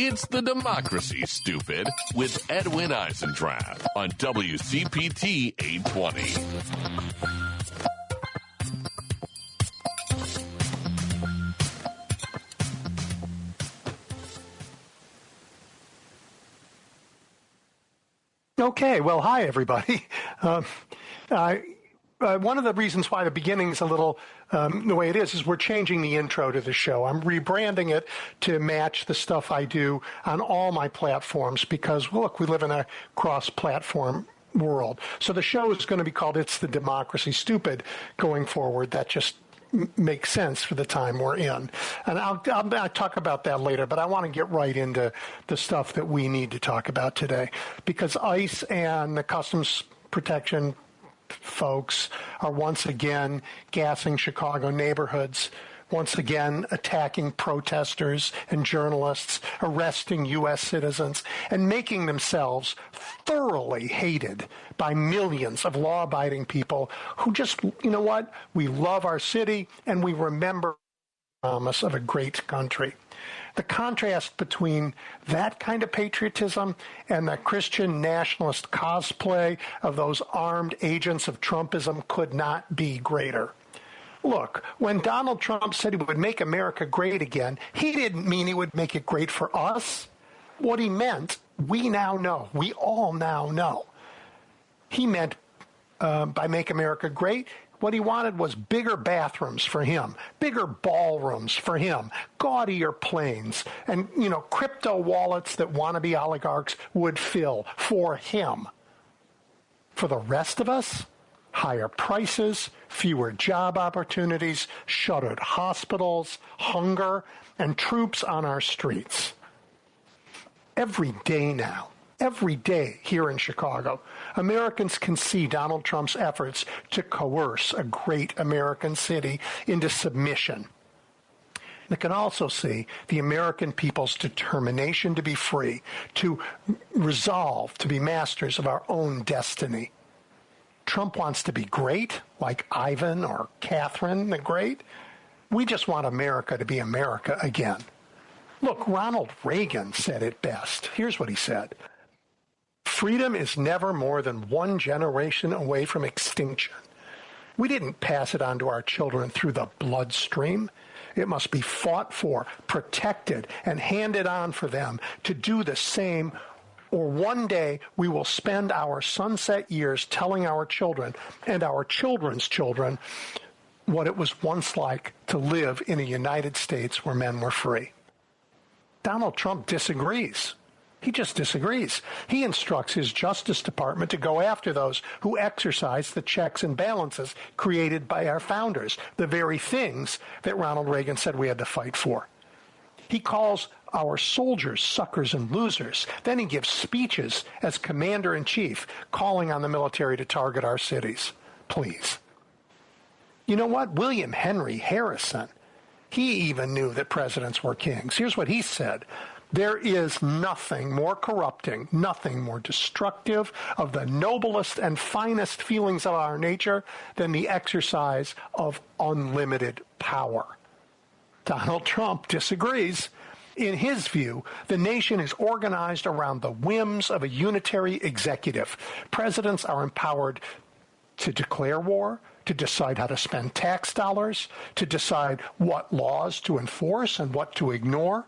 It's the Democracy, Stupid, with Edwin Eisendrath on WCPT 820. Okay, well, hi, everybody. One of the reasons why the beginning is a little the way it is we're changing the intro to the show. I'm rebranding it to match the stuff I do on all my platforms because, look, we live in a cross-platform world. So the show is going to be called It's the Democracy Stupid going forward. That just makes sense for the time we're in. And I'll talk about that later, but I want to get right into the stuff that we need to talk about today because ICE and the Customs Protection folks are once again gassing Chicago neighborhoods, once again attacking protesters and journalists, arresting U.S. citizens, and making themselves thoroughly hated by millions of law-abiding people who just, you know what, we love our city and we remember the promise of a great country. The contrast between that kind of patriotism and the Christian nationalist cosplay of those armed agents of Trumpism could not be greater. Look, when Donald Trump said he would make America great again, he didn't mean he would make it great for us. What he meant, we now know. We all now know. He meant by Make America Great, what he wanted was bigger bathrooms for him, bigger ballrooms for him, gaudier planes, and, crypto wallets that wannabe oligarchs would fill for him. For the rest of us, higher prices, fewer job opportunities, shuttered hospitals, hunger, and troops on our streets. Every day now, every day here in Chicago, Americans can see Donald Trump's efforts to coerce a great American city into submission. They can also see the American people's determination to be free, to resolve to be masters of our own destiny. Trump wants to be great, like Ivan or Catherine the Great. We just want America to be America again. Look, Ronald Reagan said it best. Here's what he said. Freedom is never more than one generation away from extinction. We didn't pass it on to our children through the bloodstream. It must be fought for, protected, and handed on for them to do the same, or one day we will spend our sunset years telling our children and our children's children what it was once like to live in a United States where men were free. Donald Trump disagrees. He just disagrees. He instructs his Justice Department to go after those who exercise the checks and balances created by our founders, the very things that Ronald Reagan said we had to fight for. He calls our soldiers suckers and losers. Then he gives speeches as commander-in-chief, calling on the military to target our cities. Please. You know what? William Henry Harrison, he even knew that presidents were kings. Here's what he said. There is nothing more corrupting, nothing more destructive of the noblest and finest feelings of our nature than the exercise of unlimited power. Donald Trump disagrees. In his view, the nation is organized around the whims of a unitary executive. Presidents are empowered to declare war, to decide how to spend tax dollars, to decide what laws to enforce and what to ignore.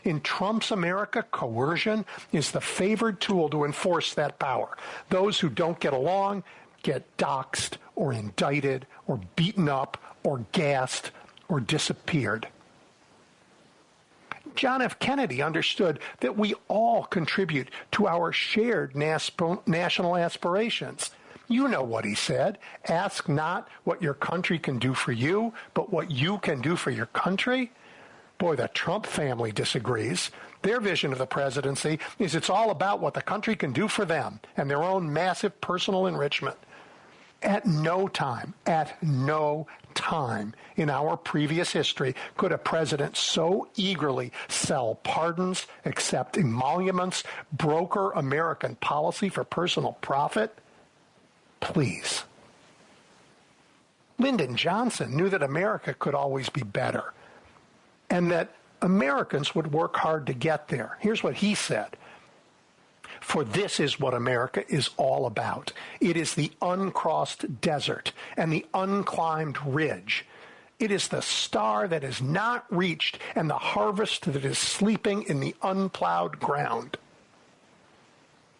In Trump's America, coercion is the favored tool to enforce that power. Those who don't get along get doxxed or indicted or beaten up or gassed or disappeared. John F. Kennedy understood that we all contribute to our shared national aspirations. You know what he said. Ask not what your country can do for you, but what you can do for your country. Boy, the Trump family disagrees. Their vision of the presidency is it's all about what the country can do for them and their own massive personal enrichment. At no time in our previous history could a president so eagerly sell pardons, accept emoluments, broker American policy for personal profit. Please. Lyndon Johnson knew that America could always be better, and that Americans would work hard to get there. Here's what he said. For this is what America is all about. It is the uncrossed desert and the unclimbed ridge. It is the star that is not reached and the harvest that is sleeping in the unplowed ground.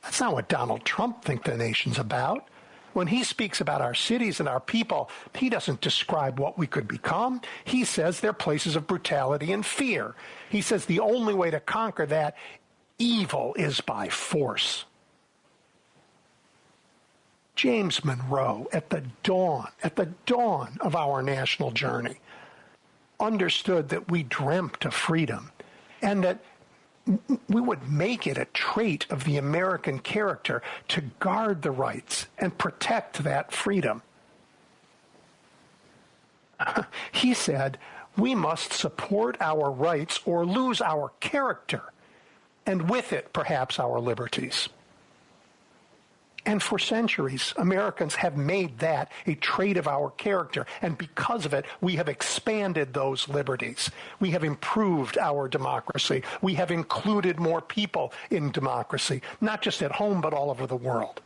That's not what Donald Trump thinks the nation's about. When he speaks about our cities and our people, he doesn't describe what we could become. He says they're places of brutality and fear. He says the only way to conquer that evil is by force. James Monroe, at the dawn of our national journey, understood that we dreamt of freedom and that we would make it a trait of the American character to guard the rights and protect that freedom. He said, we must support our rights or lose our character, and with it, perhaps, our liberties. And for centuries, Americans have made that a trait of our character, and because of it, we have expanded those liberties. We have improved our democracy. We have included more people in democracy, not just at home, but all over the world.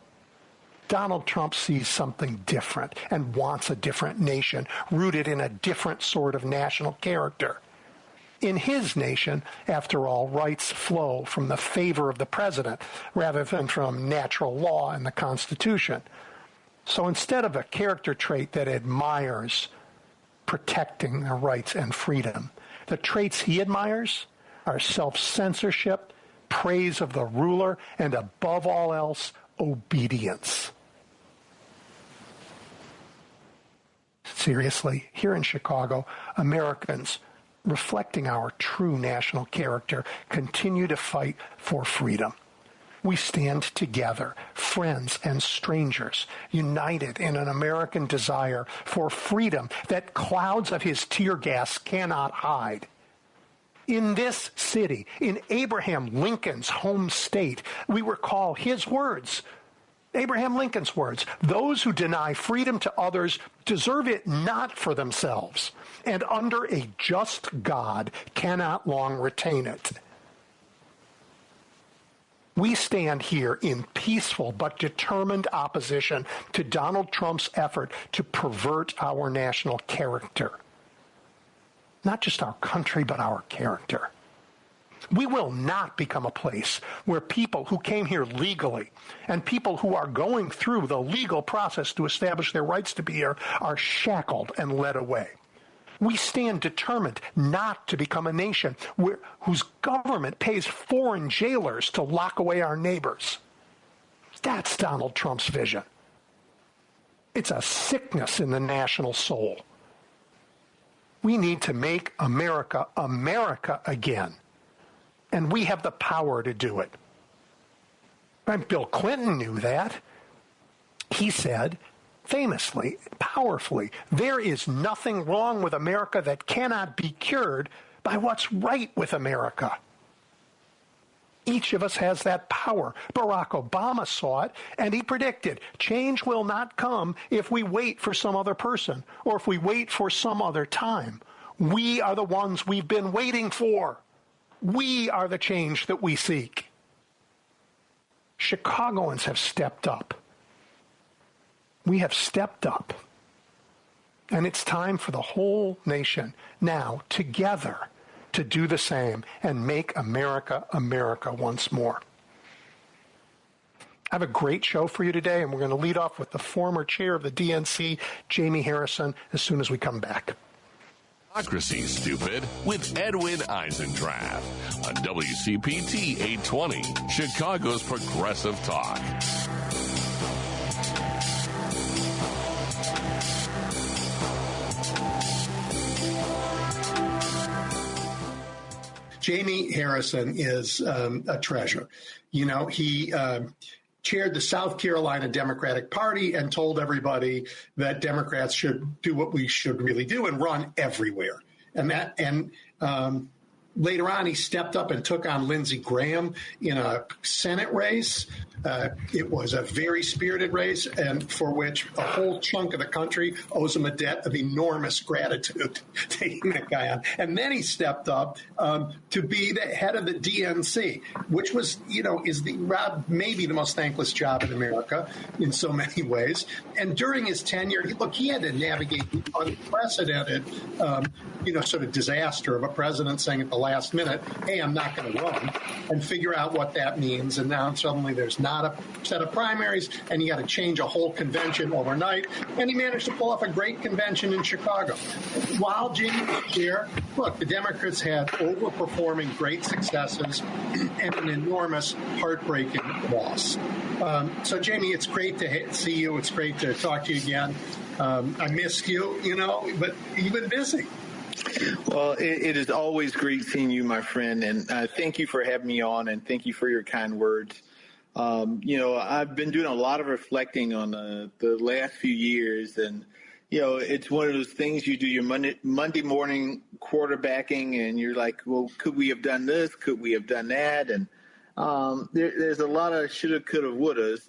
Donald Trump sees something different and wants a different nation, rooted in a different sort of national character. In his nation, after all, rights flow from the favor of the president rather than from natural law and the Constitution. So instead of a character trait that admires protecting the rights and freedom, the traits he admires are self-censorship, praise of the ruler, and above all else, obedience. Seriously, here in Chicago, Americans, reflecting our true national character, continue to fight for freedom. We stand together, friends and strangers, united in an American desire for freedom that clouds of his tear gas cannot hide. In this city, in Abraham Lincoln's home state, we recall his words, Abraham Lincoln's words, those who deny freedom to others deserve it not for themselves, and under a just God cannot long retain it. We stand here in peaceful but determined opposition to Donald Trump's effort to pervert our national character. Not just our country, but our character. We will not become a place where people who came here legally and people who are going through the legal process to establish their rights to be here are shackled and led away. We stand determined not to become a nation whose government pays foreign jailers to lock away our neighbors. That's Donald Trump's vision. It's a sickness in the national soul. We need to make America America again. And we have the power to do it. And Bill Clinton knew that. He said, famously, powerfully, there is nothing wrong with America that cannot be cured by what's right with America. Each of us has that power. Barack Obama saw it, and he predicted change will not come if we wait for some other person or if we wait for some other time. We are the ones we've been waiting for. We are the change that we seek. Chicagoans have stepped up. We have stepped up. And it's time for the whole nation now, together, to do the same and make America America once more. I have a great show for you today, and we're going to lead off with the former chair of the DNC, Jaime Harrison, as soon as we come back. Democracy, Stupid, with Edwin Eisendrath on WCPT 820, Chicago's Progressive Talk. Jaime Harrison is a treasure. You know, he chaired the South Carolina Democratic Party and told everybody that Democrats should do what we should really do and run everywhere. And Later on, he stepped up and took on Lindsey Graham in a Senate race. It was a very spirited race, and for which a whole chunk of the country owes him a debt of enormous gratitude, taking that guy on. And then he stepped up to be the head of the DNC, which was, is maybe the most thankless job in America in so many ways. And during his tenure, he had to navigate the unprecedented, sort of disaster of a president saying at the last minute, hey, I'm not going to run, and figure out what that means. And now suddenly there's not a set of primaries, and you got to change a whole convention overnight. And he managed to pull off a great convention in Chicago. While Jamie was there, look, the Democrats had overperforming great successes and an enormous heartbreaking loss. So, Jamie, it's great to see you. It's great to talk to you again. I missed you, but you've been busy. Well, it is always great seeing you, my friend, and thank you for having me on, and thank you for your kind words. I've been doing a lot of reflecting on the last few years, and, it's one of those things you do your Monday morning quarterbacking, and you're like, well, could we have done this? Could we have done that? And there's a lot of shoulda, coulda, wouldas,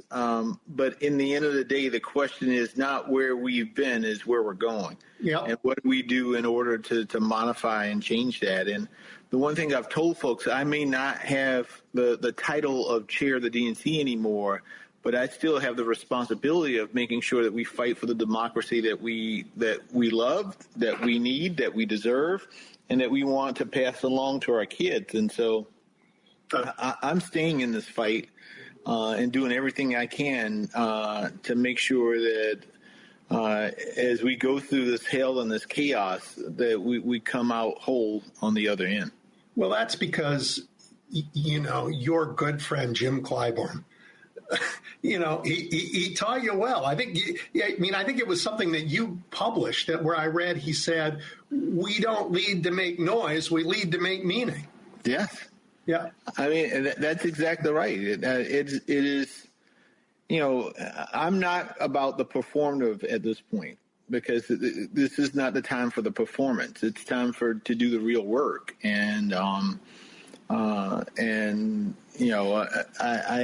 but in the end of the day, the question is not where we've been, is where we're going. Yep. And what do we do in order to modify and change that? And the one thing I've told folks, I may not have the title of chair of the DNC anymore, but I still have the responsibility of making sure that we fight for the democracy that we love, that we need, that we deserve, and that we want to pass along to our kids. And so I'm staying in this fight and doing everything I can to make sure that as we go through this hell and this chaos, that we come out whole on the other end. Well, that's because, your good friend Jim Clyburn, he taught you well. I think it was something that you published where I read, he said, we don't lead to make noise, we lead to make meaning. Yes. Yeah. I mean, that's exactly right. It is, I'm not about the performative at this point, because this is not the time for the performance. It's time to do the real work. And, I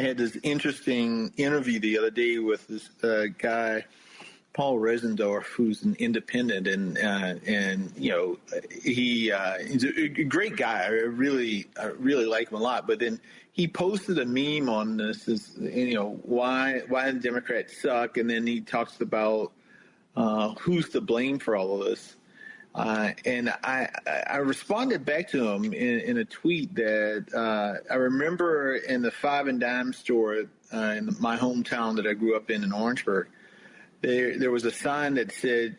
had this interesting interview the other day with this guy, Paul Resendorf, who's an independent, and he's a great guy. I really like him a lot. But then he posted a meme on this, why the Democrats suck, and then he talks about who's to blame for all of this. And I responded back to him in a tweet that I remember in the Five and Dime store in my hometown that I grew up in Orangeburg. There was a sign that said,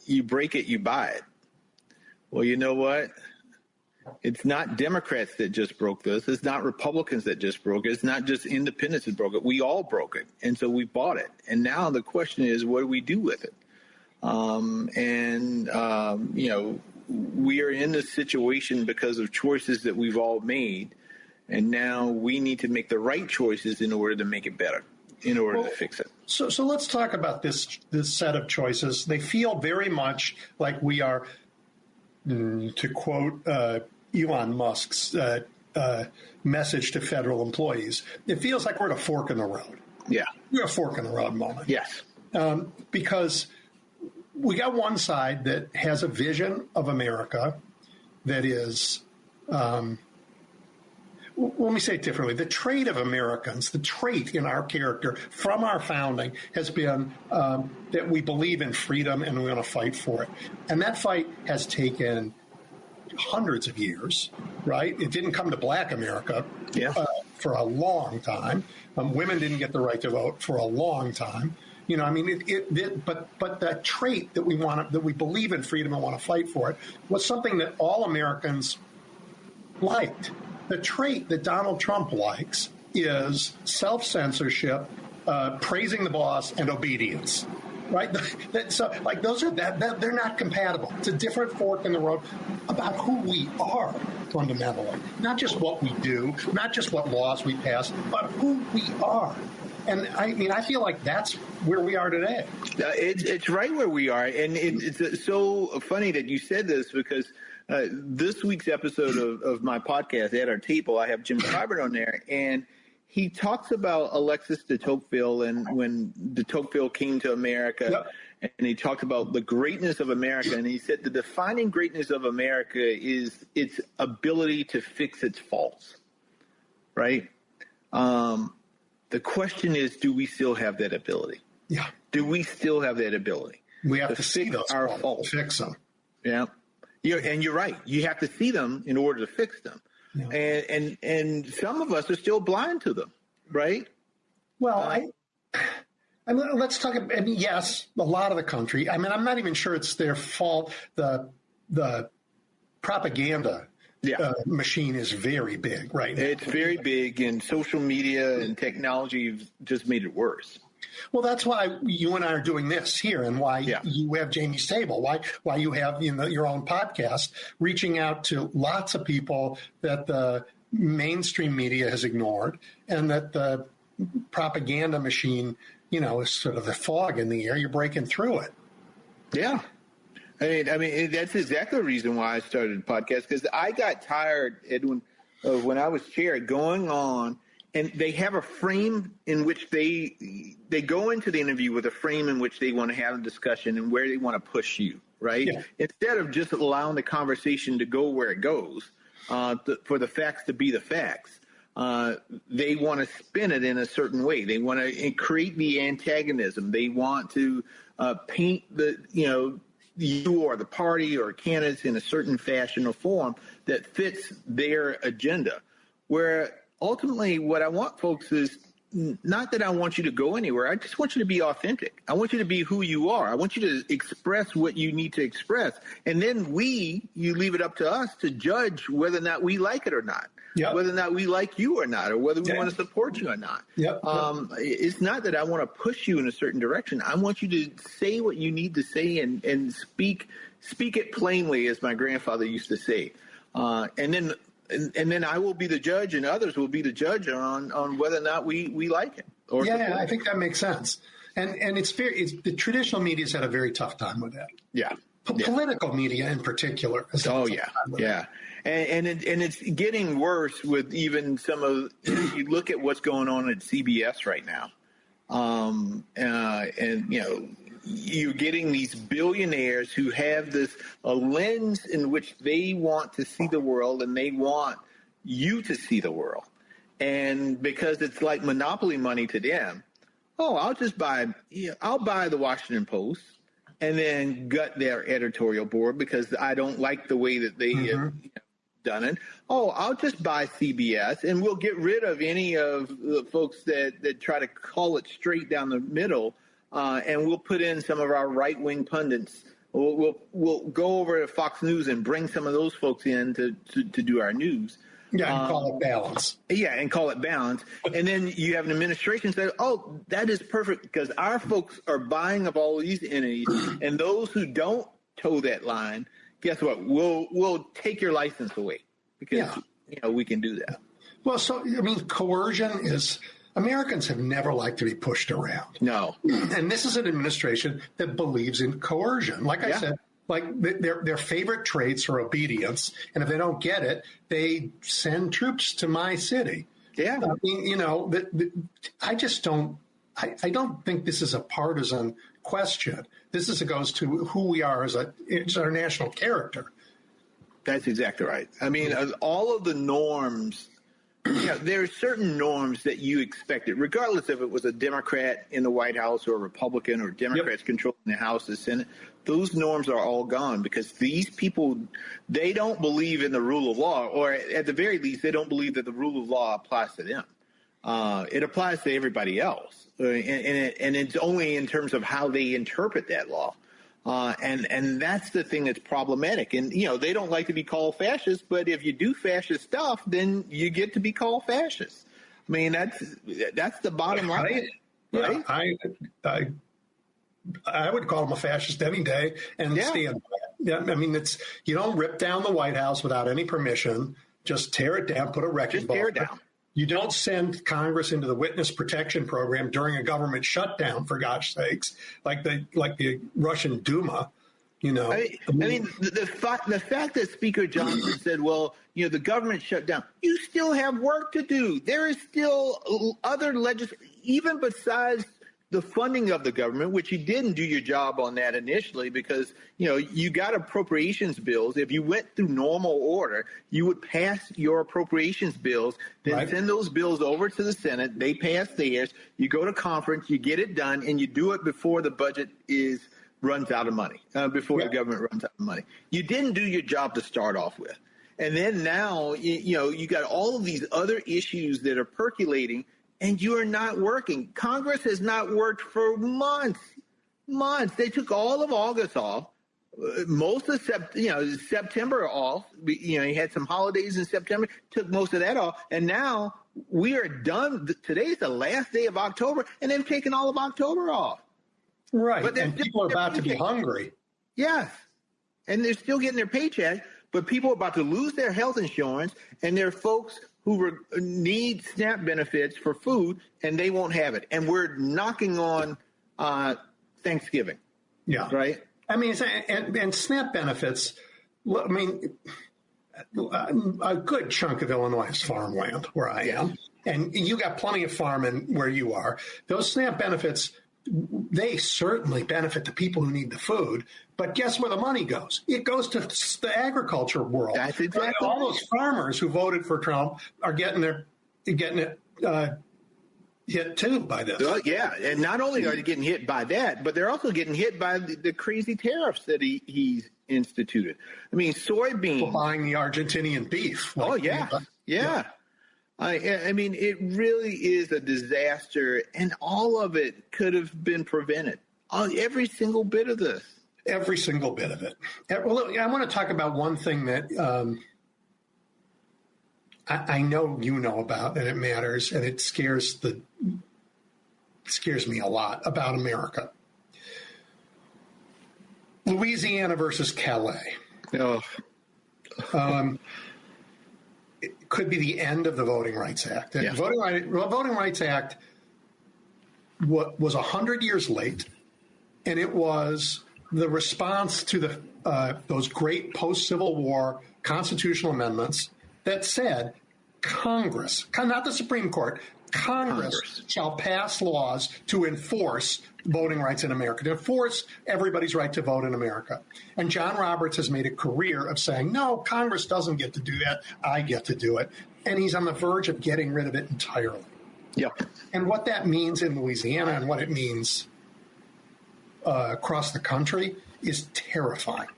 you break it, you buy it. Well, you know what? It's not Democrats that just broke this. It's not Republicans that just broke it. It's not just independents that broke it. We all broke it. And so we bought it. And now the question is, what do we do with it? We are in this situation because of choices that we've all made. And now we need to make the right choices in order to make it better, in order to fix it. So let's talk about this set of choices. They feel very much like we are, to quote Elon Musk's message to federal employees, it feels like we're at a fork in the road. Yeah. We're at a fork in the road moment. Yes. Because we got one side that has a vision of America that is, let me say it differently. The trait of Americans, the trait in our character from our founding has been that we believe in freedom and we want to fight for it. And that fight has taken hundreds of years, right? It didn't come to Black America for a long time. Women didn't get the right to vote for a long time. But that trait that we believe in freedom and want to fight for it was something that all Americans liked. The trait that Donald Trump likes is self-censorship, praising the boss, and obedience. Right? They're not compatible. It's a different fork in the road about who we are fundamentally. Not just what we do, not just what laws we pass, but who we are. And I feel like that's where we are today. It's right where we are. And it's so funny that you said this, because this week's episode of my podcast, At Our Table, I have Jim Clyburn on there, and he talks about Alexis de Tocqueville and when de Tocqueville came to America. Yep. And he talked about the greatness of America, and he said the defining greatness of America is its ability to fix its faults, right? The question is, do we still have that ability? Yeah. Do we still have that ability? We have to see those our faults, fix them. Yeah. And you're right. You have to see them in order to fix them. Yeah. And some of us are still blind to them, right? Well, let's talk. I mean, yes, a lot of the country. I mean, I'm not even sure it's their fault. The propaganda machine is very big right now. It's very big, and social media and technology have just made it worse. Well, that's why you and I are doing this here, and why you have Jamie's Table, why you have your own podcast, reaching out to lots of people that the mainstream media has ignored, and that the propaganda machine, is sort of the fog in the air. You're breaking through it. Yeah. I mean, that's exactly the reason why I started a podcast, because I got tired, Edwin, of when I was chair going on, and they have a frame in which they go into the interview with a frame in which they want to have a discussion and where they want to push you, right? Yeah. Instead of just allowing the conversation to go where it goes, for the facts to be the facts. They want to spin it in a certain way. They want to create the antagonism. They want to paint you or the party or candidates in a certain fashion or form that fits their agenda. Where ultimately what I want folks is not that I want you to go anywhere. I just want you to be authentic. I want you to be who you are. I want you to express what you need to express. And then you leave it up to us to judge whether or not we like it or not. Yep. Whether or not we like you or not, or whether we want to support you or not. Yep. It's not that I want to push you in a certain direction. I want you to say what you need to say and speak it plainly, as my grandfather used to say. And then I will be the judge, and others will be the judge on whether or not we like it. I think that makes sense. And it's the traditional media's had a very tough time with that. Yeah. Political media in particular. Yeah. And it's getting worse with even some of you look at what's going on at CBS right now, you're getting these billionaires who have a lens in which they want to see the world, and they want you to see the world, and because it's like monopoly money to them. I'll buy the Washington Post and then gut their editorial board because I don't like the way that they have done it. I'll just buy CBS, and we'll get rid of any of the folks that try to call it straight down the middle, and we'll put in some of our right-wing pundits. We'll go over to Fox News and bring some of those folks in to do our news. Yeah, and call it balance. Yeah, and call it balance. And then you have an administration say, that is perfect because our folks are buying up all these entities, and those who don't toe that line, guess what? We'll take your license away because we can do that. Well, coercion is Americans have never liked to be pushed around. No, and this is an administration that believes in coercion. Like I said, their favorite traits are obedience, and if they don't get it, they send troops to my city. Yeah, I just don't. I don't think this is a partisan question. This goes to who we are as our national character. That's exactly right. I mean, all of the norms, there are certain norms that you expected, regardless if it was a Democrat in the White House or a Republican or Democrats controlling the House or Senate. Those norms are all gone because these people, they don't believe in the rule of law, or at the very least, they don't believe that the rule of law applies to them. It applies to everybody else, and it's only in terms of how they interpret that law, and that's the thing that's problematic. And they don't like to be called fascist, but if you do fascist stuff, then you get to be called fascist. I mean, that's the bottom line, right? Yeah, I would call him a fascist any day and stand by it. Yeah, I mean, you don't rip down the White House without any permission. Just tear it down, put a wrecking ball. Tear it down. You don't send Congress into the witness protection program during a government shutdown, for gosh sakes, like the Russian Duma. You know, the fact that Speaker Johnson said, well, you know, the government shut down, you still have work to do. There is still other even besides the funding of the government, which you didn't do your job on that initially because, you know, you got appropriations bills. If you went through normal order, you would pass your appropriations bills, then send those bills over to the Senate. They pass theirs. You go to conference, you get it done, and you do it before the budget runs out of money, before the government runs out of money. You didn't do your job to start off with. And then now, you know, you got all of these other issues that are percolating, and you are not working. Congress has not worked for months. They took all of August off, most of September off. You know, you had some holidays in September, took most of that off, and now we are done. Today's the last day of October, and they've taken all of October off. Right, but and people are about to be hungry. Yes, and they're still getting their paycheck, but people are about to lose their health insurance, and there are folks who need SNAP benefits for food, and they won't have it. And we're knocking on Thanksgiving. Yeah. Right? I mean, and SNAP benefits, I mean, a good chunk of Illinois is farmland where I am. And you got plenty of farming where you are. Those SNAP benefits, they certainly benefit the people who need the food, but guess where the money goes? It goes to the agriculture world. That's exactly all those farmers who voted for Trump are getting it hit too by this. Well, yeah, and not only are they getting hit by that, but they're also getting hit by the crazy tariffs that he's instituted. I mean, soybeans. People buying the Argentinian beef. Yeah. I mean, it really is a disaster, and all of it could have been prevented. Every single bit of this. Every single bit of it. Well, I want to talk about one thing that I know you know about, and it matters, and it scares me a lot about America. Louisiana versus Calais. Oh. It could be the end of the Voting Rights Act. The Voting Rights Act was 100 years late, and it was the response to those great post-Civil War constitutional amendments that said Congress, not the Supreme Court, Congress shall pass laws to enforce voting rights in America, to enforce everybody's right to vote in America. And John Roberts has made a career of saying, no, Congress doesn't get to do that. I get to do it. And he's on the verge of getting rid of it entirely. Yeah. And what that means in Louisiana and what it means across the country is terrifying.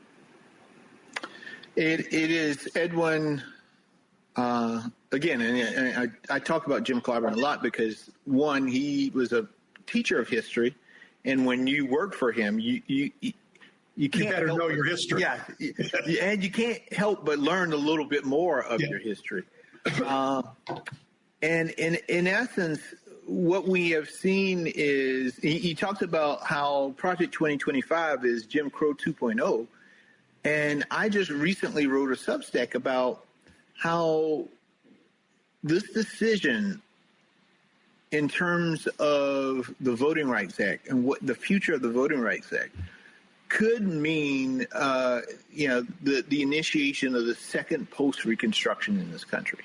It is, Edwin. Again, and I talk about Jim Clyburn a lot because, one, he was a teacher of history, and when you work for him, you can't better know your history. Yeah, and you can't help but learn a little bit more of your history. And in essence, what we have seen is he talks about how Project 2025 is Jim Crow 2.0, and I just recently wrote a Substack about how this decision in terms of the Voting Rights Act and what the future of the Voting Rights Act could mean, the initiation of the second post-Reconstruction in this country.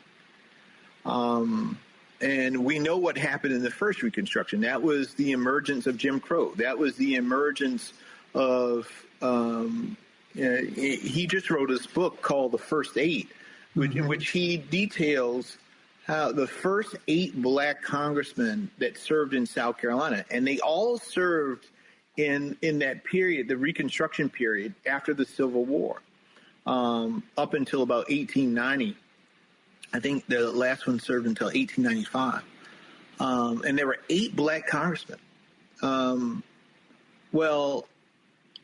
And we know what happened in the first Reconstruction. That was the emergence of Jim Crow. That was the emergence of he just wrote this book called The First Eight, in which he details how the first 8 black congressmen that served in South Carolina, and they all served in that period, the Reconstruction period after the Civil War, up until about 1890. I think the last one served until 1895. And there were 8 black congressmen. Well,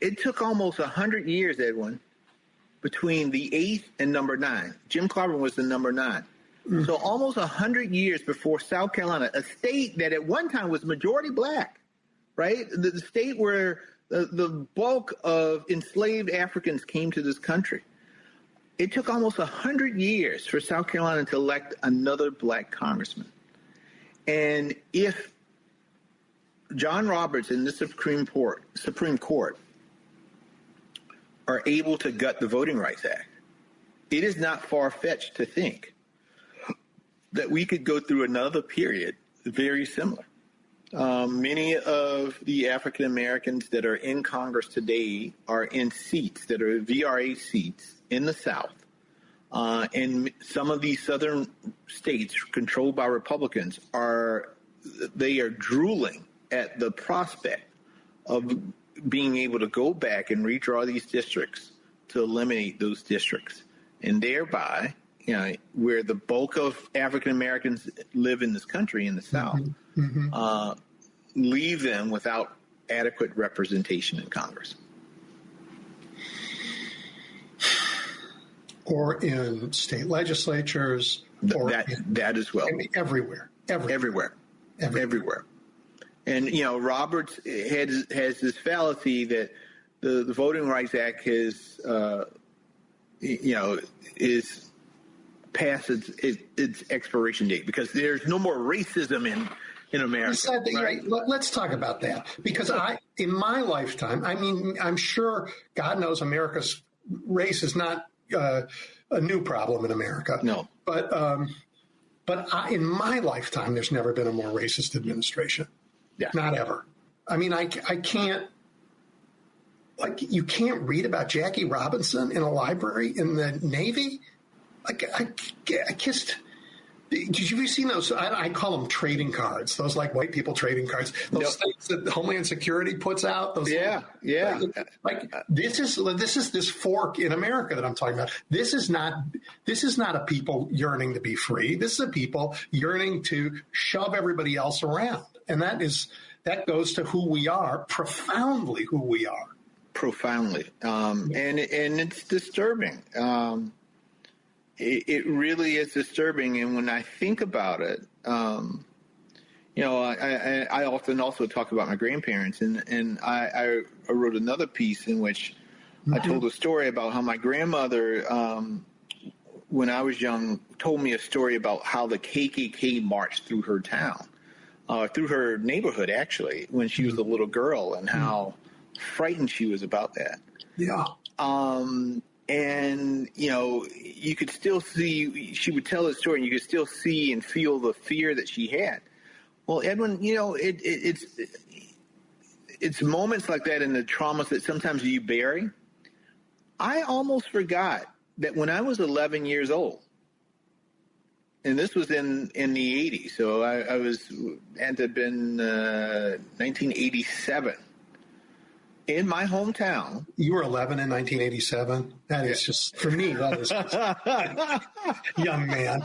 it took almost 100 years, Edwin, between the 8th and number 9. Jim Clyburn was the number 9. So almost 100 years before South Carolina, a state that at one time was majority black, right? The state where the bulk of enslaved Africans came to this country. It took almost 100 years for South Carolina to elect another black congressman. And if John Roberts in the Supreme Court are able to gut the Voting Rights Act, it is not far-fetched to think that we could go through another period very similar. Many of the African Americans that are in Congress today are in seats that are VRA seats in the South. And some of these southern states controlled by Republicans are drooling at the prospect of being able to go back and redraw these districts to eliminate those districts, and thereby, where the bulk of African Americans live in this country in the South, leave them without adequate representation in Congress. Or in state legislatures. That as well. Everywhere. And, Roberts has this fallacy that the Voting Rights Act is past its expiration date because there's no more racism in America. Right? Let's talk about that. Because in my lifetime, I'm sure, God knows, America's race is not a new problem in America. No. But in my lifetime, there's never been a more racist administration. Yeah. Not ever. I can't, you can't read about Jackie Robinson in a library in the Navy. I kissed. Did you see those? I call them trading cards. Those white people trading cards. Those things that Homeland Security puts out. Those this is this fork in America that I'm talking about. This is not a people yearning to be free. This is a people yearning to shove everybody else around, and that goes to who we are, profoundly who we are. Profoundly, and it's disturbing. It really is disturbing, and when I think about it, I often also talk about my grandparents, and I wrote another piece in which I told a story about how my grandmother, when I was young, told me a story about how the KKK marched through her town, through her neighborhood, actually, when she was a little girl, and how frightened she was about that. Yeah. And, you could still see, she would tell the story, and you could still see and feel the fear that she had. Well, Edwin, it's moments like that and the traumas that sometimes you bury. I almost forgot that when I was 11 years old, and this was in the 80s, so I had to have been 1987. In my hometown. You were 11 in 1987? That is just, for me, that is just young man.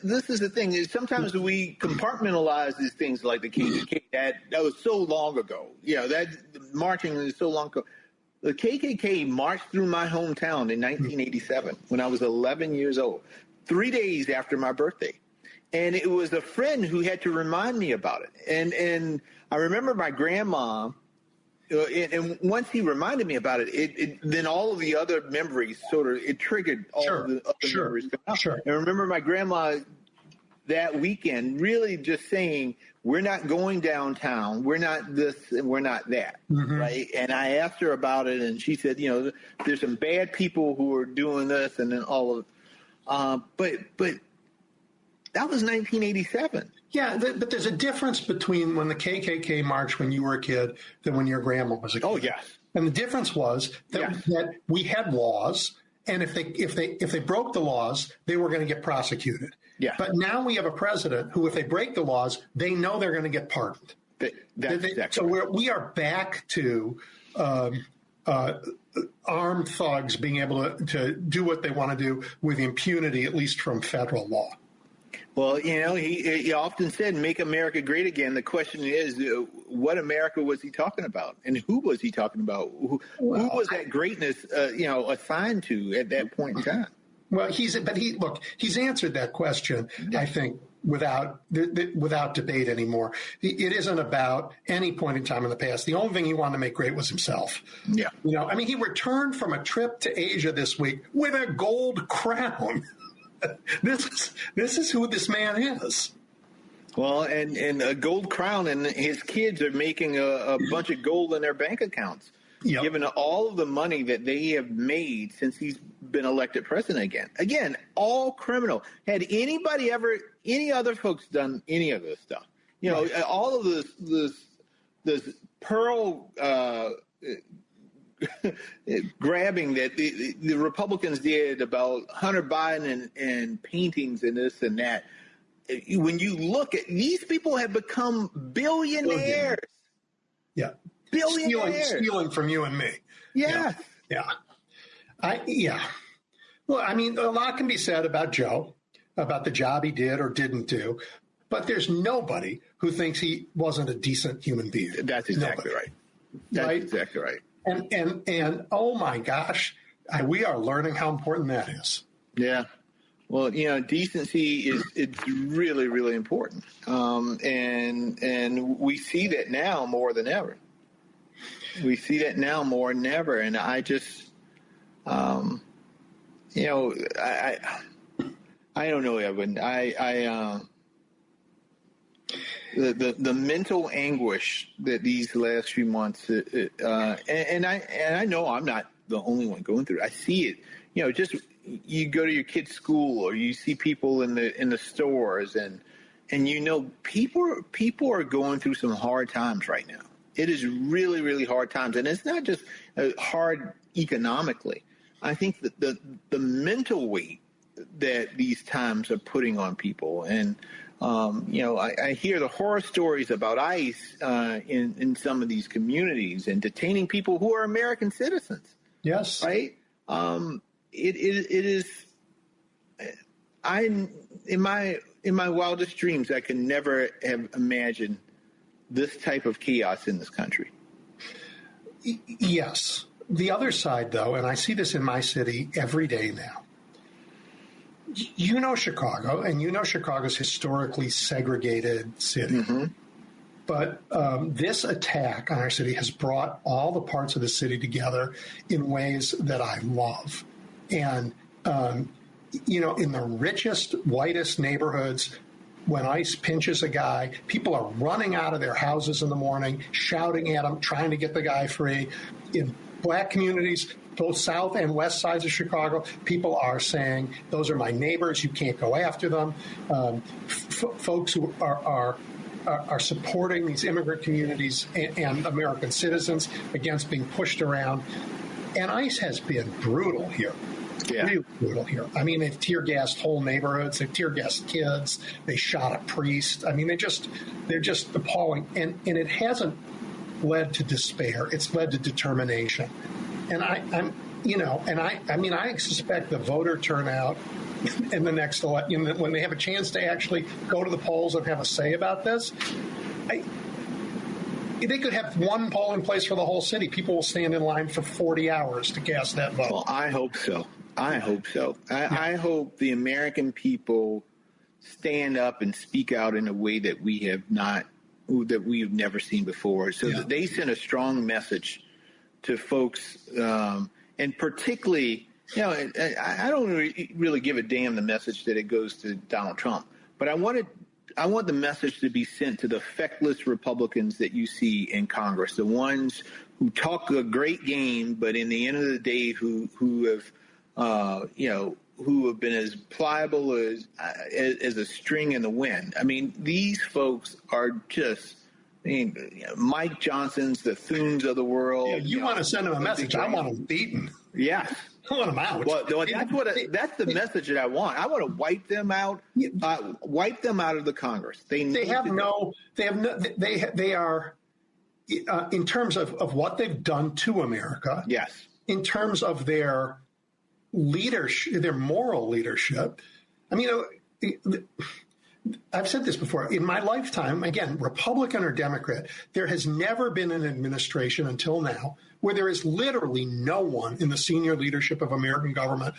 This is the thing. Is sometimes we compartmentalize these things like the KKK. That was so long ago. That marching is so long ago. The KKK marched through my hometown in 1987 when I was 11 years old, 3 days after my birthday. And it was a friend who had to remind me about it. And I remember my grandma, and once he reminded me about it, then all of the other memories it triggered all of the other memories. Sure. And I remember my grandma that weekend really just saying, we're not going downtown. We're not this and we're not that. Right. And I asked her about it, and she said, there's some bad people who are doing this and then all of but that was 1987. Yeah, but there's a difference between when the KKK marched when you were a kid than when your grandma was a kid. Oh, yes. And the difference was that we had laws, and if they broke the laws, they were going to get prosecuted. Yeah. But now we have a president who, if they break the laws, they know they're going to get pardoned. So we are back to armed thugs being able to do what they want to do with impunity, at least from federal law. Well, he often said, make America great again. The question is, what America was he talking about? And who was he talking about? Who was that greatness, assigned to at that point in time? Well, he's answered that question, I think, without debate anymore. It isn't about any point in time in the past. The only thing he wanted to make great was himself. Yeah. He returned from a trip to Asia this week with a gold crown. This is who this man is. Well, and a gold crown, and his kids are making a bunch of gold in their bank accounts, given all of the money that they have made since he's been elected president again. Again, all criminal. Had any other folks done any of this stuff? You know, all of this pearl grabbing that the Republicans did about Hunter Biden and paintings and this and that. When you look at these people have become billionaires. Yeah. Billionaires. Stealing from you and me. Yeah. Yeah. Well, I mean, a lot can be said about Joe, about the job he did or didn't do, but there's nobody who thinks he wasn't a decent human being. That's exactly right. That's exactly right. And oh my gosh, we are learning how important that is. Yeah. Well, you know, decency it's really, really important. And we see that now more than ever. We see that now more than ever. And I just, you know, I don't know, Evan. The mental anguish that these last few months, and I know I'm not the only one going through it. I see it. You know, just you go to your kid's school or you see people in the stores, and you know people are going through some hard times right now. It is really, really hard times, and it's not just hard economically. I think that the mental weight that these times are putting on people, and you know, I hear the horror stories about ICE in some of these communities and detaining people who are American citizens. Yes. Right. It is. In my wildest dreams, I could never have imagined this type of chaos in this country. Yes. The other side, though, and I see this in my city every day now. You know Chicago, and you know Chicago's historically segregated city. Mm-hmm. But this attack on our city has brought all the parts of the city together in ways that I love. And, you know, in the richest, whitest neighborhoods, when ICE pinches a guy, people are running out of their houses in the morning, shouting at him, trying to get the guy free. In black communities, both south and west sides of Chicago, people are saying, those are my neighbors, you can't go after them. Folks who are supporting these immigrant communities and American citizens against being pushed around. And ICE has been brutal here. Yeah. Really brutal here. I mean, they've tear-gassed whole neighborhoods. They've tear-gassed kids. They shot a priest. I mean, they're just appalling. And it hasn't led to despair. It's led to determination. And I suspect the voter turnout in the next election, when they have a chance to actually go to the polls and have a say about this, they could have one polling place for the whole city. People will stand in line for 40 hours to cast that vote. Well, I hope so. I hope I hope the American people stand up and speak out in a way that we have never seen before, so that they send a strong message to folks, and particularly, you know, I don't really give a damn the message that it goes to Donald Trump, but I want the message to be sent to the feckless Republicans that you see in Congress, the ones who talk a great game, but in the end of the day, who have who have been as pliable as a string in the wind. I mean, these folks are just, Mike Johnson's, the Thunes of the world. Yeah, you want to send them a message. I want them beaten. Yes. I want them out. Well, that's the message that I want. I want to wipe them out. Wipe them out of the Congress. They are in terms of what they've done to America. Yes. In terms of their leadership, their moral leadership. I mean, I've said this before. In my lifetime, again, Republican or Democrat, there has never been an administration until now where there is literally no one in the senior leadership of American government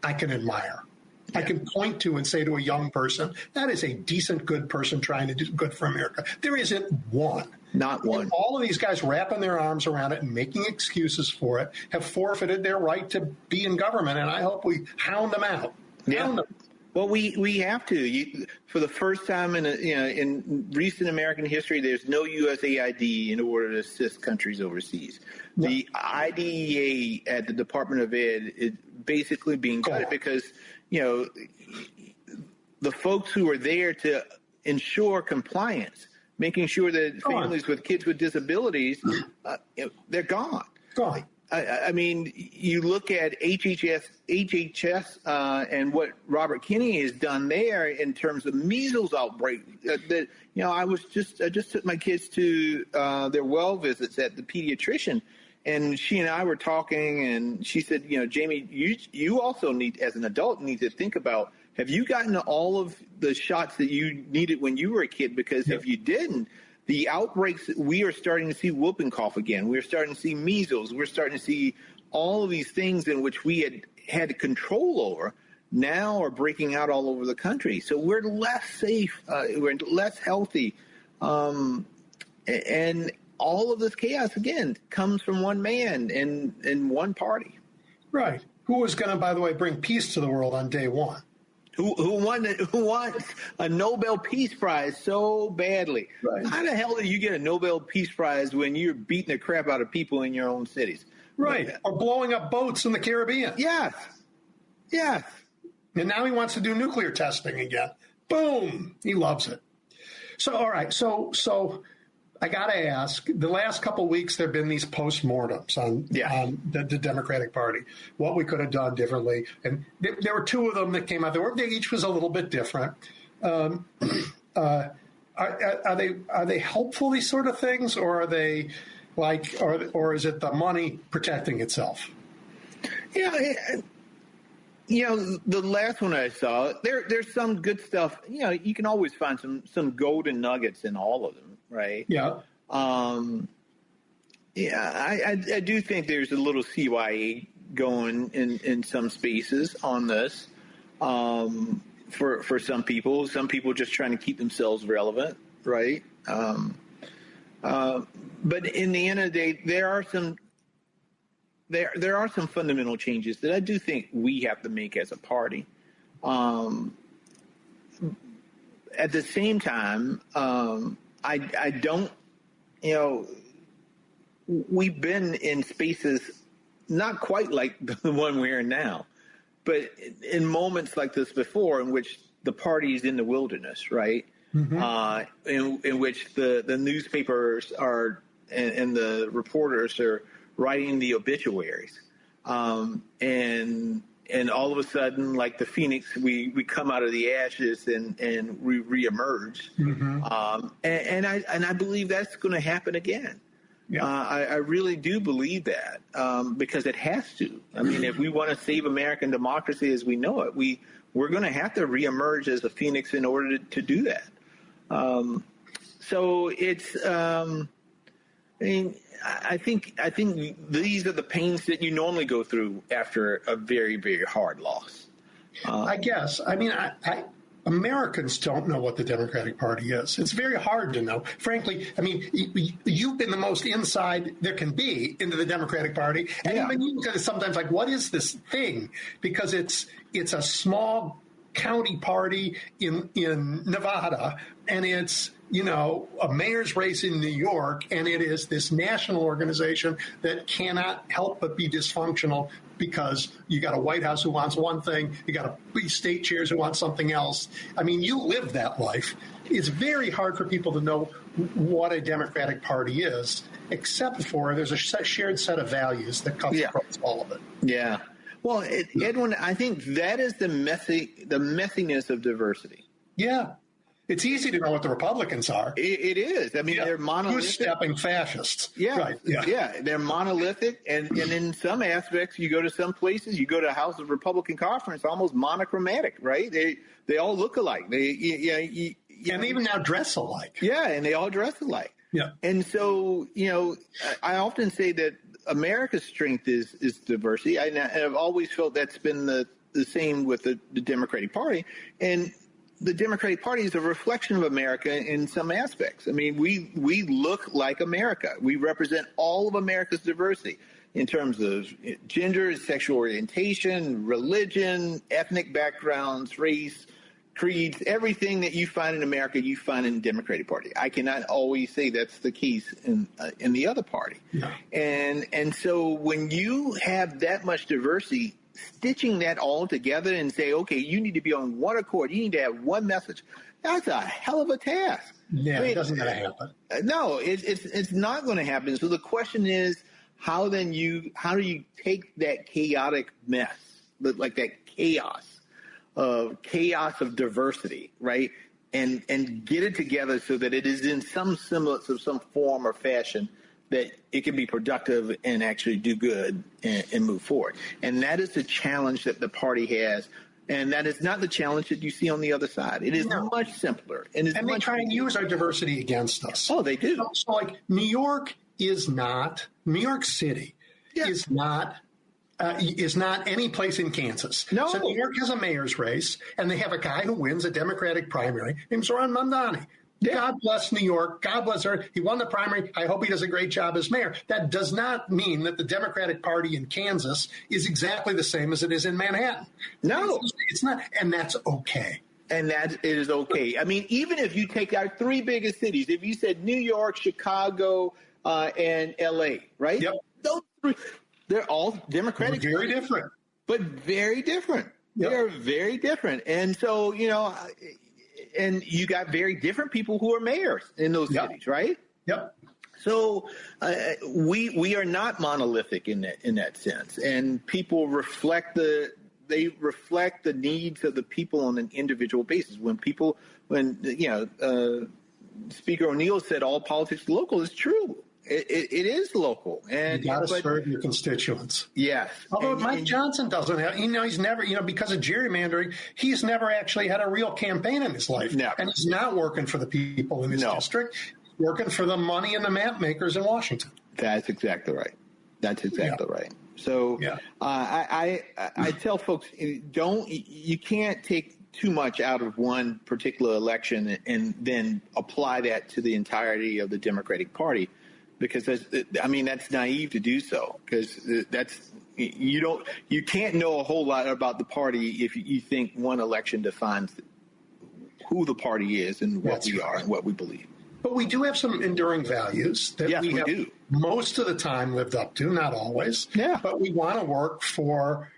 I can admire. Yeah. I can point to and say to a young person, that is a decent, good person trying to do good for America. There isn't one. Not one. And all of these guys wrapping their arms around it and making excuses for it have forfeited their right to be in government, and I hope we hound them out. Yeah. Hound them. Well, we have to. For the first time in recent American history, there's no USAID in order to assist countries overseas. Yeah. The IDEA at the Department of Ed is basically being cut because the folks who are there to ensure compliance, making sure that families with kids with disabilities, they're gone. Gone. I mean, you look at HHS and what Robert Kinney has done there in terms of measles outbreak. I just took my kids to their well visits at the pediatrician, and she and I were talking, and she said, Jamie, you also need, as an adult, need to think about, have you gotten all of the shots that you needed when you were a kid? Because if you didn't, the outbreaks, we are starting to see whooping cough again. We're starting to see measles. We're starting to see all of these things in which we had control over now are breaking out all over the country. So we're less safe. We're less healthy. And all of this chaos, again, comes from one man and one party. Right. Who was going to, by the way, bring peace to the world on day one? Who wants a Nobel Peace Prize so badly? Right. How the hell do you get a Nobel Peace Prize when you're beating the crap out of people in your own cities? Right. Or blowing up boats in the Caribbean. Yes. Yes. And now he wants to do nuclear testing again. Boom. He loves it. So, all right. So I got to ask, the last couple of weeks, there have been these postmortems on the Democratic Party, what we could have done differently. And there were two of them that came out. Each was a little bit different. Are they helpful, these sort of things, or are they or is it the money protecting itself? Yeah. The last one I saw, there's some good stuff. You can always find some golden nuggets in all of them. Right. Yeah. I do think there's a little CYA going in some spaces on this for some people. Some people just trying to keep themselves relevant. Right. But in the end of the day, there are some fundamental changes that I do think we have to make as a party. At the same time, I don't, we've been in spaces not quite like the one we're in now, but in moments like this before in which the party is in the wilderness, right? Mm-hmm. In which the newspapers are and the reporters are writing the obituaries. And all of a sudden, like the phoenix, we come out of the ashes and we reemerge. Mm-hmm. And I believe that's going to happen again. Yeah. I really do believe that because it has to. I mean, if we want to save American democracy as we know it, we're going to have to reemerge as a phoenix in order to do that. So it's. I think these are the pains that you normally go through after a very, very hard loss. I guess. I mean, Americans don't know what the Democratic Party is. It's very hard to know. Frankly, I mean, you've been the most inside there can be into the Democratic Party. And even you can sometimes like, what is this thing? Because it's a small county party in Nevada, and it's, a mayor's race in New York, and it is this national organization that cannot help but be dysfunctional because you got a White House who wants one thing, you got state chairs who want something else. I mean, you live that life. It's very hard for people to know what a Democratic Party is, except for there's a shared set of values that cuts across all of it. Yeah. Well, Edwin, I think that is the messiness of diversity. Yeah. It's easy to know what the Republicans are. It is. I mean, they're monolithic. Goose-stepping fascists. Yeah. Right. Yeah. They're monolithic. And in some aspects, you go to some places, you go to House of Republican Conference, almost monochromatic, right? They all look alike. And they even now dress alike. Yeah, and they all dress alike. Yeah. And so, I often say that America's strength is diversity. I've always felt that's been the same with the Democratic Party. And the Democratic Party is a reflection of America in some aspects. I mean, we look like America. We represent all of America's diversity. in terms of gender, sexual orientation, religion, ethnic backgrounds, race, creeds, everything that you find in America, you find in the Democratic Party. I cannot always say that's the case in the other party. No. And so when you have that much diversity, stitching that all together and say, okay, you need to be on one accord, you need to have one message, that's a hell of a task. Yeah, it doesn't going to happen. No, it's not going to happen. So the question is, how do you take that chaotic mess, like that chaos of diversity, right? And get it together so that it is in some semblance of some form or fashion that it can be productive and actually do good and move forward. And that is the challenge that the party has. And that is not the challenge that you see on the other side. It is much simpler. And they try and use our diversity against us. Oh, they do. So like New York City is not any place in Kansas. No. So New York has a mayor's race, and they have a guy who wins a Democratic primary named Zoran Mamdani. Yeah. God bless New York. God bless her. He won the primary. I hope he does a great job as mayor. That does not mean that the Democratic Party in Kansas is exactly the same as it is in Manhattan. No. It's not, and that's okay. And that it is okay. I mean, even if you take our three biggest cities, if you said New York, Chicago, and L.A., right? Yep. Those three, they're all Democratic. Very different. But very different. Yep. They're very different. And so, and you got very different people who are mayors in those cities, right? Yep. So we are not monolithic in that sense, and people reflect the needs of the people on an individual basis. When Speaker O'Neill said all politics is local, it's true. It is local, and you got to serve your constituents. Yes. Although Mike Johnson doesn't have, he's never, because of gerrymandering, he's never actually had a real campaign in his life. Never. And he's not working for the people in his district. He's working for the money and the map makers in Washington. That's exactly right. Right. So I tell folks, you can't take too much out of one particular election and then apply that to the entirety of the Democratic Party. Because that's naive to do so. Because you can't know a whole lot about the party if you think one election defines who the party is and what we are and what we believe. But we do have some enduring values that we have do. Most of the time lived up to, not always. Yeah. But we want to work for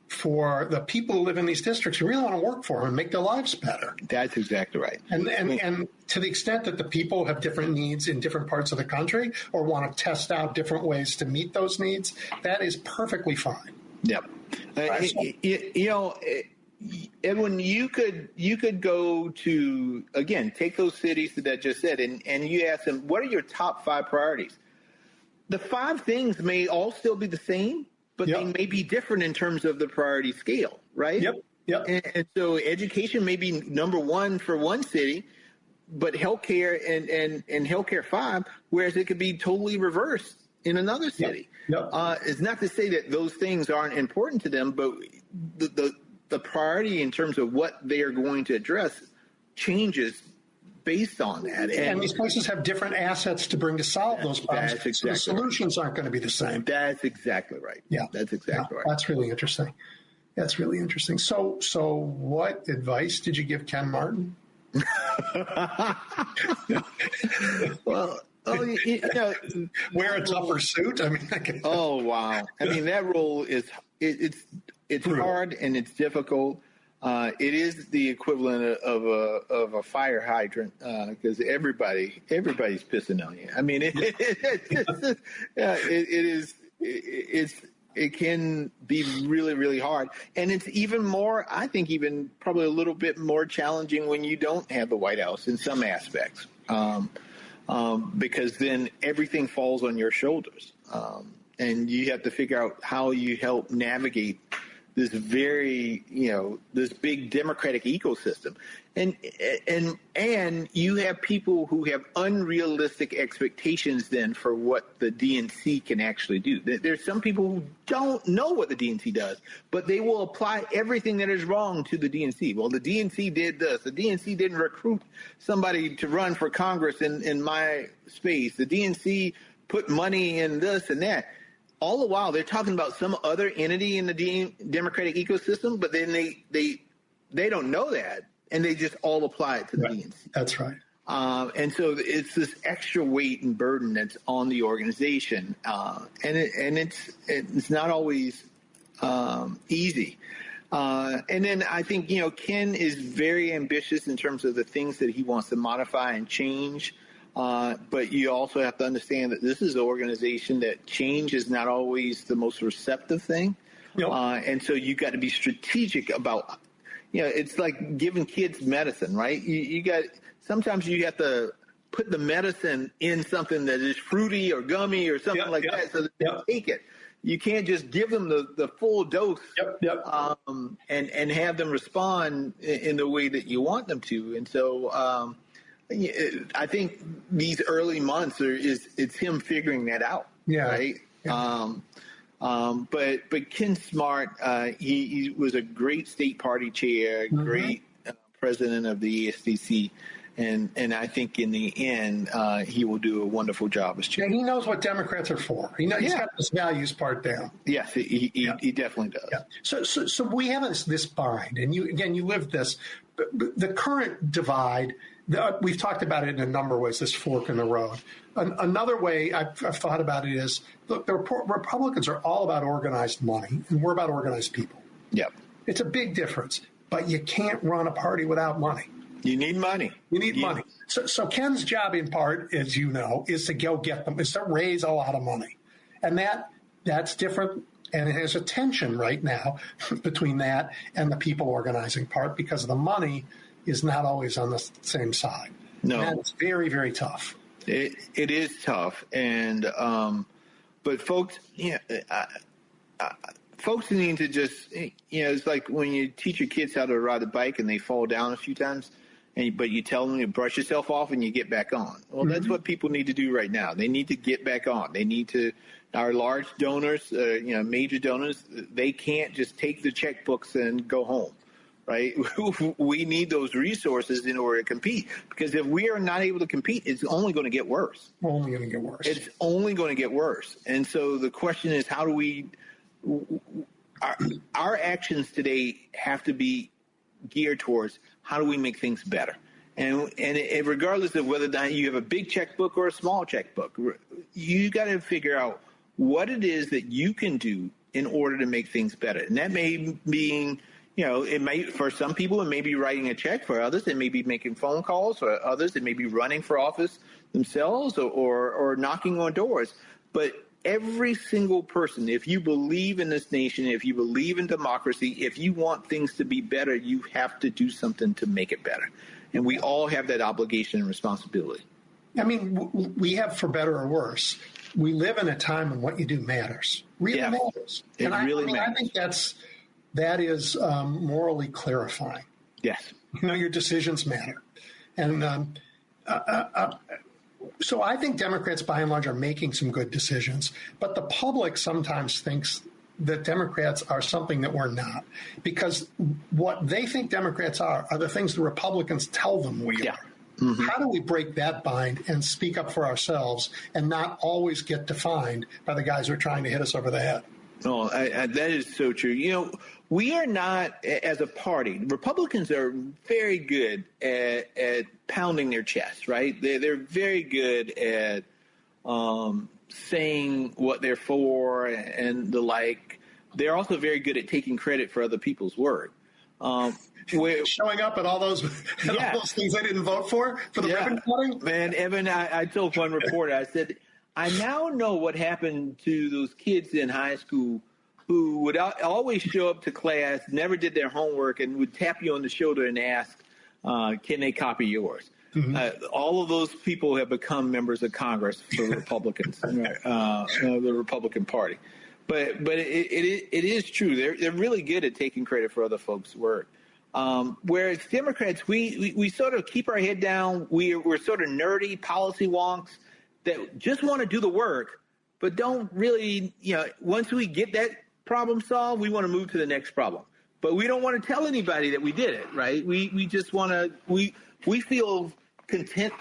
the people who live in these districts. We really want to work for them and make their lives better. That's exactly right. And to the extent that the people have different needs in different parts of the country or want to test out different ways to meet those needs, that is perfectly fine. Yep. Edwin, you could go to, again, take those cities that I just said, and you ask them, what are your top 5 priorities? The 5 things may all still be the same, but they may be different in terms of the priority scale, right? Yep. And so education may be number 1 for one city, but healthcare and healthcare 5, whereas it could be totally reversed in another city. Yep. It's not to say that those things aren't important to them, but the priority in terms of what they are going to address changes based on that. And these places have different assets to bring to solve those problems. That's exactly so the solutions aren't going to be the same. That's exactly right. Yeah. That's exactly right. That's really interesting. So what advice did you give Ken Martin? Well, wear a tougher suit. Oh wow! I mean, that role is it's hard and it's difficult. It is the equivalent of a fire hydrant because everybody's pissing on you. I mean, it can be really, really hard. And it's even more, I think, even probably a little bit more challenging when you don't have the White House in some aspects, because then everything falls on your shoulders. And you have to figure out how you help navigate this this big democratic ecosystem. And you have people who have unrealistic expectations then for what the DNC can actually do. There's some people who don't know what the DNC does, but they will apply everything that is wrong to the DNC. Well, the DNC did this. The DNC didn't recruit somebody to run for Congress in my space. The DNC put money in this and that. all the while they're talking about some other entity in the Democratic ecosystem, but then they don't know that, and they just all apply it to the DNC. That's right. And so it's this extra weight and burden that's on the organization, and it's not always easy. And then I think, Ken is very ambitious in terms of the things that he wants to modify and change. But you also have to understand that this is an organization that change is not always the most receptive thing. Yep. And so you got to be strategic about, it's like giving kids medicine, right? Sometimes you have to put the medicine in something that is fruity or gummy or something that so that they take it. You can't just give them the full dose and have them respond in the way that you want them to. And so I think these early months it's him figuring that out, right? Yeah. But Ken Smart, he was a great state party chair, great president of the ESDC. And I think in the end, he will do a wonderful job as chair. And he knows what Democrats are for. He's got this values part down. Yes, he definitely does. Yeah. So we have this bind, and you lived this. The current divide, we've talked about it in a number of ways, this fork in the road. Another way I've thought about it is, look, the Republicans are all about organized money, and we're about organized people. Yep. It's a big difference, but you can't run a party without money. You need money. You need money. So Ken's job, in part, as you know, is to go get them, is to raise a lot of money. And that's different. And there's a tension right now between that and the people organizing part, because the money is not always on the same side. No. And that's very, very tough. It is tough. And but folks, folks need to just, it's like when you teach your kids how to ride a bike and they fall down a few times, but you tell them to brush yourself off and you get back on. Well, that's what people need to do right now. They need to get back on. They need to, our large donors, major donors, they can't just take the checkbooks and go home, right? We need those resources in order to compete, because if we are not able to compete, it's only going to get worse. Only going to get worse. It's only going to get worse. And so the question is, how do we, our actions today have to be geared towards how do we make things better? And regardless of whether you have a big checkbook or a small checkbook, you got to figure out what it is that you can do in order to make things better. And that may mean, it may, for some people, it may be writing a check. For others, it may be making phone calls. For others, it may be running for office themselves or knocking on doors. But every single person, if you believe in this nation, if you believe in democracy, if you want things to be better, you have to do something to make it better. And we all have that obligation and responsibility. I mean, we have, for better or worse, we live in a time when what you do matters. Really matters. It really matters. I think that is morally clarifying. Yes. Your decisions matter. And so I think Democrats, by and large, are making some good decisions. But the public sometimes thinks that Democrats are something that we're not, because what they think Democrats are the things the Republicans tell them we are. Mm-hmm. How do we break that bind and speak up for ourselves and not always get defined by the guys who are trying to hit us over the head? No, that is so true. We are not, as a party, Republicans are very good at pounding their chest, right? They're very good at saying what they're for and the like. They're also very good at taking credit for other people's work. Showing up at all those things I didn't vote for the ribbon cutting? Man, Evan, I told one reporter, I said, I now know what happened to those kids in high school who would always show up to class, never did their homework, and would tap you on the shoulder and ask, can they copy yours? Mm-hmm. All of those people have become members of Congress for Republicans, the Republican Party. But it is true. They're really good at taking credit for other folks' work. Whereas Democrats, we sort of keep our head down. We're sort of nerdy policy wonks that just want to do the work, but don't really, once we get that problem solved, we want to move to the next problem. But we don't want to tell anybody that we did it, right? We just want to, we feel content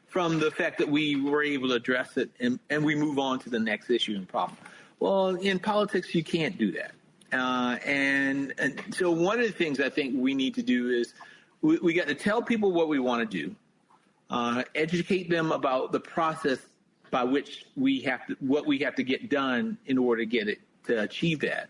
from the fact that we were able to address it and we move on to the next issue and problem. Well, in politics, you can't do that. And so one of the things I think we need to do is we got to tell people what we want to do, educate them about the process by which what we have to get done in order to achieve that.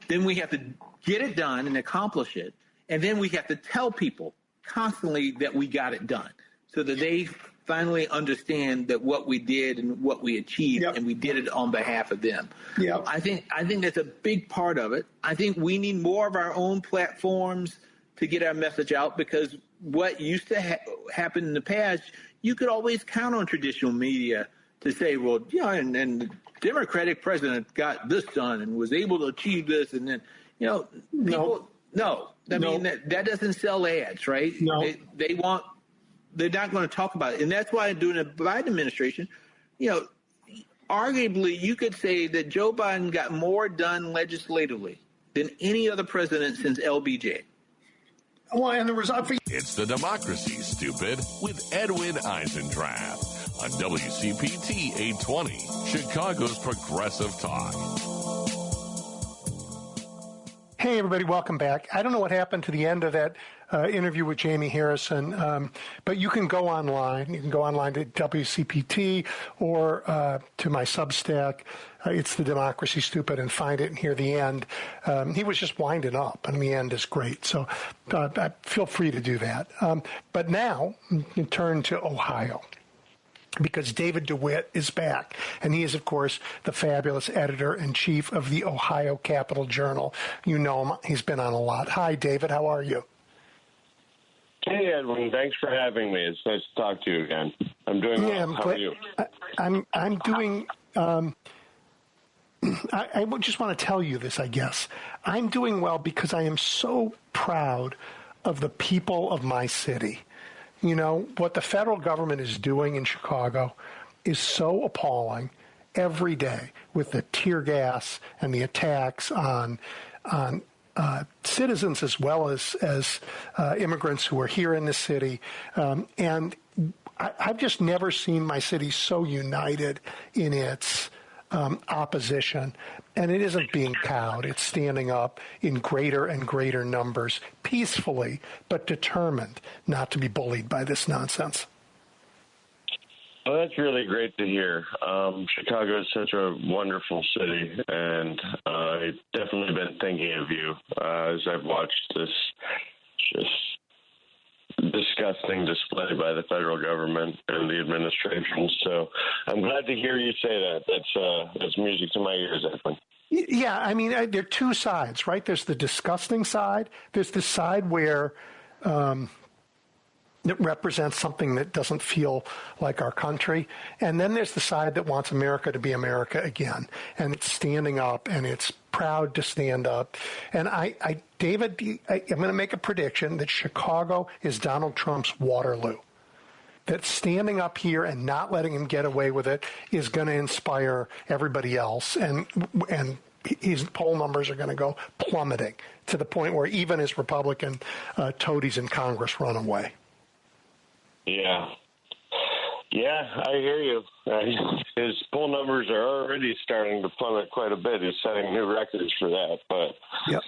Then we have to get it done and accomplish it. And then we have to tell people constantly that we got it done so that they finally understand that what we did and what we achieved, and we did it on behalf of them. Yep. I think that's a big part of it. I think we need more of our own platforms to get our message out, because what used to happen in the past, you could always count on traditional media to say, well, and the Democratic president got this done and was able to achieve this, and then, people, I mean, that doesn't sell ads, right? No. They're not going to talk about it. And that's why during the Biden administration, arguably you could say that Joe Biden got more done legislatively than any other president since LBJ. Well, and the result It's The Democracy, Stupid, with Edwin Eisendrath on WCPT 820, Chicago's Progressive Talk. Hey, everybody, welcome back. I don't know what happened to the end of that interview with Jaime Harrison, but you can go online. You can go online to WCPT or to my Substack. It's The Democracy Stupid, and find it and hear the end. He was just winding up, and the end is great. So feel free to do that. But now, you turn to Ohio, because David DeWitt is back, and he is, of course, the fabulous editor-in-chief of the Ohio Capital Journal. You know him. He's been on a lot. Hi, David. How are you? Hey, Edwin. Thanks for having me. It's nice to talk to you again. I'm doing well. How are you? I'm doing I just want to tell you this, I guess. I'm doing well because I am so proud of the people of my city. What the federal government is doing in Chicago is so appalling every day, with the tear gas and the attacks on citizens as well as immigrants who are here in the city. And I've just never seen my city so united in its opposition. And it isn't being cowed. It's standing up in greater and greater numbers, peacefully, but determined not to be bullied by this nonsense. Well, that's really great to hear. Chicago is such a wonderful city, and I've definitely been thinking of you as I've watched this just disgusting display by the federal government and the administration. So I'm glad to hear you say that. That's music to my ears, Edwin. Yeah, I mean, there are two sides, right? There's the disgusting side. There's the side where that represents something that doesn't feel like our country. And then there's the side that wants America to be America again. And it's standing up, and it's proud to stand up. And David, I'm going to make a prediction that Chicago is Donald Trump's Waterloo. That standing up here and not letting him get away with it is going to inspire everybody else. And his poll numbers are going to go plummeting to the point where even his Republican toadies in Congress run away. Yeah, I hear you. His poll numbers are already starting to plummet quite a bit. He's setting new records for that. But yep.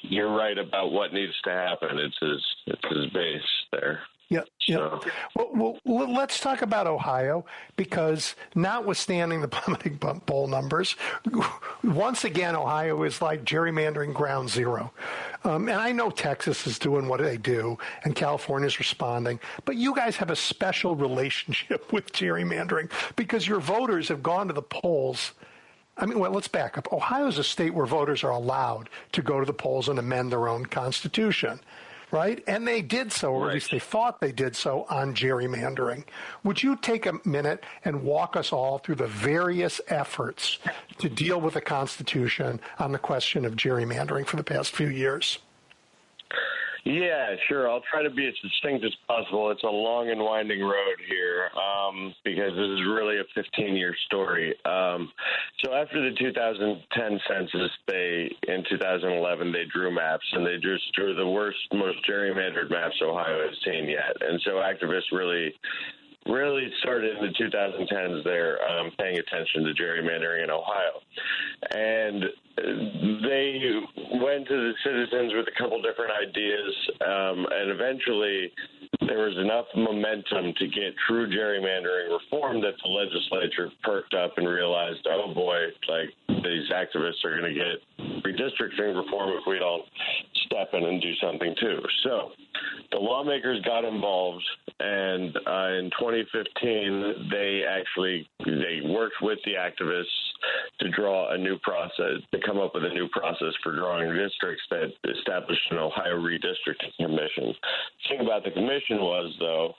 You're right about what needs to happen. It's his base there. Yeah. Well, let's talk about Ohio, because notwithstanding the plummeting poll numbers, once again, Ohio is like gerrymandering ground zero. And I know Texas is doing what they do, and California is responding, but you guys have a special relationship with gerrymandering because your voters have gone to the polls. I mean, well, let's back up. Ohio is a state where voters are allowed to go to the polls and amend their own constitution. Right? And they did so, or at least they thought they did so, on gerrymandering. Would you take a minute and walk us all through the various efforts to deal with the Constitution on the question of gerrymandering for the past few years? Yeah, sure. I'll try to be as succinct as possible. It's a long and winding road here because this is really a 15-year story. So after the 2010 census, in 2011, they drew maps, and they just drew the worst, most gerrymandered maps Ohio has seen yet. And so activists really started in the 2010s there paying attention to gerrymandering in Ohio. And they went to the citizens with a couple different ideas, and eventually there was enough momentum to get true gerrymandering reform that the legislature perked up and realized, oh boy, like these activists are going to get redistricting reform if we don't step in and do something too. So the lawmakers got involved, and in 2015, they worked with the activists to draw a new process, to come up with a new process for drawing districts that established an Ohio Redistricting Commission. The thing about the commission was, though,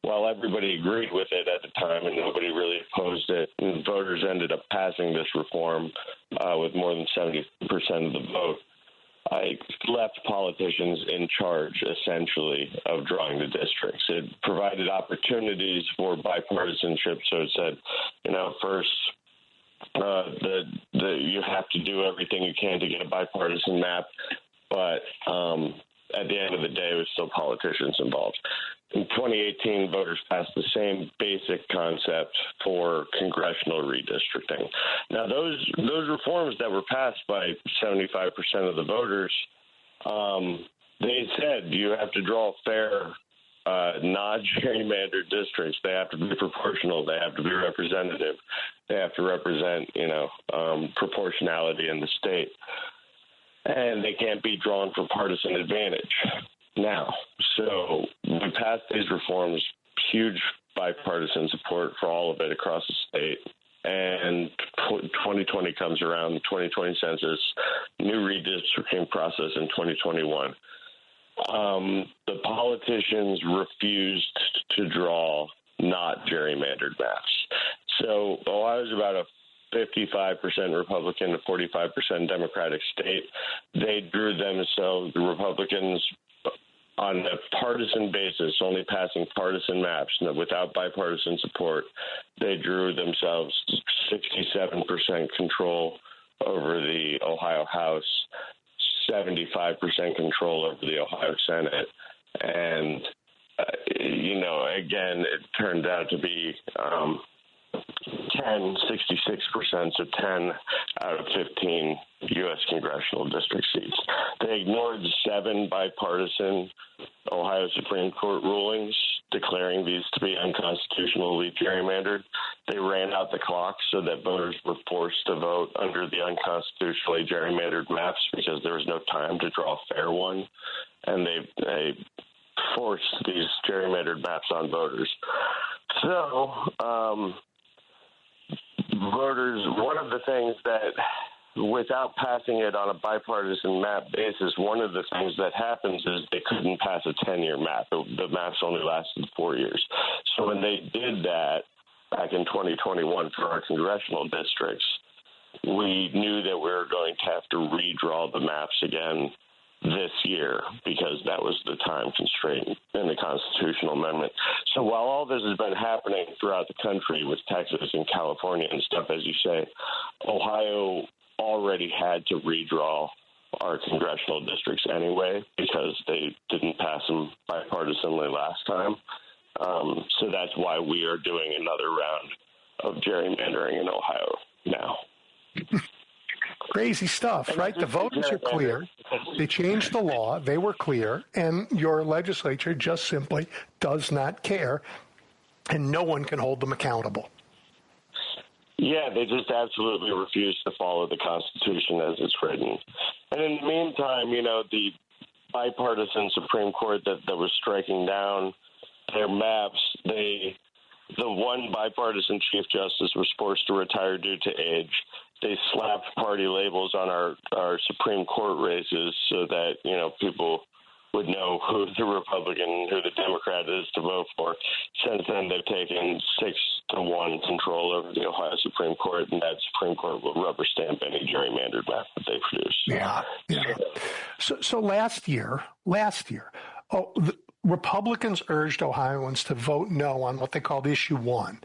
while everybody agreed with it at the time and nobody really opposed it, and voters ended up passing this reform with more than 70% of the vote, I left politicians in charge, essentially, of drawing the districts. It provided opportunities for bipartisanship. So it said, first, you have to do everything you can to get a bipartisan map, but at the end of the day, it was still politicians involved. In 2018, voters passed the same basic concept for congressional redistricting. Now, those reforms that were passed by 75% of the voters, they said you have to draw fair, non-gerrymandered districts. They have to be proportional. They have to be representative. They have to represent, proportionality in the state. And they can't be drawn for partisan advantage. Now, so we passed these reforms, huge bipartisan support for all of it across the state. And 2020 comes around, the 2020 census, new redistricting process in 2021. The politicians refused to draw not gerrymandered maps. So Ohio's about a 55% Republican to 45% Democratic state. They drew themselves, the Republicans, on a partisan basis, only passing partisan maps without bipartisan support. They drew themselves 67% control over the Ohio House, 75% control over the Ohio Senate. And, again, it turned out to be 66%, so 10 out of 15 U.S. congressional district seats. They ignored 7 bipartisan Ohio Supreme Court rulings declaring these to be unconstitutionally gerrymandered. They ran out the clock so that voters were forced to vote under the unconstitutionally gerrymandered maps because there was no time to draw a fair one, and they forced these gerrymandered maps on voters. So, voters, one of the things that, without passing it on a bipartisan map basis, one of the things that happens is they couldn't pass a 10-year map. The maps only lasted 4 years. So when they did that back in 2021 for our congressional districts, we knew that we were going to have to redraw the maps again this year because that was the time constraint in the constitutional amendment. So while all this has been happening throughout the country with Texas and California and stuff, as you say, Ohio already had to redraw our congressional districts anyway because they didn't pass them bipartisanly last time. So that's why we are doing another round of gerrymandering in Ohio now. Crazy stuff, right? The voters are clear. They changed the law. They were clear. And your legislature just simply does not care. And no one can hold them accountable. Yeah, they just absolutely refuse to follow the Constitution as it's written. And in the meantime, the bipartisan Supreme Court that was striking down their maps, the one bipartisan Chief Justice was forced to retire due to age. They slapped party labels on our Supreme Court races so that, people would know who the Republican, who the Democrat is to vote for. Since then, they've taken 6-1 control over the Ohio Supreme Court, and that Supreme Court will rubber stamp any gerrymandered map that they produce. Yeah. So last year, the Republicans urged Ohioans to vote no on what they called Issue 1.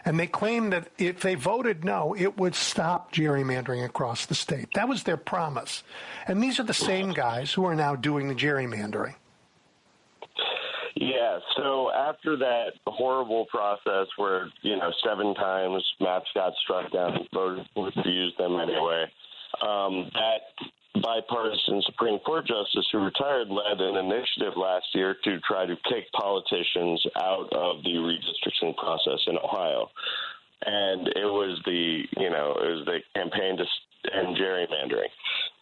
And they claimed that if they voted no, it would stop gerrymandering across the state. That was their promise. And these are the same guys who are now doing the gerrymandering. Yeah, so after that horrible process where, 7 times maps got struck down and voters refused them anyway, that bipartisan Supreme Court justice who retired led an initiative last year to try to kick politicians out of the redistricting process in Ohio. And it was the campaign to end gerrymandering.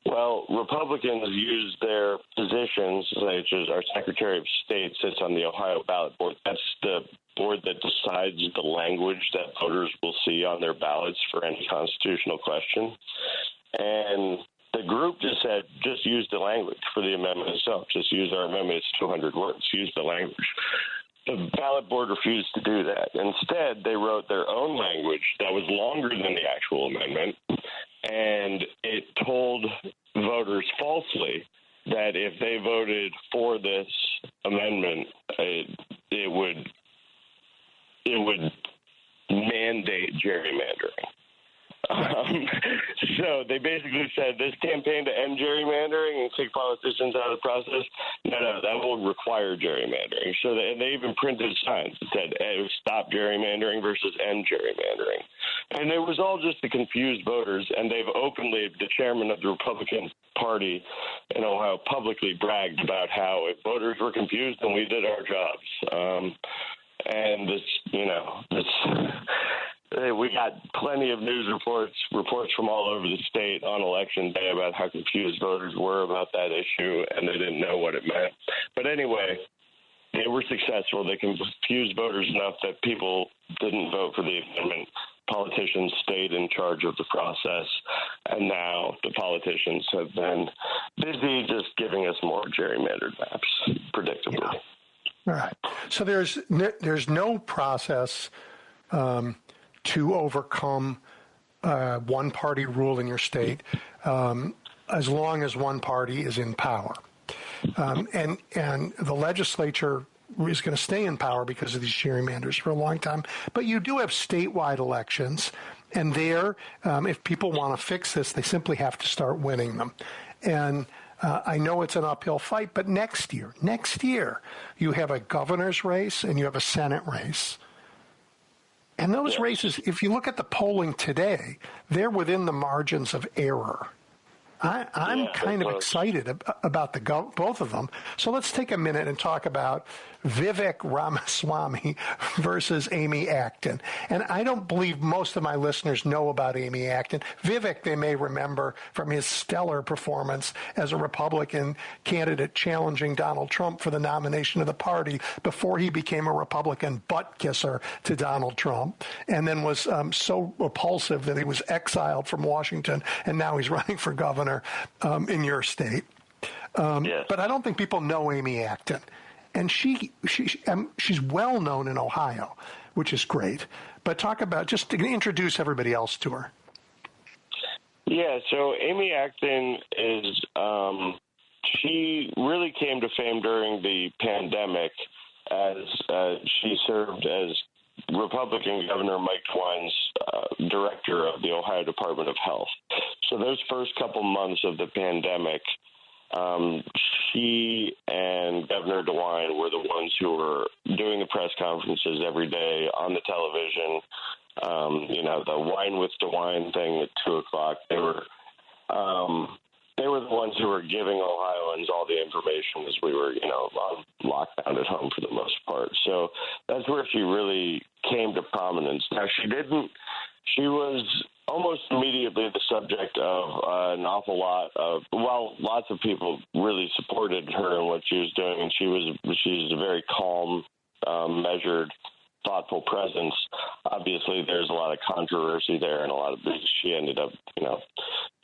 Well, Republicans used their positions, such as our Secretary of State sits on the Ohio ballot board. That's the board that decides the language that voters will see on their ballots for any constitutional question. And the group just said, just use the language for the amendment itself. Just use our amendment. It's 200 words. Use the language. The ballot board refused to do that. Instead, they wrote their own language that was longer than the actual amendment, and it told voters falsely that if they voted for this amendment, it would mandate gerrymandering. So they basically said this campaign to end gerrymandering and kick politicians out of the process, no, that will require gerrymandering. So they even printed signs that said, stop gerrymandering versus end gerrymandering. And it was all just to confuse voters, and they've openly, the chairman of the Republican Party in Ohio publicly bragged about how if voters were confused, then we did our jobs. And we got plenty of news reports from all over the state on election day about how confused voters were about that issue, and they didn't know what it meant. But anyway, they were successful. They confused voters enough that people didn't vote for the amendment. Politicians stayed in charge of the process, and now the politicians have been busy just giving us more gerrymandered maps, predictably. Yeah. All right. So there's no process to overcome one-party rule in your state as long as one party is in power. And the legislature is going to stay in power because of these gerrymanders for a long time. But you do have statewide elections, and there, if people want to fix this, they simply have to start winning them. And I know it's an uphill fight, but next year, you have a governor's race and you have a Senate race. And those races, if you look at the polling today, they're within the margins of error. I'm kind of excited about both of them. So let's take a minute and talk about Vivek Ramaswamy versus Amy Acton. And I don't believe most of my listeners know about Amy Acton. Vivek, they may remember from his stellar performance as a Republican candidate challenging Donald Trump for the nomination of the party before he became a Republican butt kisser to Donald Trump, and then was so repulsive that he was exiled from Washington, and now he's running for governor in your state. Yes. But I don't think people know Amy Acton. And she's well known in Ohio, which is great. But talk about, just to introduce everybody else to her. Yeah, so Amy Acton is, she really came to fame during the pandemic as she served as Republican Governor Mike DeWine's director of the Ohio Department of Health. So those first couple months of the pandemic, she and Governor DeWine were the ones who were doing the press conferences every day on the television. The Wine with DeWine thing at 2:00. They were the ones who were giving Ohioans all the information as we were, on lockdown at home for the most part. So that's where she really came to prominence. Now, she was almost immediately the subject of an awful lot of, lots of people really supported her and what she was doing, and she's a very calm, measured, thoughtful presence. Obviously, there's a lot of controversy there, and a lot of she ended up,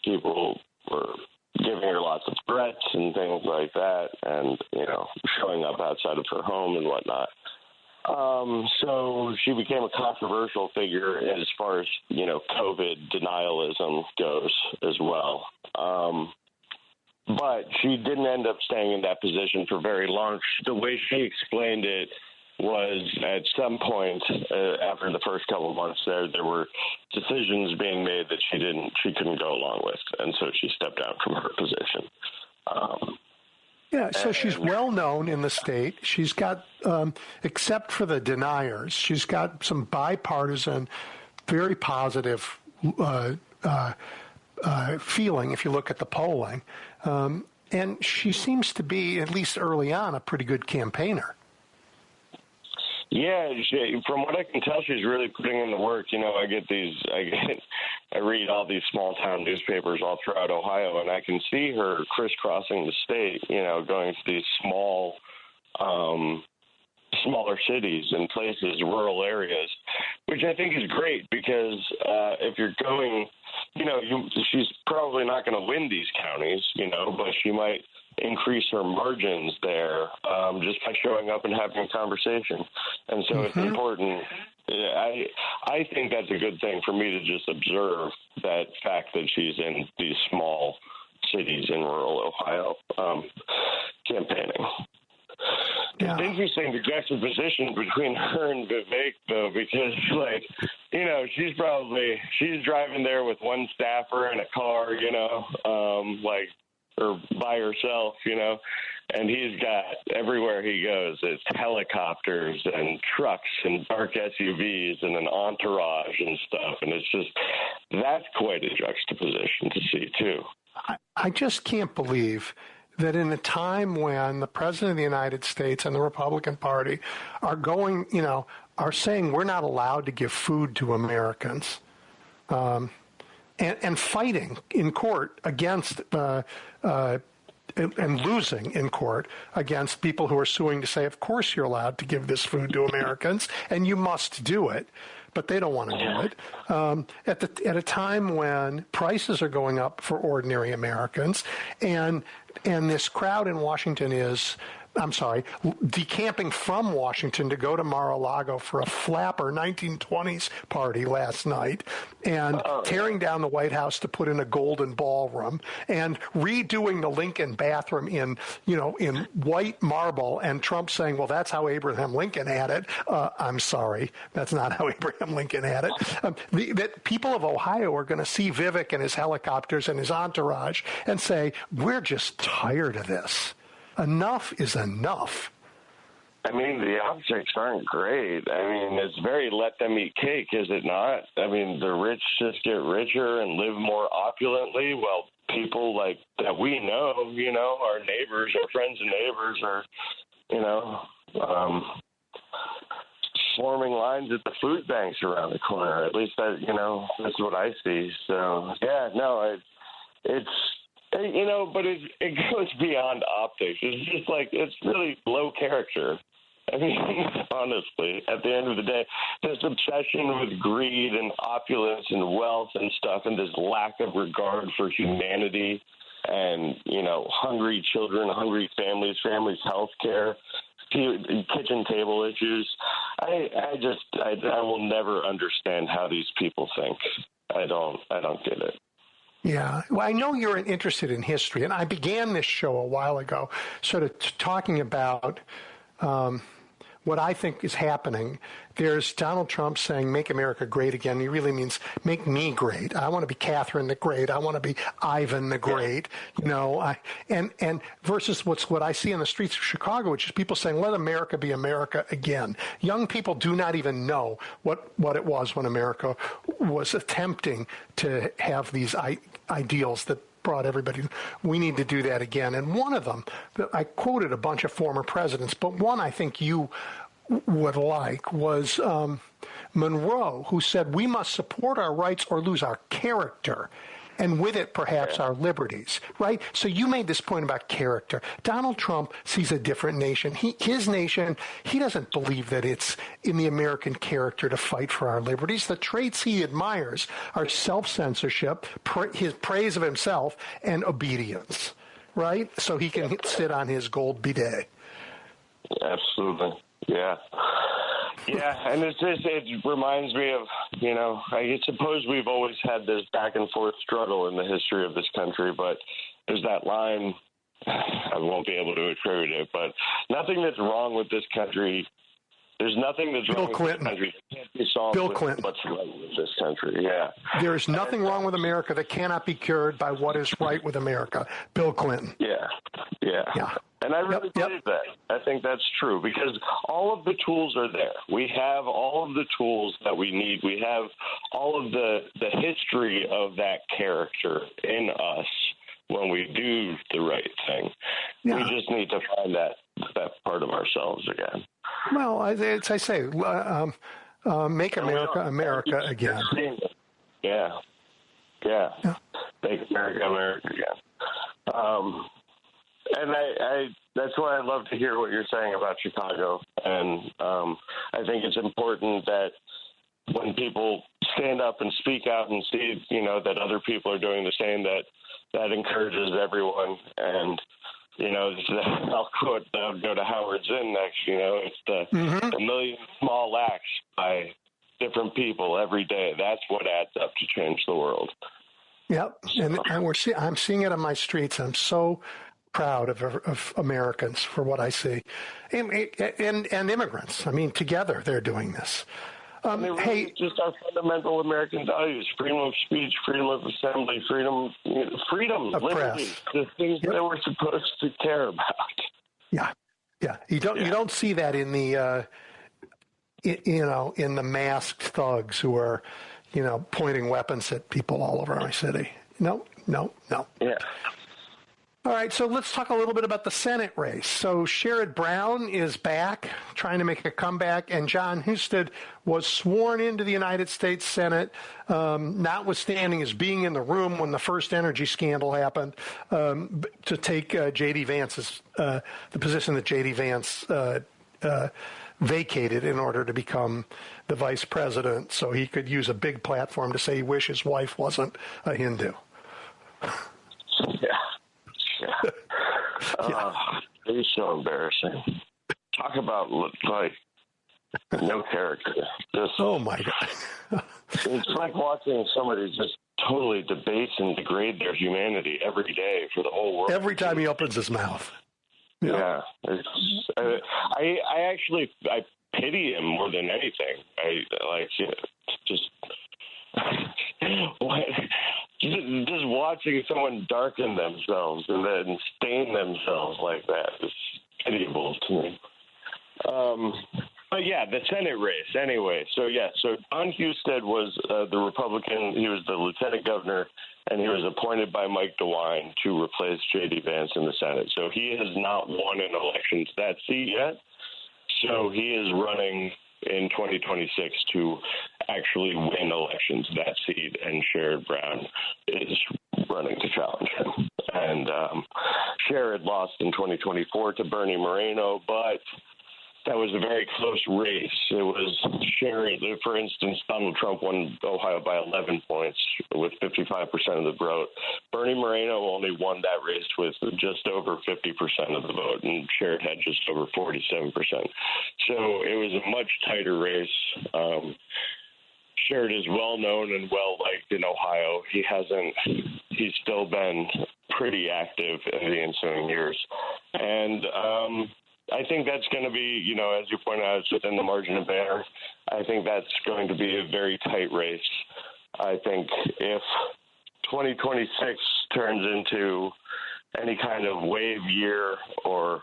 people were giving her lots of threats and things like that, and showing up outside of her home and whatnot. So she became a controversial figure as far as, COVID denialism goes as well. But she didn't end up staying in that position for very long. The way she explained it was at some point after the first couple of months there were decisions being made that she couldn't go along with, and so she stepped down from her position. So she's well known in the state. She's got, except for the deniers, she's got some bipartisan, very positive feeling if you look at the polling. And she seems to be, at least early on, a pretty good campaigner. Yeah, from what I can tell, she's really putting in the work. I read all these small town newspapers all throughout Ohio, and I can see her crisscrossing the state, going to these smaller cities and places, rural areas, which I think is great because if you're going, she's probably not going to win these counties, but she might increase her margins there just by showing up and having a conversation. And so it's important. I think that's a good thing for me to just observe that fact that she's in these small cities in rural Ohio campaiging. Yeah. It's interesting the juxtaposition between her and Vivek, though, because, she's driving there with one staffer in a car, or by herself, and he's got, everywhere he goes, it's helicopters and trucks and dark SUVs and an entourage and stuff, and it's just, that's quite a juxtaposition to see, too. I just can't believe that in a time when the President of the United States and the Republican Party are going, are saying we're not allowed to give food to Americans, and fighting in court against and losing in court against people who are suing to say, of course you're allowed to give this food to Americans, and you must do it. But they don't want to do it. At a time when prices are going up for ordinary Americans, and this crowd in Washington is, decamping from Washington to go to Mar-a-Lago for a flapper 1920s party last night, and tearing down the White House to put in a golden ballroom, and redoing the Lincoln bathroom in white marble, and Trump saying, well, that's how Abraham Lincoln had it. I'm sorry, that's not how Abraham Lincoln had it. That people of Ohio are going to see Vivek and his helicopters and his entourage and say, we're just tired of this. Enough is enough. I mean, the optics aren't great. I mean, it's very let them eat cake, is it not? I mean, the rich just get richer and live more opulently, while people like that we know, our neighbors, our friends and neighbors are, forming lines at the food banks around the corner. At least that's what I see. So, yeah, no, it's but it goes beyond optics. It's just it's really low character. I mean, honestly, at the end of the day, this obsession with greed and opulence and wealth and stuff, and this lack of regard for humanity and, hungry children, hungry families health care, kitchen table issues. I will never understand how these people think. I don't get it. Yeah. Well, I know you're interested in history, and I began this show a while ago sort of talking about what I think is happening. There's Donald Trump saying, make America great again. He really means make me great. I want to be Catherine the Great. I want to be Ivan the Great, and versus what I see on the streets of Chicago, which is people saying, let America be America again. Young people do not even know what it was when America was attempting to have these ideals that brought everybody. We need to do that again. And one of them, I quoted a bunch of former presidents, but one I think you would like was Monroe, who said, we must support our rights or lose our character, and with it, perhaps, our liberties, right? So you made this point about character. Donald Trump sees a different nation. His nation, he doesn't believe that it's in the American character to fight for our liberties. The traits he admires are self-censorship, his praise of himself, and obedience, right? So he can sit on his gold bidet. Absolutely. Yeah. Yeah, and it reminds me of, I suppose we've always had this back and forth struggle in the history of this country, but there's that line, I won't be able to attribute it, but nothing that's wrong with this country. There's nothing that's wrong with this country that can't be solved with what's right with this country. Yeah. There is nothing wrong with America that cannot be cured by what is right with America. Bill Clinton. Yeah. And I really believe that. I think that's true because all of the tools are there. We have all of the tools that we need. We have all of the history of that character in us when we do the right thing. Yeah. We just need to find that part of ourselves again. Well, as I say, make America America again. Yeah. Make America America again. And I that's why I love to hear what you're saying about Chicago. And I think it's important that when people stand up and speak out and see, that other people are doing the same, that encourages everyone. And, I'll go to Howard's Inn next, it's the million small acts by different people every day. That's what adds up to change the world. Yep. And I'm seeing it on my streets. I'm so proud of Americans for what I see, and immigrants. I mean, together they're doing this. It's just our fundamental American values: freedom of speech, freedom of assembly, freedom of liberty, press. The things that we're supposed to care about. Yeah. You don't see that in the in the masked thugs who are pointing weapons at people all over my city. No. Yeah. All right, so let's talk a little bit about the Senate race. So Sherrod Brown is back, trying to make a comeback, and John Husted was sworn into the United States Senate, notwithstanding his being in the room when the first energy scandal happened, to take J.D. Vance's the position that J.D. Vance vacated in order to become the vice president, so he could use a big platform to say he wishes his wife wasn't a Hindu. It's so embarrassing. Talk about no character. Oh my God! It's like watching somebody just totally debase and degrade their humanity every day for the whole world. Every time he opens his mouth. Yeah. I pity him more than anything. Just watching someone darken themselves and then stain themselves like that is pitiable to me. But yeah, the Senate race anyway. So Don Husted was the Republican. He was the lieutenant governor, and he was appointed by Mike DeWine to replace J.D. Vance in the Senate. So he has not won an election to that seat yet. So he is running in 2026 to actually win elections to that seat, and Sherrod Brown is running to challenge him. And Sherrod lost in 2024 to Bernie Moreno, but that was a very close race. It was Sherrod, for instance, Donald Trump won Ohio by 11 points with 55% of the vote. Bernie Moreno only won that race with just over 50% of the vote, and Sherrod had just over 47%. So it was a much tighter race. Sherrod is well known and well liked in Ohio. He's still been pretty active in the ensuing years. And I think that's going to be, as you point out, it's within the margin of error. I think that's going to be a very tight race. I think if 2026 turns into any kind of wave year or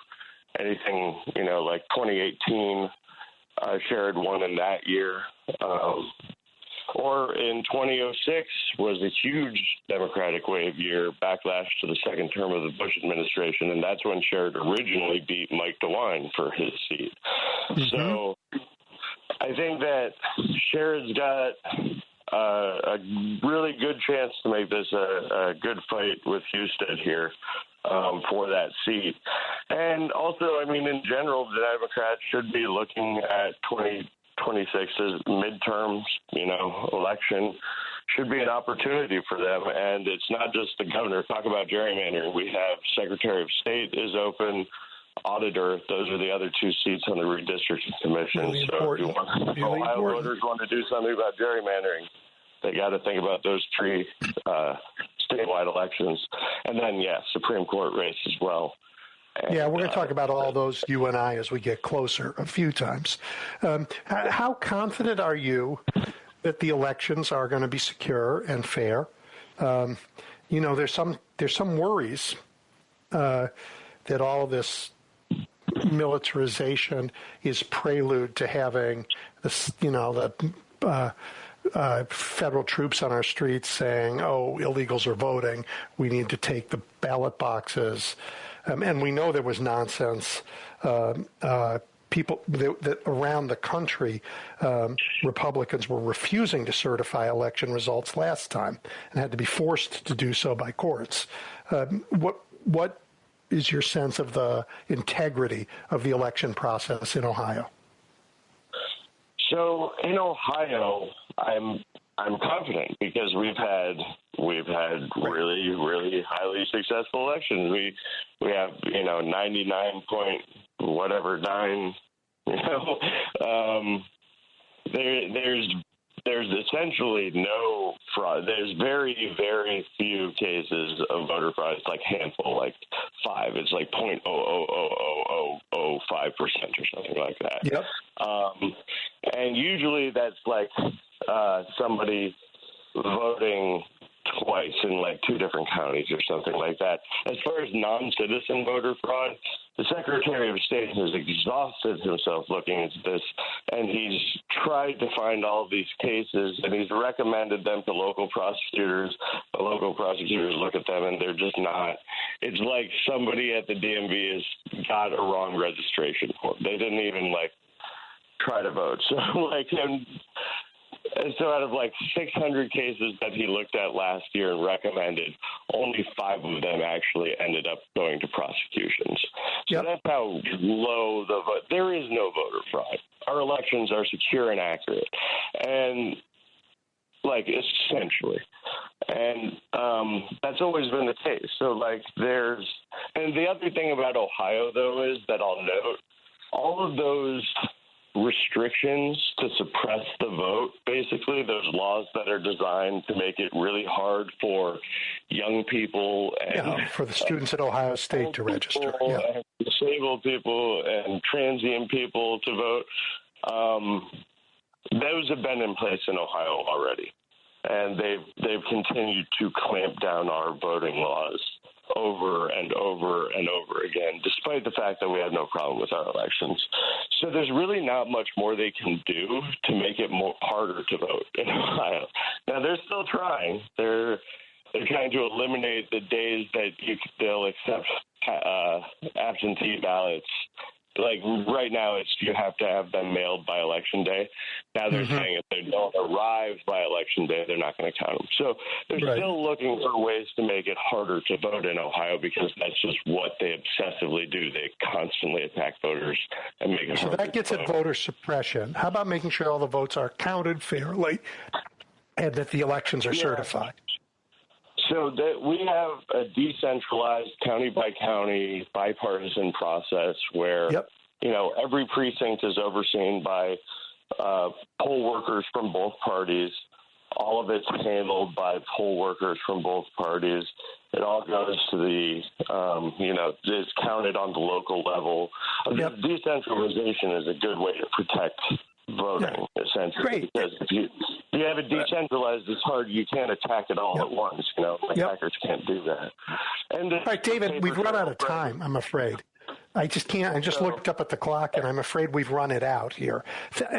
anything, like 2018, Sherrod won in that year. Or in 2006 was a huge Democratic wave year, backlash to the second term of the Bush administration, and that's when Sherrod originally beat Mike DeWine for his seat. Mm-hmm. So I think that Sherrod's got a really good chance to make this a good fight with Husted here for that seat. And also, in general, the Democrats should be looking at 2026's midterms, election should be an opportunity for them. And it's not just the governor. Talk about gerrymandering. We have Secretary of State is open. auditor. Those are the other 2 seats on the redistricting commission. Really so if Ohio voters want to do something about gerrymandering, they got to think about those 3 statewide elections. And then, Supreme Court race as well. And, we're going to talk about all those, you and I, as we get closer a few times. How confident are you that the elections are going to be secure and fair? There's some worries that all this militarization is prelude to having this, the federal troops on our streets saying, "Oh, illegals are voting. We need to take the ballot boxes." And we know there was nonsense. People that around the country, Republicans were refusing to certify election results last time and had to be forced to do so by courts. What is your sense of the integrity of the election process in Ohio? So in Ohio, I'm confident because we've had really, really highly successful elections. We have 99 point whatever 9. There's essentially no fraud. There's very, very few cases of voter fraud. It's like handful, like 5. It's like 0.00005% or something like that. Yep. And usually that's like somebody voting twice in like 2 different counties or something like that. As far as non-citizen voter fraud, the Secretary of State has exhausted himself looking into this, and he's tried to find all of these cases, and he's recommended them to local prosecutors. The local prosecutors look at them, and they're just not. It's like somebody at the DMV has got a wrong registration form. They didn't even try to vote. So so out of 600 cases that he looked at last year and recommended, only 5 of them actually ended up going to prosecutions. So That's how low the vote. There is no voter fraud. Our elections are secure and accurate, and essentially, and that's always been the case. So and the other thing about Ohio though is that I'll note all of those restrictions to suppress the vote, basically those laws that are designed to make it really hard for young people and for the students at Ohio State to register, and disabled people and transient people to vote, those have been in place in Ohio already, and they've continued to clamp down our voting laws over and over and over again, despite the fact that we have no problem with our elections. So there's really not much more they can do to make it harder to vote in Ohio. Now, they're still trying. They're trying to eliminate the days that they'll accept absentee ballots. Right now, you have to have them mailed by Election Day. Now they're saying if they don't arrive by Election Day, they're not going to count them. So they're still looking for ways to make it harder to vote in Ohio because that's just what they obsessively do. They constantly attack voters and make it harder. So that gets at voter suppression. How about making sure all the votes are counted fairly and that the elections are certified? So we have a decentralized county-by-county bipartisan process where, every precinct is overseen by poll workers from both parties. All of it's handled by poll workers from both parties. It all goes to the, it's counted on the local level. Decentralization is a good way to protect voting, essentially. Because if you have it decentralized, it's hard. You can't attack it all at once. Hackers can't do that. And all right, David, we've run out of time, I'm afraid. I just can't. I just looked up at the clock, and I'm afraid we've run it out here.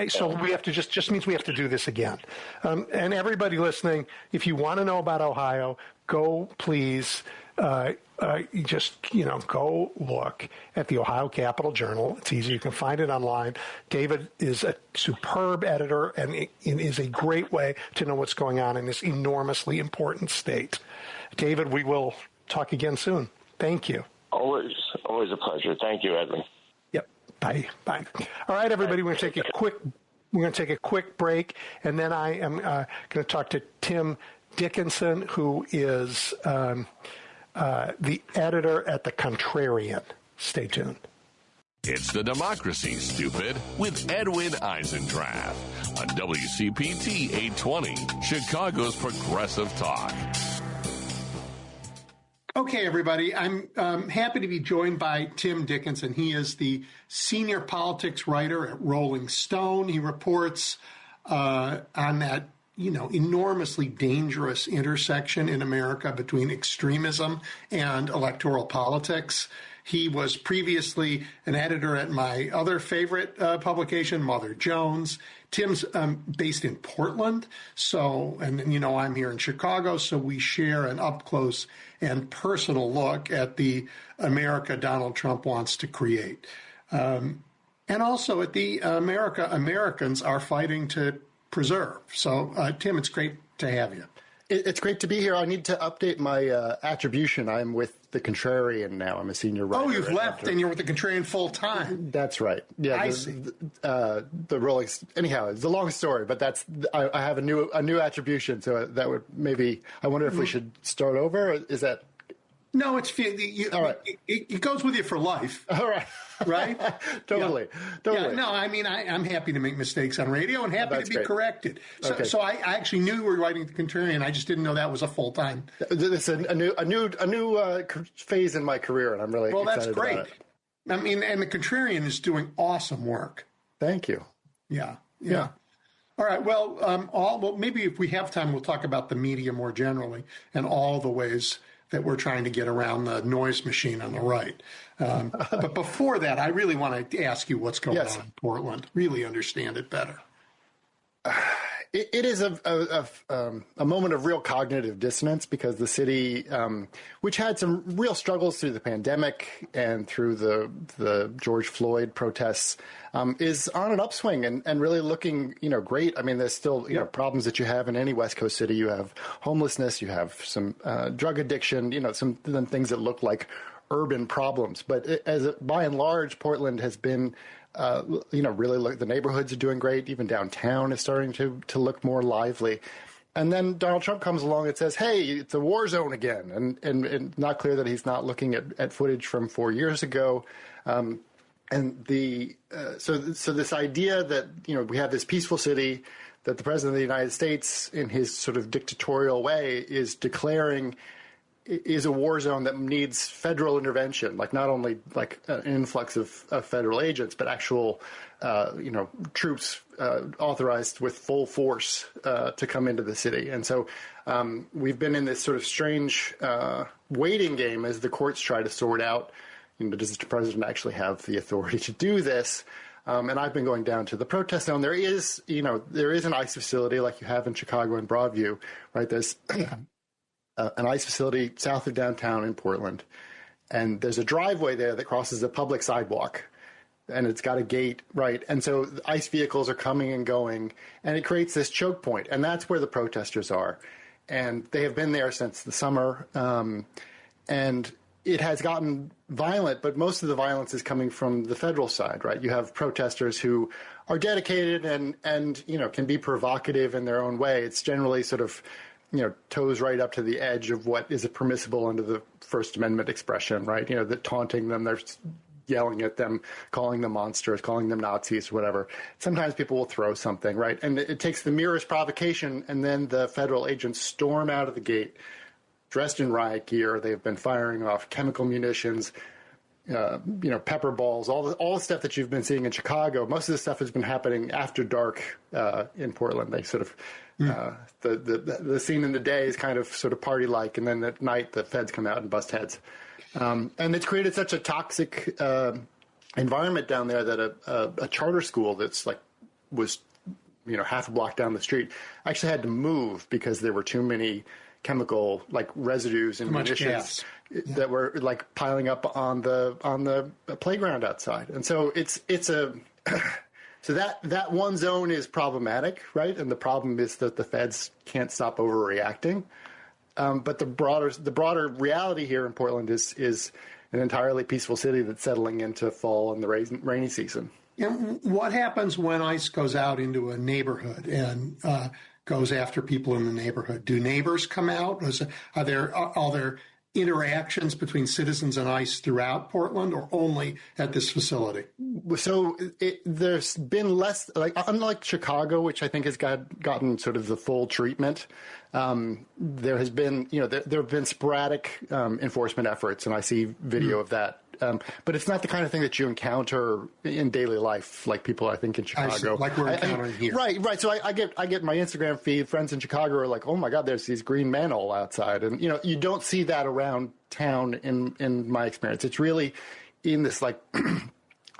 So we have to just means we have to do this again. And everybody listening, if you want to know about Ohio, go please. Go look at the Ohio Capital Journal. It's easy. You can find it online. David is a superb editor, and it is a great way to know what's going on in this enormously important state. David, we will talk again soon. Thank you. Always a pleasure. Thank you, Edwin. Yep. Bye. All right, everybody. We're going to take a quick break, and then I am going to talk to Tim Dickinson, who is the editor at The Contrarian. Stay tuned. It's the Democracy, Stupid, with Edwin Eisendrath on WCPT 820, Chicago's Progressive Talk. Okay, everybody, I'm happy to be joined by Tim Dickinson. He is the senior politics writer at Rolling Stone. He reports on that, enormously dangerous intersection in America between extremism and electoral politics. He was previously an editor at my other favorite publication, Mother Jones. Tim's based in Portland, and I'm here in Chicago, so we share an up-close and personal look at the America Donald Trump wants to create. And also at the America Americans are fighting to preserve. So, Tim, it's great to have you. It's great to be here. I need to update my attribution. I'm with The Contrarian now. I'm a senior writer. Oh, you've left and you're with The Contrarian full time. That's right. Yeah, I see. The Rolling. Anyhow, it's a long story, but I have a new attribution. So that would maybe. I wonder if we should start over. Is that? No, it's all right. It goes with you for life. All right. Right? Totally. Yeah, no, I mean, I'm happy to make mistakes on radio and happy to be corrected. So I actually knew you were writing The Contrarian. I just didn't know that was a full time. It's a new phase in my career, and I'm really excited that's great. about it. I mean, and The Contrarian is doing awesome work. Thank you. Yeah. All right. Well, maybe if we have time, we'll talk about the media more generally and all the ways that we're trying to get around the noise machine on the right. But before that, I really want to ask you what's going on in Portland, really understand it better. It is a moment of real cognitive dissonance because the city, which had some real struggles through the pandemic and through the George Floyd protests, is on an upswing and really looking, great. I mean, there's still, problems that you have in any West Coast city. You have homelessness, you have some drug addiction, some things that look like urban problems. But by and large, Portland has been really the neighborhoods are doing great. Even downtown is starting to look more lively. And then Donald Trump comes along and says, hey, it's a war zone again. And not clear that he's not looking at footage from 4 years ago. So this idea that, we have this peaceful city that the president of the United States in his sort of dictatorial way is declaring is a war zone that needs federal intervention, like not only like an influx of federal agents, but actual, troops authorized with full force to come into the city. And so we've been in this sort of strange waiting game as the courts try to sort out, does the president actually have the authority to do this? And I've been going down to the protest zone. There is an ICE facility like you have in Chicago and Broadview, right? There's an ICE facility south of downtown in Portland. And there's a driveway there that crosses a public sidewalk. And it's got a gate, right? And so the ICE vehicles are coming and going. And it creates this choke point. And that's where the protesters are. And they have been there since the summer. And it has gotten violent, but most of the violence is coming from the federal side, right? You have protesters who are dedicated and can be provocative in their own way. It's generally sort of, toes right up to the edge of what is permissible under the First Amendment expression, right? The taunting them, they're yelling at them, calling them monsters, calling them Nazis, whatever. Sometimes people will throw something, right? And it takes the merest provocation, and then the federal agents storm out of the gate, dressed in riot gear. They've been firing off chemical munitions, pepper balls, all the stuff that you've been seeing in Chicago. Most of the stuff has been happening after dark in Portland. They sort of the scene in the day is kind of sort of party-like, and then at night the feds come out and bust heads. And it's created such a toxic environment down there that a charter school that's was half a block down the street actually had to move because there were too many chemical residues and munitions that were piling up on the playground outside. And so it's a so that one zone is problematic, right? And the problem is that the feds can't stop overreacting. But the broader reality here in Portland is an entirely peaceful city that's settling into fall and the rainy season. And what happens when ICE goes out into a neighborhood and goes after people in the neighborhood? Do neighbors come out? Are there interactions between citizens and ICE throughout Portland, or only at this facility? So there's been less, like unlike Chicago, which I think has gotten sort of the full treatment. There has been, there have been sporadic enforcement efforts, and I see video of that. But it's not the kind of thing that you encounter in daily life, like people I think in Chicago, like we're encountering here. Right. So I get my Instagram feed. Friends in Chicago are like, "Oh my God, there's these green men all outside," and you don't see that around town in my experience. It's really in this like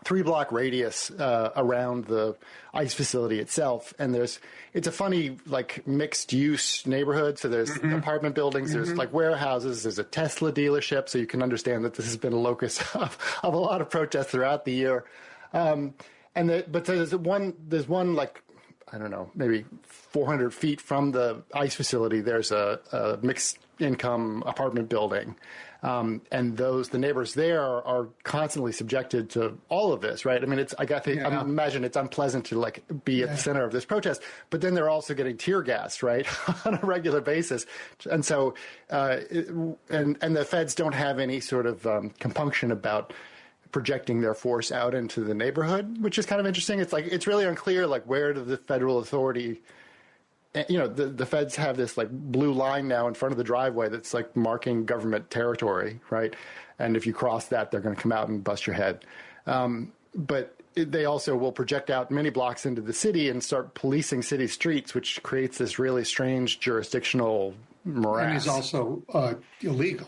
3-block radius around the ICE facility itself, and it's a funny like mixed use neighborhood. So there's apartment buildings, there's like warehouses, there's a Tesla dealership, so you can understand that this has been a locus of a lot of protests throughout the year. But there's one like, I don't know, maybe 400 feet from the ICE facility, there's a mixed income apartment building. And the neighbors there are constantly subjected to all of this, right? I mean, I imagine it's unpleasant to like be at the center of this protest, but then they're also getting tear gassed, right, on a regular basis. And so, and the feds don't have any sort of compunction about projecting their force out into the neighborhood, which is kind of interesting. It's like, it's really unclear, like, where does the federal authority, the feds have this like blue line now in front of the driveway that's like marking government territory, right? And if you cross that, they're going to come out and bust your head. But they also will project out many blocks into the city and start policing city streets, which creates this really strange jurisdictional morass. And it's also illegal.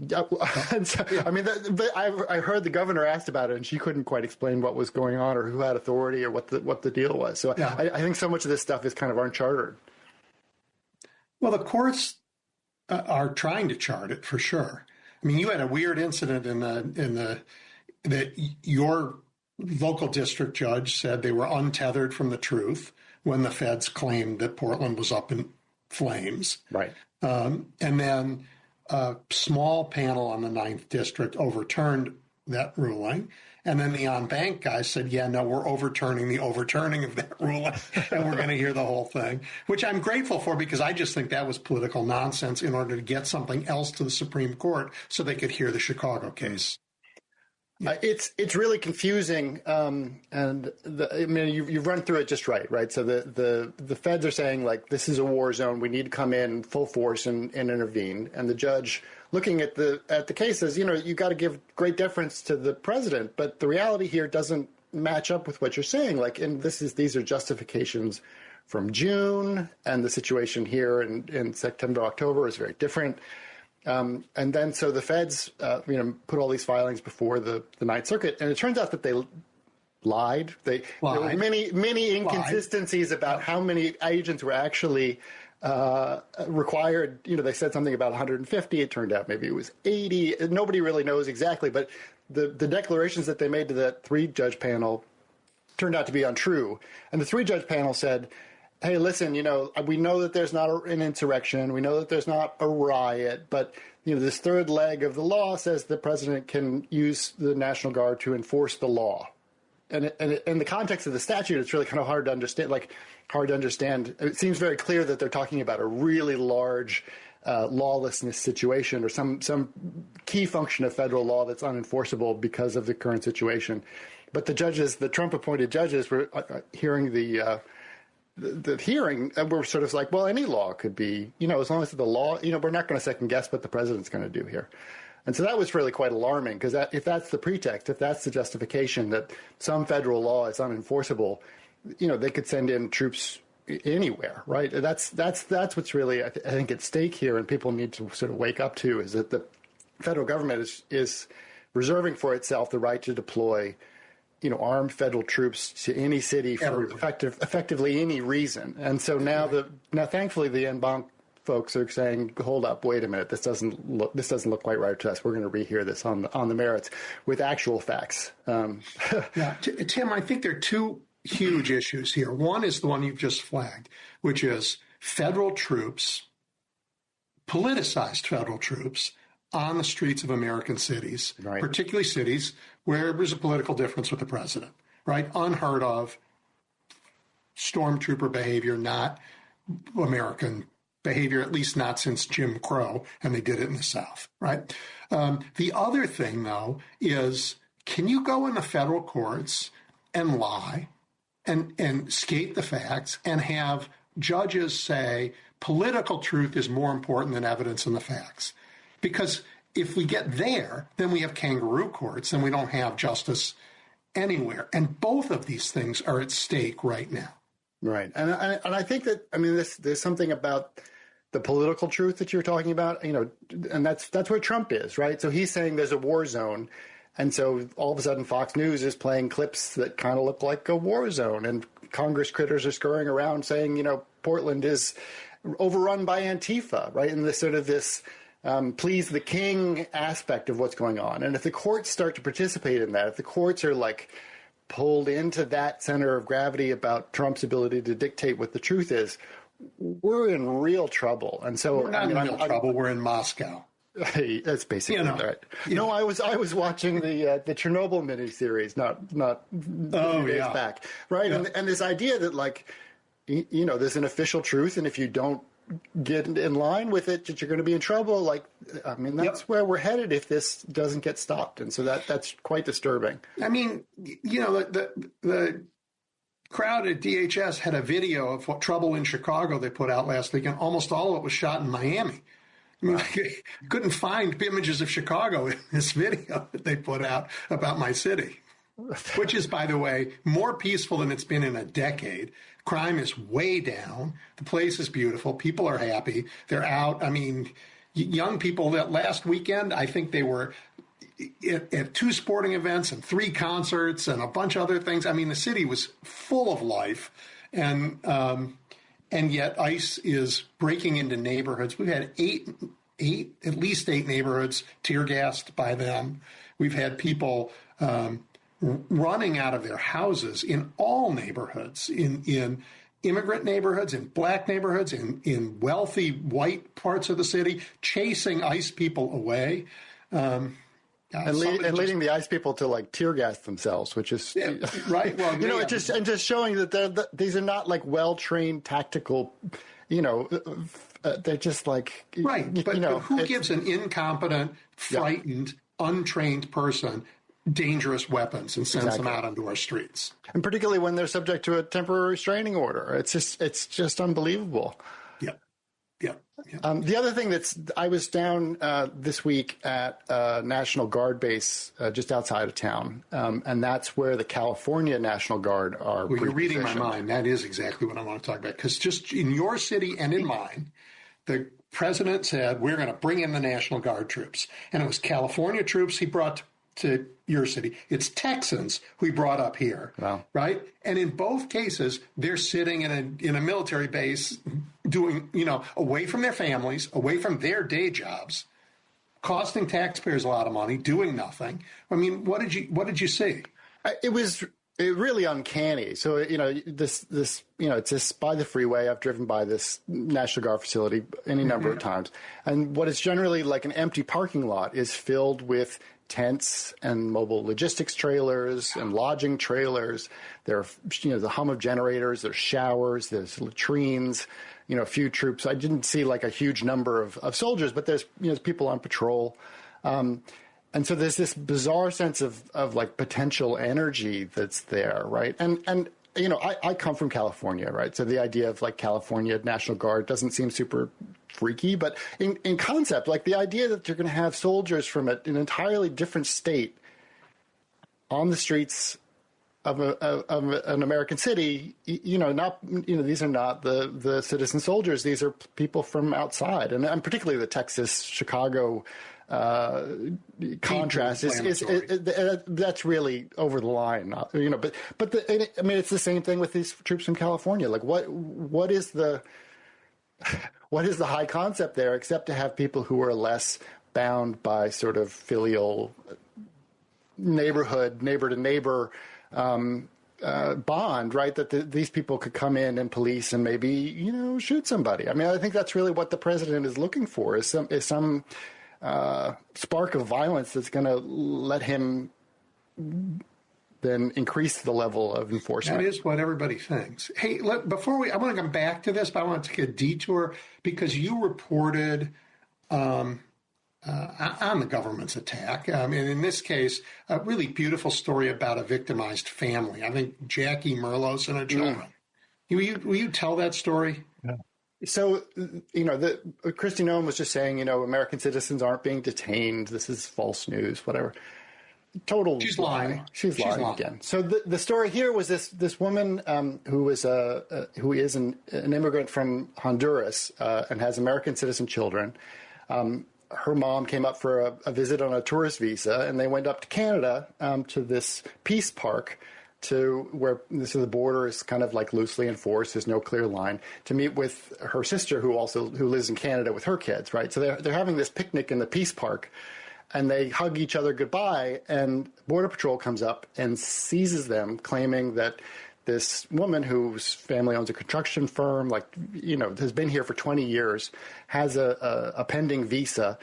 Yeah, and so, I mean, I heard the governor asked about it, and she couldn't quite explain what was going on or who had authority or what the deal was. So I think so much of this stuff is kind of uncharted. Well, the courts are trying to chart it for sure. I mean, you had a weird incident that your local district judge said they were untethered from the truth when the feds claimed that Portland was up in flames. Right. And then a small panel on the 9th District overturned that ruling. And then the en banc guy said, yeah, no, we're overturning the overturning of that ruling, and we're going to hear the whole thing, which I'm grateful for because I just think that was political nonsense in order to get something else to the Supreme Court so they could hear the Chicago case. It's really confusing, you've run through it just right? So the feds are saying, like, this is a war zone. We need to come in full force and intervene. And the judge, looking at the case, says, you got to give great deference to the president. But the reality here doesn't match up with what you're saying. Like, and these are justifications from June, and the situation here in September, October is very different. And then so the feds, put all these filings before the Ninth Circuit, and it turns out that they lied. There were many inconsistencies about how many agents were actually required. They said something about 150. It turned out maybe it was 80. Nobody really knows exactly, but the declarations that they made to that 3-judge panel turned out to be untrue. And the 3-judge panel said, hey, listen, we know that there's not an insurrection. We know that there's not a riot. But, this third leg of the law says the president can use the National Guard to enforce the law. And in the context of the statute, it's really kind of hard to understand. It seems very clear that they're talking about a really large lawlessness situation or some key function of federal law that's unenforceable because of the current situation. But the Trump-appointed judges were hearing the hearing, and we're sort of like, well, any law could be, as long as the law, we're not going to second guess what the president's going to do here. And so that was really quite alarming because if that's the pretext, if that's the justification that some federal law is unenforceable, they could send in troops anywhere, right? That's what's really, I think, at stake here, and people need to sort of wake up to, is that the federal government is reserving for itself the right to deploy armed federal troops to any city for effectively any reason. And so now thankfully the en banc folks are saying, hold up, wait a minute, this doesn't look quite right to us. We're going to rehear this on the merits with actual facts. Tim, I think there are two huge issues here. One is the one you've just flagged, which is federal troops, politicized federal troops, on the streets of American cities, right, particularly cities where there's a political difference with the president, right? Unheard of stormtrooper behavior, not American behavior, at least not since Jim Crow, and they did it in the South, right? The other thing, though, is can you go in the federal courts and lie and skate the facts and have judges say political truth is more important than evidence and the facts? Because if we get there, then we have kangaroo courts and we don't have justice anywhere. And both of these things are at stake right now. Right. And I think that, I mean, there's something about the political truth that you're talking about, you know, and that's where Trump is, right? So he's saying there's a war zone. And so all of a sudden Fox News is playing clips that kind of look like a war zone. And Congress critters are scurrying around saying, you know, Portland is overrun by Antifa, right? And this sort of this please the king aspect of what's going on. And if the courts start to participate in that, if the courts are like pulled into that center of gravity about Trump's ability to dictate what the truth is, we're in real trouble. And so we're not in real trouble. We're in Moscow. That's basically right. You know, I was watching the Chernobyl miniseries, not days back, right? Yeah. And this idea that like, you know, there's an official truth, and if you don't get in line with it, that you're going to be in trouble. Like, I mean, that's where we're headed if this doesn't get stopped, and so that's quite disturbing. I mean, you know, the crowd at DHS had a video of what trouble in Chicago they put out last week, and almost all of it was shot in Miami. I mean, I couldn't find images of Chicago in this video that they put out about my city, which is, by the way, more peaceful than it's been in a decade. Crime is way down. The place is beautiful. People are happy. They're out. I mean, young people that last weekend, I think they were at 2 sporting events and 3 concerts and a bunch of other things. I mean, the city was full of life. And yet ICE is breaking into neighborhoods. We've had at least 8 neighborhoods tear gassed by them. We've had people running out of their houses in all neighborhoods, in immigrant neighborhoods, in black neighborhoods, in wealthy white parts of the city, chasing ICE people away. And leading the ICE people to like tear gas themselves, which is right. Well, you know, just showing that these are not like well-trained tactical, you know, they're just like right. But, you know, but who gives an incompetent, frightened, untrained person dangerous weapons and sends them out onto our streets? And particularly when they're subject to a temporary restraining order, it's just unbelievable. Yeah. The other thing I was down this week at National Guard base just outside of town, and that's where the California National Guard are. Well, you're reading my mind. That is exactly what I want to talk about. Because just in your city and in mine, the president said, we're going to bring in the National Guard troops. And it was California troops he brought to your city. It's Texans who he brought up here, right? And in both cases, they're sitting in a military base doing, you know, away from their families, away from their day jobs, costing taxpayers a lot of money, doing nothing. I mean, what did you see? It was really uncanny. So, you know, this, you know, it's just by the freeway. I've driven by this National Guard facility any number of times. And what is generally like an empty parking lot is filled with tents and mobile logistics trailers and lodging trailers. There are, you know, the hum of generators, there's showers, there's latrines, you know, a few troops. I didn't see like a huge number of soldiers, but there's, you know, people on patrol. And so there's this bizarre sense of like potential energy that's there, right? And you know, I come from California, right? So the idea of like California National Guard doesn't seem super freaky, but in concept, like the idea that you're going to have soldiers from an entirely different state on the streets of an American city, you know, these are not the citizen soldiers. These are people from outside, and particularly the Texas, Chicago contrast is that's really over the line, you know. But I mean, it's the same thing with these troops from California. Like, what is the high concept there, except to have people who are less bound by sort of filial neighbor to neighbor bond, right? That these people could come in and police and maybe, you know, shoot somebody. I mean, I think that's really what the president is looking for, is some spark of violence that's going to let him then increase the level of enforcement. That is what everybody thinks. Hey, I want to come back to this, but I want to take a detour because you reported on the government's attack. And in this case, a really beautiful story about a victimized family. I think Jackie Merlos and her children. Will you tell that story? Yeah. So, Kristi Noem was just saying, American citizens aren't being detained. This is false news, whatever. Total She's lie. lying. She's lying again. So the story here was this woman who is an immigrant from Honduras and has American citizen children. Her mom came up for a visit on a tourist visa, and they went up to Canada to this peace park to where the border is kind of like loosely enforced. There's no clear line to meet with her sister who lives in Canada with her kids. Right. So they're having this picnic in the peace park. And they hug each other goodbye, and Border Patrol comes up and seizes them, claiming that this woman whose family owns a construction firm, has been here for 20 years, has a pending visa.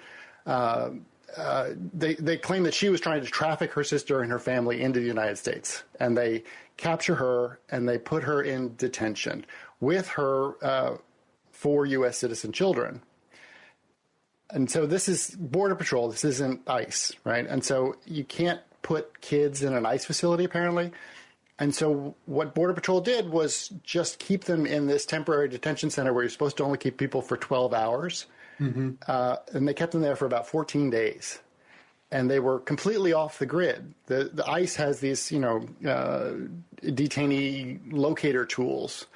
They claim that she was trying to traffic her sister and her family into the United States. And they capture her, and they put her in detention with her 4 U.S. citizen children. And so this is Border Patrol. This isn't ICE, right? And so you can't put kids in an ICE facility, apparently. And so what Border Patrol did was just keep them in this temporary detention center where you're supposed to only keep people for 12 hours. Mm-hmm. And they kept them there for about 14 days. And they were completely off the grid. The ICE has these, detainee locator tools.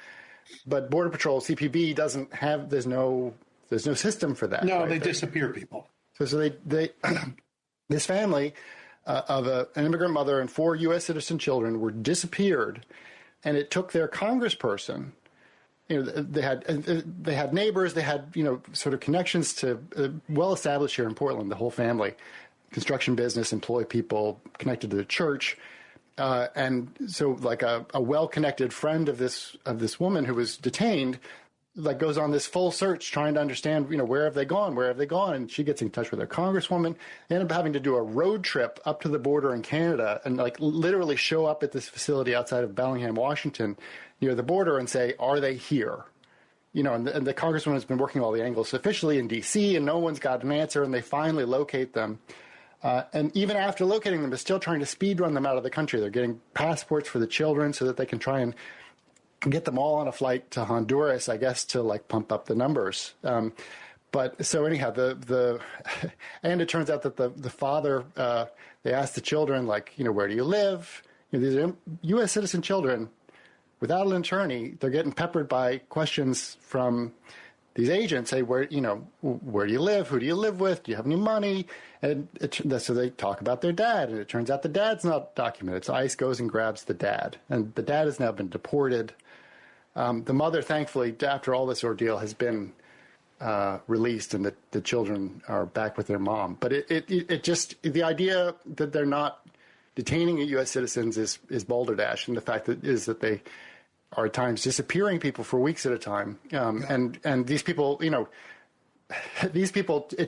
But Border Patrol, CPB, doesn't have, there's no system for that. No, right? They disappear people. So they this family of an immigrant mother and 4 U.S. citizen children were disappeared, and it took their congressperson. They had neighbors, they had sort of connections to well established here in Portland. The whole family, construction business, employ people connected to the church. And so like a well-connected friend of this woman who was detained goes on this full search trying to understand, where have they gone? And she gets in touch with her congresswoman. They end up having to do a road trip up to the border in Canada and literally show up at this facility outside of Bellingham, Washington, near the border and say, are they here? And the congresswoman has been working all the angles officially in D.C. and no one's got an answer, and they finally locate them. And even after locating them, they're still trying to speed run them out of the country. They're getting passports for the children so that they can try and get them all on a flight to Honduras, I guess, to pump up the numbers. But so anyhow, and it turns out that the father, they asked the children, where do you live? These are U.S. citizen children without an attorney. They're getting peppered by questions from these agents. Say, where do you live? Who do you live with? Do you have any money? And so they talk about their dad, and it turns out the dad's not documented. So ICE goes and grabs the dad, and the dad has now been deported. The mother, thankfully, after all this ordeal, has been released, and the children are back with their mom. But it just, the idea that they're not detaining U.S. citizens is balderdash, and the fact that they are at times disappearing people for weeks at a time. And these people, it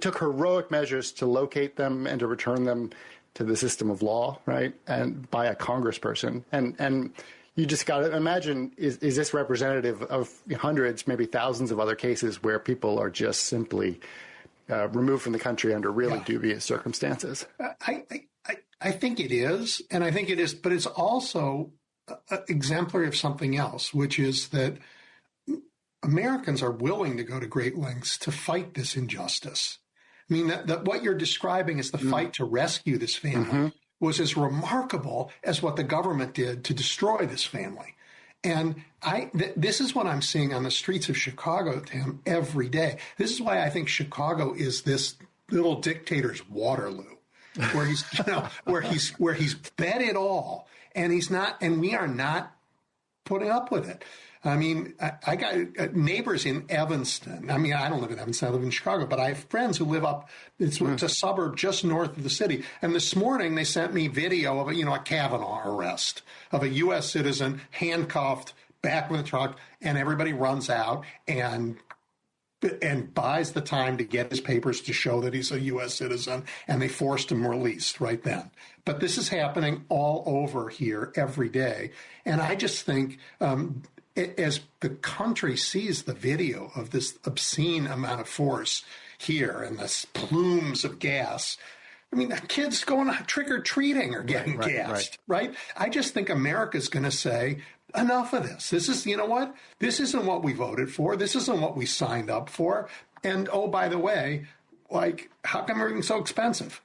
took heroic measures to locate them and to return them to the system of law, right? And by a congressperson. And you just got to imagine, is this representative of hundreds, maybe thousands of other cases where people are just simply removed from the country under really dubious circumstances? I think it is. And I think it is, but it's also exemplary of something else, which is that Americans are willing to go to great lengths to fight this injustice. I mean, that what you're describing as the fight to rescue this family was as remarkable as what the government did to destroy this family. And this is what I'm seeing on the streets of Chicago, Tim, every day. This is why I think Chicago is this little dictator's Waterloo, where he's, where he's bet it all, and he's not, and we are not putting up with it. I mean, I got neighbors in Evanston. I mean, I don't live in Evanston. I live in Chicago, but I have friends who live up. It's a suburb just north of the city. And this morning they sent me video of a Kavanaugh arrest of a U.S. citizen handcuffed back with a truck, and everybody runs out and and buys the time to get his papers to show that he's a U.S. citizen, and they forced him released right then. But this is happening all over here every day. And I just think as the country sees the video of this obscene amount of force here and this plumes of gas, I mean, the kids going trick-or-treating are getting gassed, right? I just think America's going to say, enough of this. This is, you know what? This isn't what we voted for. This isn't what we signed up for. And, oh, by the way, like, how come everything's so expensive?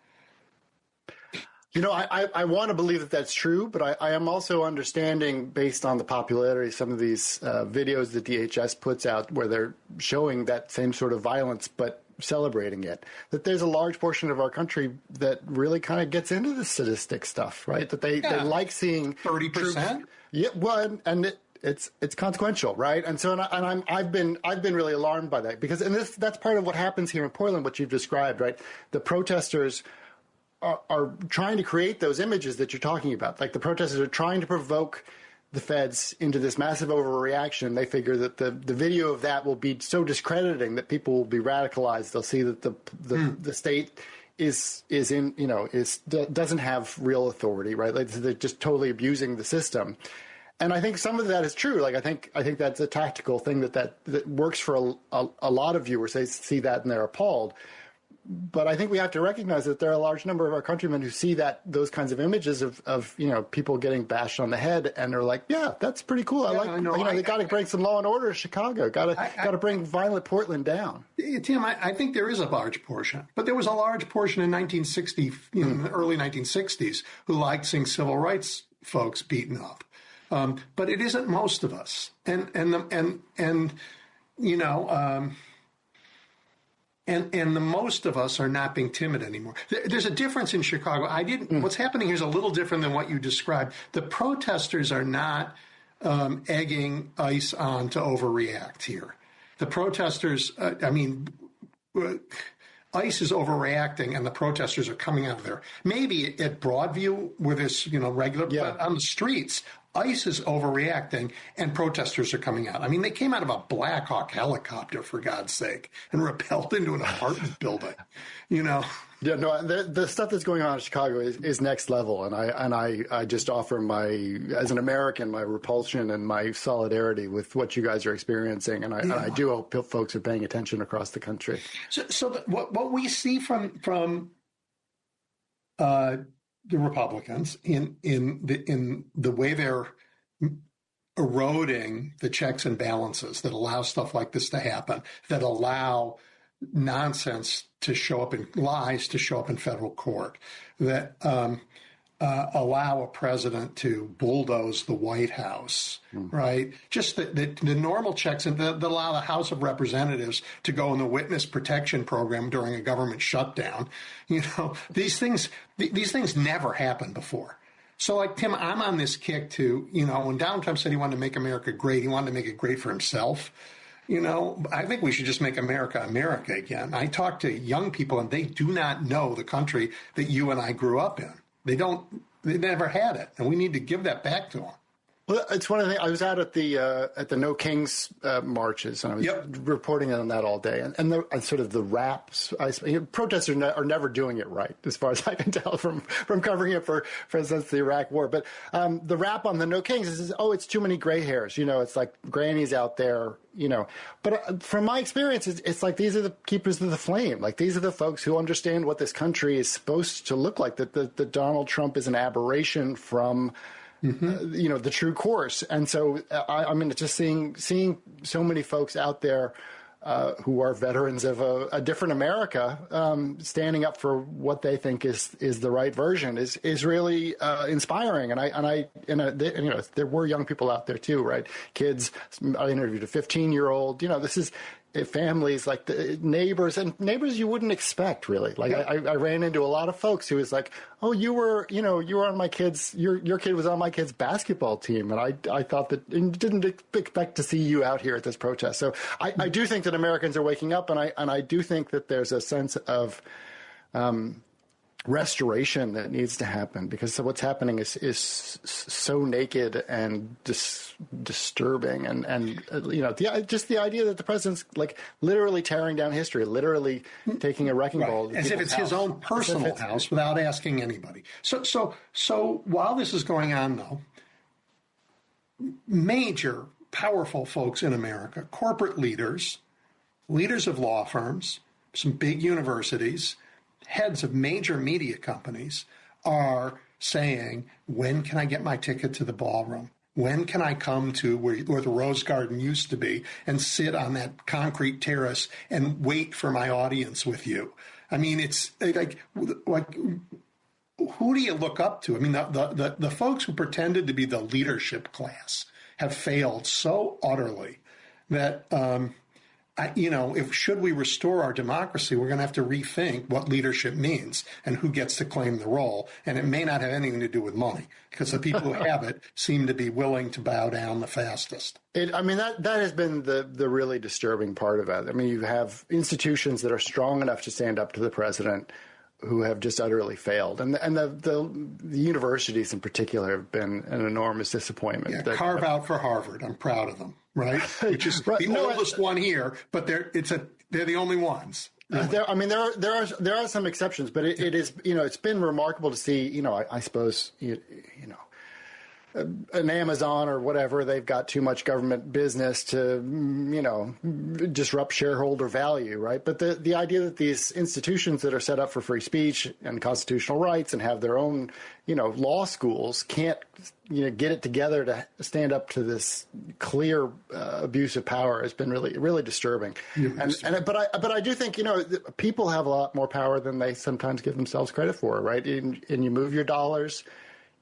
You know, I want to believe that that's true, but I am also understanding, based on the popularity of some of these videos that DHS puts out where they're showing that same sort of violence, but celebrating it, that there's a large portion of our country that really kind of gets into the sadistic stuff, right? That they like seeing 30%. Yeah, well, and it's consequential, right? And so, I've been really alarmed by that because, and that's part of what happens here in Portland, what you've described, right? The protesters are trying to create those images that you're talking about. Like the protesters are trying to provoke the feds into this massive overreaction. They figure that the video of that will be so discrediting that people will be radicalized. They'll see that the state doesn't have real authority, right? Like they're just totally abusing the system. And I think some of that is true. Like I think that's a tactical thing that works for a lot of viewers. They see that and they're appalled. But I think we have to recognize that there are a large number of our countrymen who see those kinds of images of people getting bashed on the head, and they're like, yeah, that's pretty cool. They got to bring some law and order to Chicago. Got to bring violent Portland down. Tim, I think there is a large portion, but there was a large portion in 1960, in the early 1960s, who liked seeing civil rights folks beaten up. But it isn't most of us, And the most of us are not being timid anymore. There's a difference in Chicago. What's happening here is a little different than what you described. The protesters are not egging ICE on to overreact here. The protesters, ICE is overreacting, and the protesters are coming out of there. Maybe at Broadview, where there's regular, but on the streets, ICE is overreacting, and protesters are coming out. I mean, they came out of a Black Hawk helicopter, for God's sake, and rappelled into an apartment building, Yeah, no, the stuff that's going on in Chicago is next level, and I just offer as an American, my repulsion and my solidarity with what you guys are experiencing, and I do hope folks are paying attention across the country. So what we see from the Republicans in the way they're eroding the checks and balances that allow stuff like this to happen, that allow nonsense to show up, in lies to show up in federal court, that allow a president to bulldoze the White House, right? Just the normal checks and that allow the House of Representatives to go in the witness protection program during a government shutdown. These things never happened before. So, like, Tim, I'm on this kick to, when Donald Trump said he wanted to make America great, he wanted to make it great for himself. I think we should just make America America again. I talk to young people, and they do not know the country that you and I grew up in. They never had it, and we need to give that back to them. Well, it's one of the things. I was out at the No Kings marches, and I was reporting on that all day. And sort of the raps. Protesters are never doing it right, as far as I can tell from covering it for instance, the Iraq War. But the rap on the No Kings is, it's too many gray hairs. It's like grannies out there. But from my experience, it's like these are the keepers of the flame. Like these are the folks who understand what this country is supposed to look like. That Donald Trump is an aberration from. The true course. And so, just seeing so many folks out there who are veterans of a different America standing up for what they think is the right version is really inspiring. There were young people out there too, right? Kids. I interviewed a 15-year-old. This is families, like the neighbors you wouldn't expect, really. Like I ran into a lot of folks who was like, oh, you were on my kids, your kid was on my kid's basketball team, and I thought that, and didn't expect to see you out here at this protest. So I do think that Americans are waking up, and I do think that there's a sense of restoration that needs to happen, because what's happening is so naked and disturbing, and just the idea that the president's like literally tearing down history, literally taking a wrecking ball as if it's his own personal house without asking anybody. So while this is going on, though, major powerful folks in America, corporate leaders of law firms, some big universities, heads of major media companies are saying, when can I get my ticket to the ballroom? When can I come to where the Rose Garden used to be and sit on that concrete terrace and wait for my audience with you? I mean, it's like who do you look up to? I mean, the folks who pretended to be the leadership class have failed so utterly that should we restore our democracy, we're going to have to rethink what leadership means and who gets to claim the role. And it may not have anything to do with money, because the people who have it seem to be willing to bow down the fastest. That has been the really disturbing part of it. I mean, you have institutions that are strong enough to stand up to the president who have just utterly failed. And the universities in particular have been an enormous disappointment. Yeah, carve out for Harvard. I'm proud of them. Right, which is the oldest one here, but they're the only ones. There are some exceptions, but it is, it's been remarkable to see, I suppose, an Amazon or whatever, they've got too much government business to, disrupt shareholder value, right? But the idea that these institutions that are set up for free speech and constitutional rights and have their own, law schools can't, get it together to stand up to this clear abuse of power has been really, really disturbing. But I do think, people have a lot more power than they sometimes give themselves credit for, right? And you move your dollars.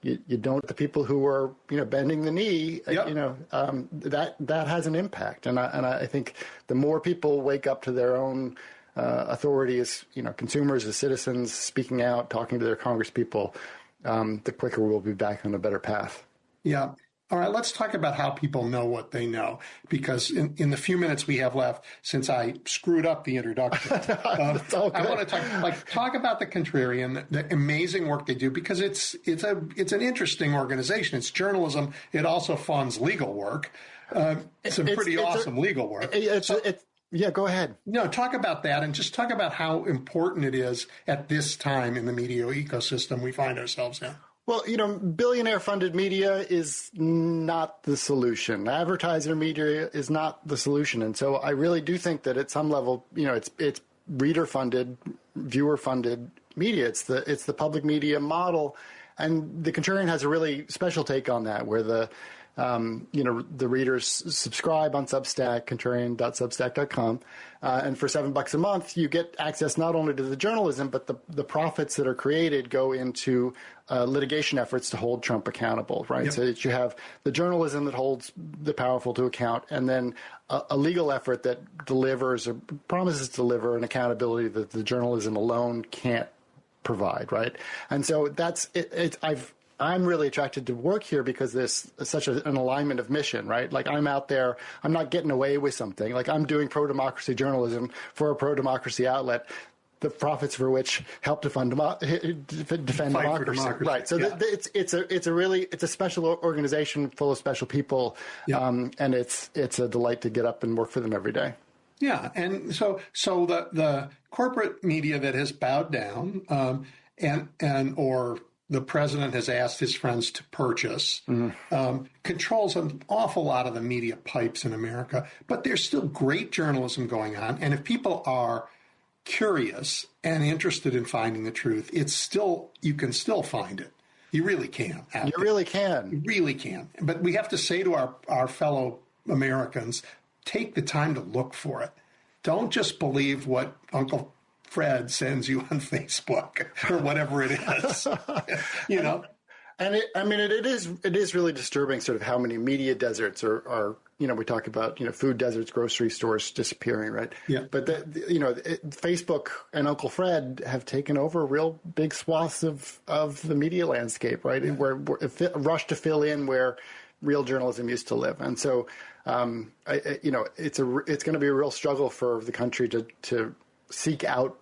You don't, the people who are, bending the knee, that has an impact. And I think the more people wake up to their own authority as, consumers, as citizens, speaking out, talking to their congresspeople, the quicker we'll be back on a better path. Yeah. All right, let's talk about how people know what they know, because in the few minutes we have left, since I screwed up the introduction, I want to talk about the Contrarian, the amazing work they do, because it's an interesting organization. It's journalism. It also funds legal work. It's pretty awesome legal work. Yeah, go ahead. No, talk about that, and just talk about how important it is at this time in the media ecosystem we find ourselves in. Well, billionaire-funded media is not the solution. Advertiser media is not the solution. And so I really do think that at some level, it's reader-funded, viewer-funded media. It's the public media model. And the Contrarian has a really special take on that, where the readers subscribe on Substack, contrarian.substack.com. And for $7 a month, you get access not only to the journalism, but the profits that are created go into litigation efforts to hold Trump accountable, right? Yep. So that you have the journalism that holds the powerful to account, and then a legal effort that delivers or promises to deliver an accountability that the journalism alone can't provide, right? And so that's it. I'm really attracted to work here because there's such an alignment of mission, right? Like, I'm out there, I'm not getting away with something. Like, I'm doing pro-democracy journalism for a pro-democracy outlet, the profits for which help to defend democracy. Right. So yeah. It's a special organization full of special people, yeah. And it's a delight to get up and work for them every day. Yeah, and so the corporate media that has bowed down, or the president has asked his friends to purchase, controls an awful lot of the media pipes in America. But there's still great journalism going on. And if people are curious and interested in finding the truth, you can still find it. You really can. You really can. You really can. But we have to say to our fellow Americans, take the time to look for it. Don't just believe what Uncle Fred sends you on Facebook or whatever it is, And it is really disturbing sort of how many media deserts are we talk about, food deserts, grocery stores disappearing, right? Yeah. But Facebook and Uncle Fred have taken over real big swaths of the media landscape, right? Yeah. Where rush to fill in where real journalism used to live. And so, it's going to be a real struggle for the country to seek out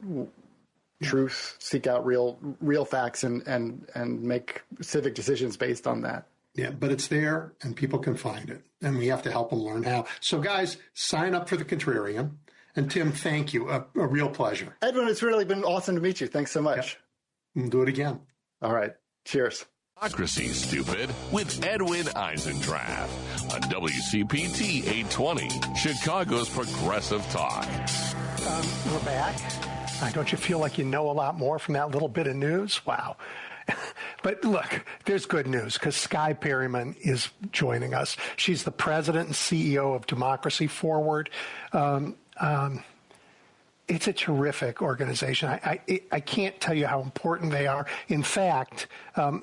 truth, seek out real facts, and make civic decisions based on that. Yeah, but it's there, and people can find it, and we have to help them learn how. So, guys, sign up for the Contrarian. And Tim, thank you. A real pleasure. Edwin, it's really been awesome to meet you. Thanks so much. Yeah. We'll do it again. All right. Cheers. Democracy Stupid with Edwin Eisendrath on WCPT 820, Chicago's Progressive Talk. We're back. Don't you feel like you know a lot more from that little bit of news? Wow. But look, there's good news because Skye Perryman is joining us. She's the president and CEO of Democracy Forward. It's a terrific organization. I can't tell you how important they are. In fact,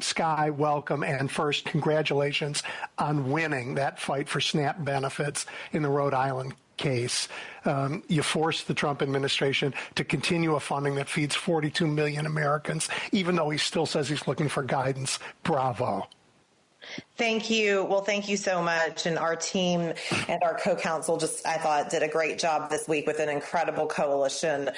Skye, welcome, and first, congratulations on winning that fight for SNAP benefits in the Rhode Island case. You forced the Trump administration to continue a funding that feeds 42 million Americans, even though he still says he's looking for guidance. Bravo. Thank you. Well, thank you so much. And our team and our co-counsel I thought, did a great job this week with an incredible coalition.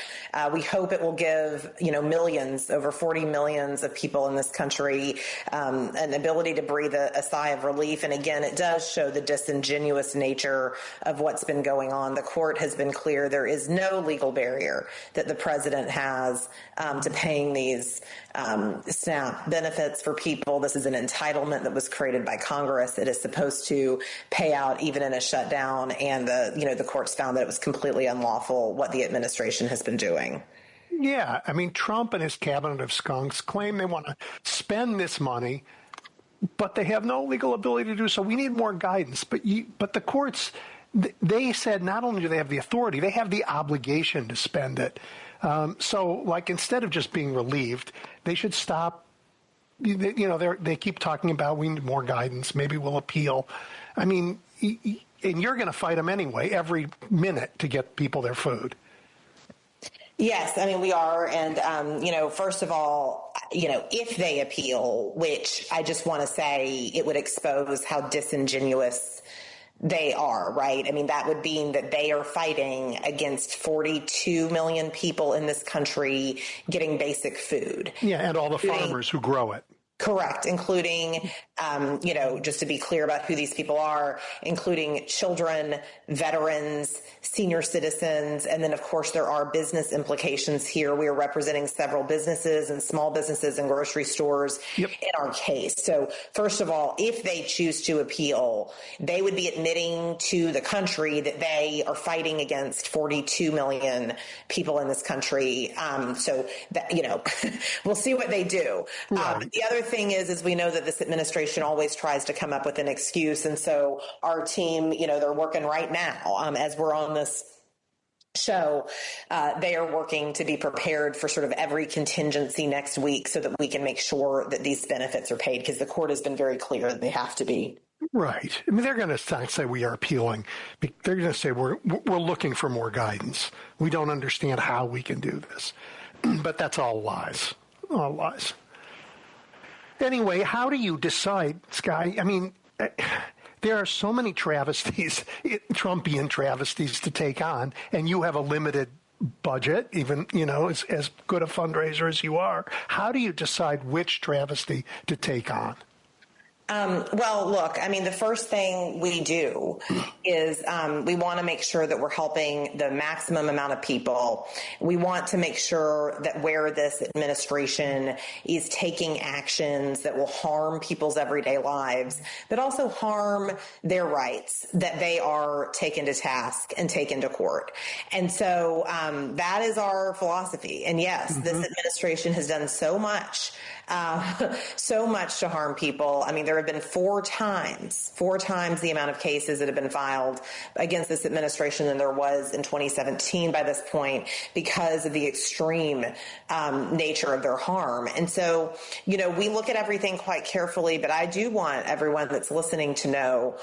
We hope it will give, millions, over 40 millions of people in this country, an ability to breathe a sigh of relief. And again, it does show the disingenuous nature of what's been going on. The court has been clear. There is no legal barrier that the president has to paying these SNAP benefits for people. This is an entitlement that was created by Congress. It is supposed to pay out even in a shutdown, and the courts found that it was completely unlawful what the administration has been doing. Yeah, I mean, Trump and his cabinet of skunks claim they want to spend this money, but they have no legal ability to do so. We need more guidance. But the courts, they said not only do they have the authority, they have the obligation to spend it. So, instead of just being relieved, they should stop. They keep talking about we need more guidance. Maybe we'll appeal. I mean, and you're going to fight them anyway every minute to get people their food. Yes, I mean, we are. And, first of all, if they appeal, which I just want to say it would expose how disingenuous they are, right? I mean, that would mean that they are fighting against 42 million people in this country getting basic food. Yeah, and all the farmers who grow it. Correct, including, just to be clear about who these people are, including children, veterans, senior citizens, and then, of course, there are business implications here. We are representing several businesses and small businesses and grocery stores in our case. So, first of all, if they choose to appeal, they would be admitting to the country that they are fighting against 42 million people in this country. So, that, we'll see what they do. Right. The other thing is we know that this administration always tries to come up with an excuse. And so our team, they're working right now as we're on this show. They are working to be prepared for sort of every contingency next week so that we can make sure that these benefits are paid, because the court has been very clear that they have to be. Right. I mean, they're going to say we are appealing. They're going to say we're looking for more guidance. We don't understand how we can do this. But that's all lies. All lies. Anyway, how do you decide, Skye? I mean, there are so many travesties, Trumpian travesties to take on, and you have a limited budget, even, as good a fundraiser as you are. How do you decide which travesty to take on? Well, look, I mean, the first thing we do is we want to make sure that we're helping the maximum amount of people. We want to make sure that where this administration is taking actions that will harm people's everyday lives, but also harm their rights, that they are taken to task and taken to court. And so that is our philosophy. And yes, this administration has done so much to harm people. I mean, there have been four times the amount of cases that have been filed against this administration than there was in 2017 by this point, because of the extreme nature of their harm. And so, we look at everything quite carefully, but I do want everyone that's listening to know,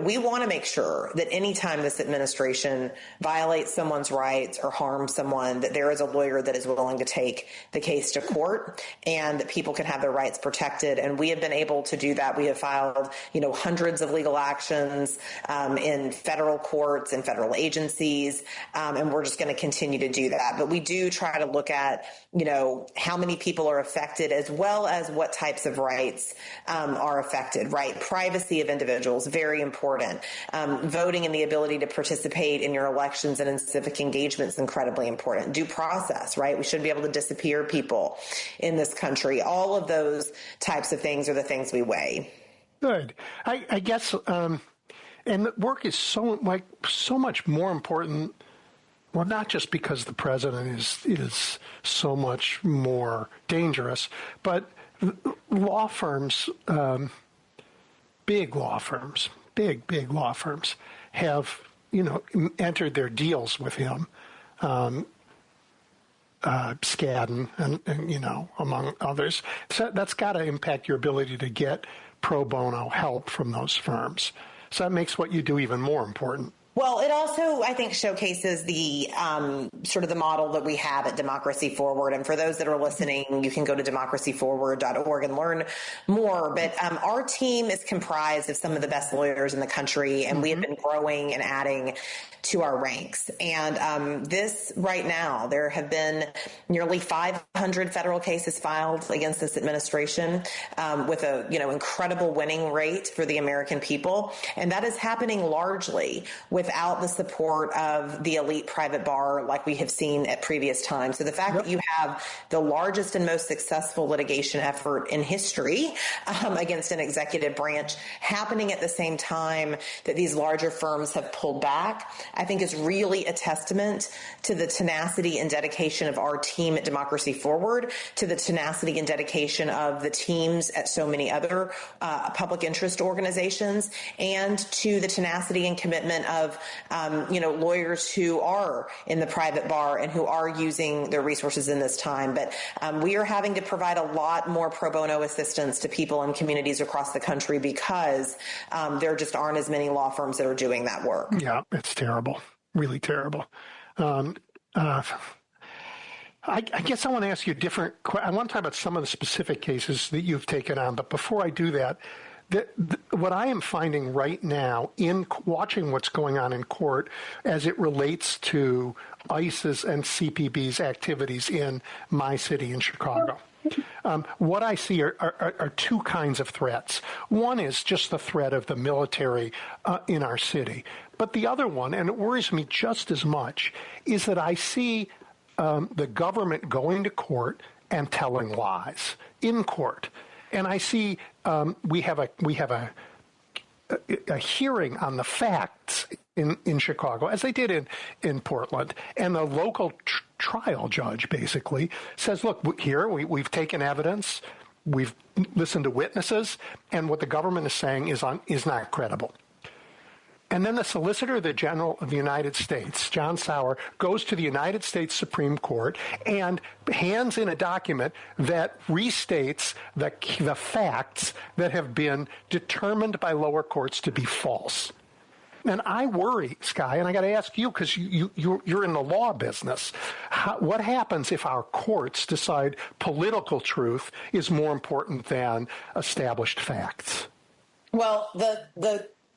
we want to make sure that anytime this administration violates someone's rights or harms someone, that there is a lawyer that is willing to take the case to court and that people can have their rights protected. And we have been able to do that. We have filed, hundreds of legal actions in federal courts and federal agencies, and we're just going to continue to do that. But we do try to look at, how many people are affected, as well as what types of rights are affected, right? Privacy of individuals, very important. Voting and the ability to participate in your elections and in civic engagement is incredibly important. Due process, right? We shouldn't be able to disappear people in this country. All of those types of things are the things we weigh. Good. I guess, and the work is so much more important. Well, not just because the president is so much more dangerous, but law firms, big law firms have, entered their deals with him, Skadden and among others. So that's got to impact your ability to get pro bono help from those firms. So that makes what you do even more important. Well, it also, I think, showcases the sort of the model that we have at Democracy Forward. And for those that are listening, you can go to democracyforward.org and learn more. But our team is comprised of some of the best lawyers in the country, and we have been growing and adding to our ranks. And this right now, there have been nearly 500 federal cases filed against this administration with a incredible winning rate for the American people. And that is happening largely without the support of the elite private bar like we have seen at previous times. So the fact that you have the largest and most successful litigation effort in history against an executive branch happening at the same time that these larger firms have pulled back, I think is really a testament to the tenacity and dedication of our team at Democracy Forward, to the tenacity and dedication of the teams at so many other public interest organizations, and to the tenacity and commitment of lawyers who are in the private bar and who are using their resources in this time. But we are having to provide a lot more pro bono assistance to people in communities across the country because there just aren't as many law firms that are doing that work. Yeah, it's terrible. Really terrible. I guess I want to ask you I want to talk about some of the specific cases that you've taken on. But before I do that, what I am finding right now in watching what's going on in court as it relates to ICE's and CPB's activities in my city in Chicago, what I see are two kinds of threats. One is just the threat of the military in our city. But the other one, and it worries me just as much, is that I see the government going to court and telling lies in court. And I see we have a hearing on the facts in Chicago, as they did in Portland, and the local trial judge basically says, look, here we've taken evidence, we've listened to witnesses, and what the government is saying is not credible. And then the Solicitor General of the United States, John Sauer, goes to the United States Supreme Court and hands in a document that restates the facts that have been determined by lower courts to be false. And I worry, Skye, and I got to ask you, because you're in the law business, what happens if our courts decide political truth is more important than established facts? Well,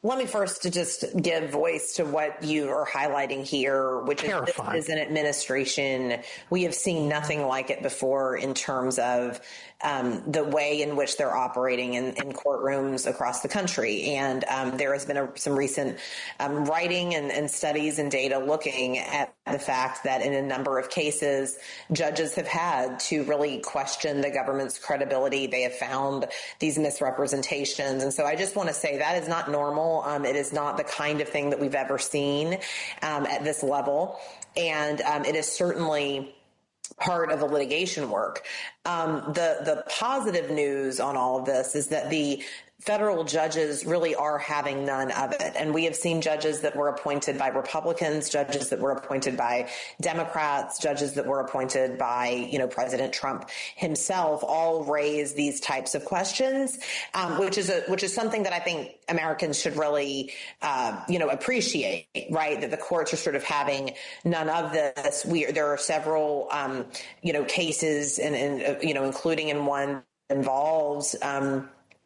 let me first just give voice to what you are highlighting here, which is this is an administration. We have seen nothing like it before in terms of the way in which they're operating in courtrooms across the country. And there has been some recent writing and studies and data looking at the fact that in a number of cases, judges have had to really question the government's credibility. They have found these misrepresentations. And so I just want to say that is not normal. It is not the kind of thing that we've ever seen at this level. And it is certainly part of the litigation work. The positive news on all of this is that the federal judges really are having none of it. And we have seen judges that were appointed by Republicans, judges that were appointed by Democrats, judges that were appointed by, President Trump himself, all raise these types of questions, which is something that I think Americans should really, appreciate, right? That the courts are sort of having none of this. There are several, cases and including in one that involves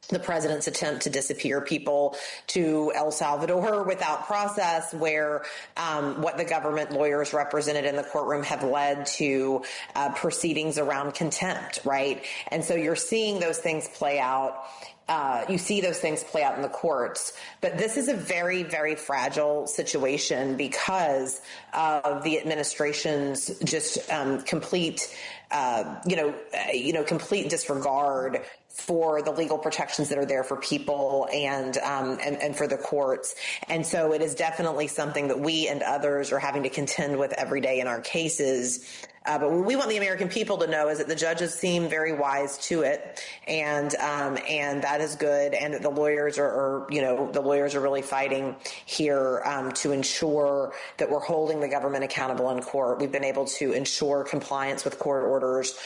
the president's attempt to disappear people to El Salvador without process, where what the government lawyers represented in the courtroom have led to proceedings around contempt, right? And so you're seeing those things play out. You see those things play out in the courts. But this is a very, very fragile situation because of the administration's just complete complete disregard for the legal protections that are there for people and for the courts. And so it is definitely something that we and others are having to contend with every day in our cases. But what we want the American people to know is that the judges seem very wise to it, and that is good. And that the lawyers are really fighting here to ensure that we're holding the government accountable in court. We've been able to ensure compliance with court orders.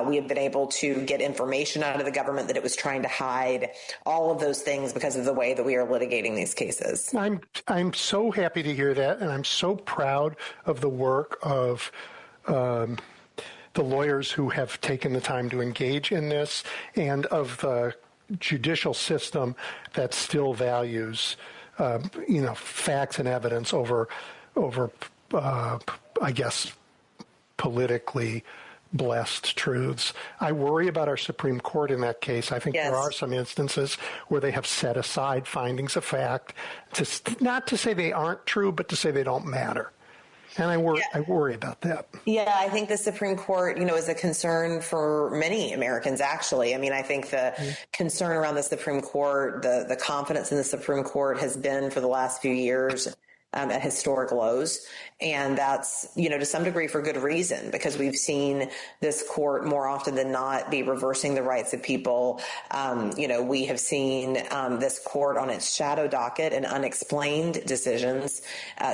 We have been able to get information out of the government that it was trying to hide. All of those things because of the way that we are litigating these cases. I'm so happy to hear that, and I'm so proud of the work of the lawyers who have taken the time to engage in this, and of the judicial system that still values, facts and evidence over, I guess, politically blessed truths. I worry about our Supreme Court in that case. I think There are some instances where they have set aside findings of fact, not to say they aren't true, but to say they don't matter. And I worry about that. Yeah, I think the Supreme Court, is a concern for many Americans, actually. I mean, I think the concern around the Supreme Court, the confidence in the Supreme Court has been for the last few years at historic lows. And that's, to some degree for good reason, because we've seen this court more often than not be reversing the rights of people. We have seen this court on its shadow docket and unexplained decisions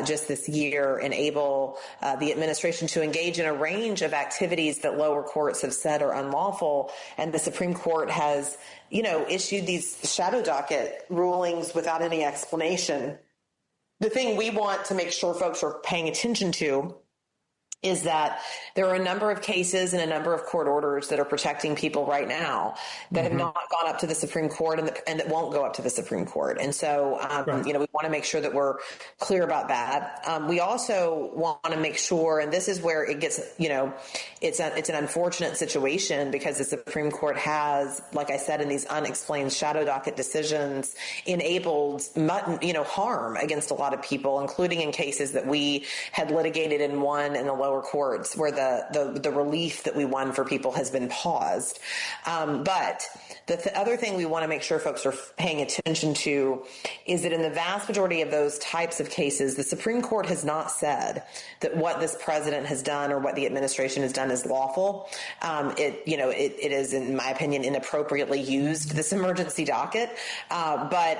just this year enable the administration to engage in a range of activities that lower courts have said are unlawful. And the Supreme Court has, issued these shadow docket rulings without any explanation. The thing we want to make sure folks are paying attention to is that there are a number of cases and a number of court orders that are protecting people right now that have not gone up to the Supreme Court and that won't go up to the Supreme Court. And so, we want to make sure that we're clear about that. We also want to make sure, and this is where it gets, it's an unfortunate situation because the Supreme Court has, like I said, in these unexplained shadow docket decisions, enabled, harm against a lot of people, including in cases that we had litigated and won in the lower courts where the relief that we won for people has been paused. But the other thing we want to make sure folks are paying attention to is that in the vast majority of those types of cases, the Supreme Court has not said that what this president has done or what the administration has done is lawful. It is, in my opinion, inappropriately used this emergency docket. But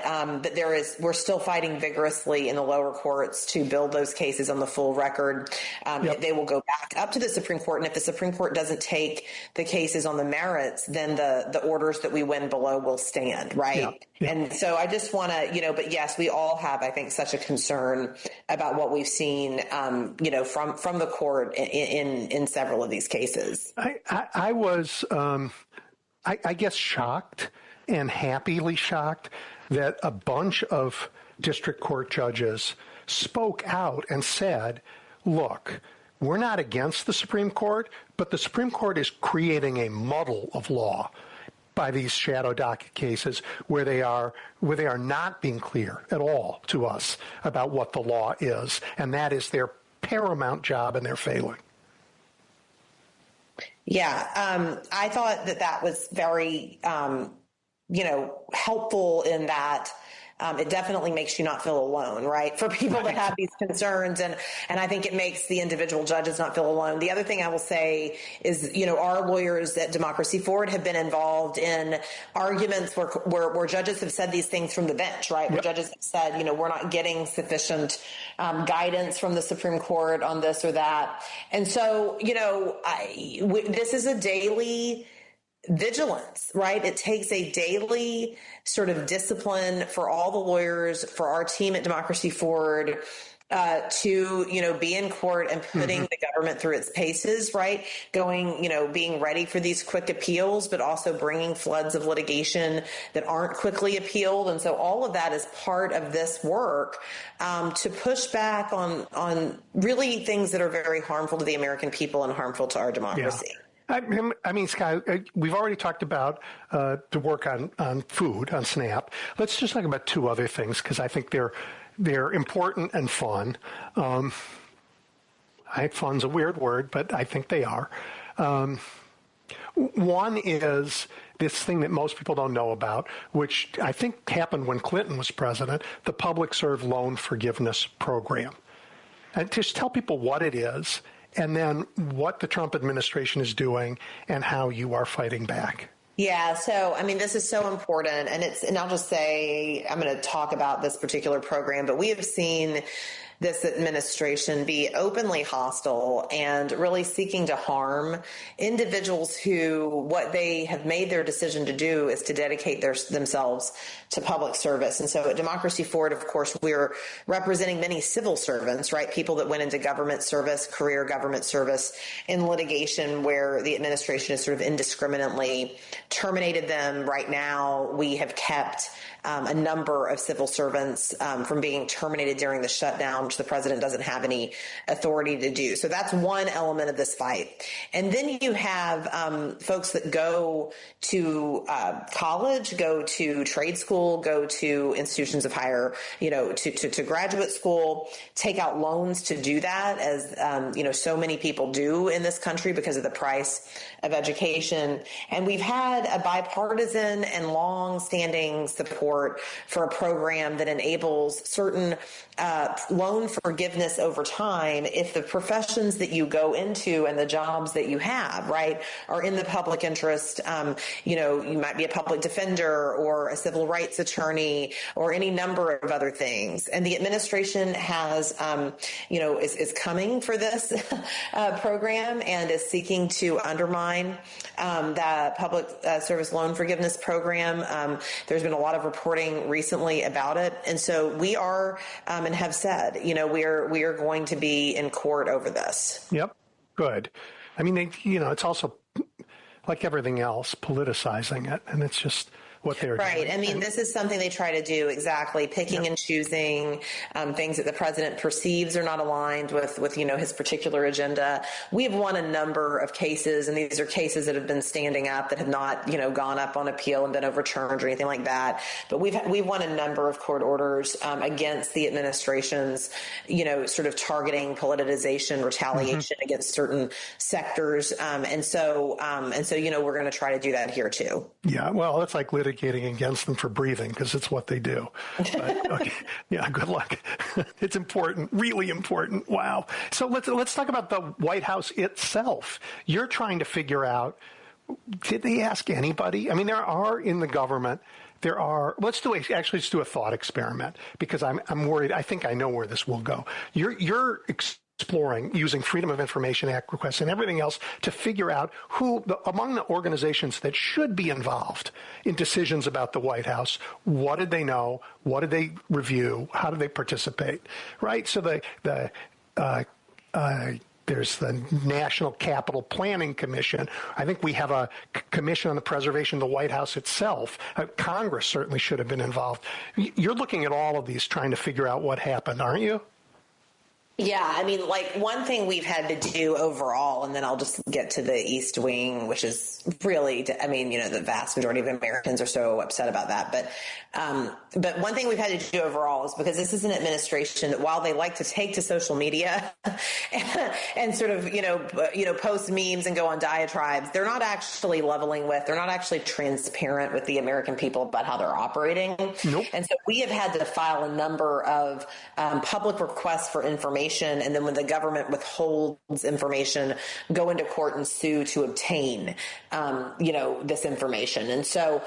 we're still fighting vigorously in the lower courts to build those cases on the full record. They will go back up to the Supreme Court. And if the Supreme Court doesn't take the cases on the merits, then the orders that we win below will stand, right? Yeah. And so I just want to, but yes, we all have, I think, such a concern about what we've seen, from the court in several of these cases. I was, I guess, shocked and happily shocked that a bunch of district court judges spoke out and said, look, we're not against the Supreme Court, but the Supreme Court is creating a muddle of law by these shadow docket cases where they are not being clear at all to us about what the law is, and that is their paramount job, and they're failing. Yeah, I thought that was very, helpful in that. It definitely makes you not feel alone, right? For people that have these concerns. And I think it makes the individual judges not feel alone. The other thing I will say is, our lawyers at Democracy Forward have been involved in arguments where judges have said these things from the bench, right? Where judges have said, we're not getting sufficient guidance from the Supreme Court on this or that. And so, this is a daily vigilance, right? It takes a daily sort of discipline for all the lawyers, for our team at Democracy Forward, to, be in court and putting the government through its paces, right? Going, being ready for these quick appeals, but also bringing floods of litigation that aren't quickly appealed. And so all of that is part of this work to push back on really things that are very harmful to the American people and harmful to our democracy. Yeah. I mean, Sky, we've already talked about the work on food, on SNAP. Let's just talk about two other things, because I think they're important and fun. Fun's a weird word, but I think they are. One is this thing that most people don't know about, which I think happened when Clinton was president, the Public Serve Loan Forgiveness Program. And just tell people what it is, and then what the Trump administration is doing and how you are fighting back. Yeah. So, I mean, this is so important, and I'll just say, I'm going to talk about this particular program, but we have seen this administration be openly hostile and really seeking to harm individuals who, what they have made their decision to do is to dedicate themselves to public service. And so at Democracy Forward, of course, we're representing many civil servants, right? People that went into government service, career government service in litigation where the administration has sort of indiscriminately terminated them. Right now, we have kept a number of civil servants from being terminated during the shutdown, which the president doesn't have any authority to do. So that's one element of this fight. And then you have folks that go to college, go to trade school, go to institutions of higher, to graduate school, take out loans to do that, as, so many people do in this country because of the price of education. And we've had a bipartisan and long-standing support for a program that enables certain loan forgiveness over time if the professions that you go into and the jobs that you have, right, are in the public interest. You might be a public defender or a civil rights attorney or any number of other things. And the administration has, is coming for this program and is seeking to undermine the public service loan forgiveness program. There's been a lot of reporting recently about it. And so we are, and have said, we are going to be in court over this. Yep. Good. I mean, it's also like everything else, politicizing it. And it's just what they're doing. Right. I mean, this is something they try to do, exactly, picking and choosing things that the president perceives are not aligned with his particular agenda. We have won a number of cases, and these are cases that have been standing up that have not, gone up on appeal and been overturned or anything like that. But we've won a number of court orders against the administration's, sort of targeting politicization, retaliation against certain sectors. And so, we're going to try to do that here too. Yeah. Well, it's like litigating against them for breathing, because it's what they do. But, okay. Yeah, good luck. It's important, really important. Wow. So let's talk about the White House itself. You're trying to figure out, did they ask anybody? I mean, there are in the government, let's do a thought experiment, because I'm worried. I think I know where this will go. You're exploring using Freedom of Information Act requests and everything else to figure out among the organizations that should be involved in decisions about the White House, what did they know? What did they review? How did they participate? Right? So there's the National Capital Planning Commission. I think we have a commission on the preservation of the White House itself. Congress certainly should have been involved. You're looking at all of these trying to figure out what happened, aren't you? Yeah, I mean, like one thing we've had to do overall, and then I'll just get to the East Wing, which is really, the vast majority of Americans are so upset about that. But one thing we've had to do overall is because this is an administration that, while they like to take to social media and sort of, post memes and go on diatribes, they're not actually they're not actually transparent with the American people about how they're operating. Nope. And so we have had to file a number of public requests for information. And then when the government withholds information, go into court and sue to obtain, this information. And so,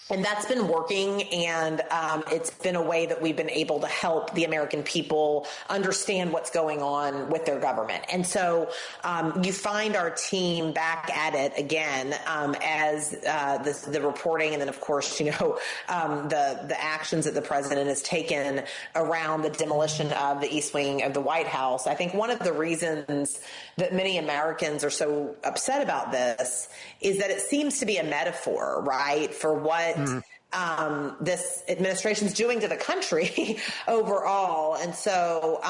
And that's been working, and it's been a way that we've been able to help the American people understand what's going on with their government. And so you find our team back at it again as the reporting, and then, of course, the actions that the president has taken around the demolition of the East Wing of the White House. I think one of the reasons that many Americans are so upset about this is that it seems to be a metaphor, right, for what this administration's doing to the country overall. And so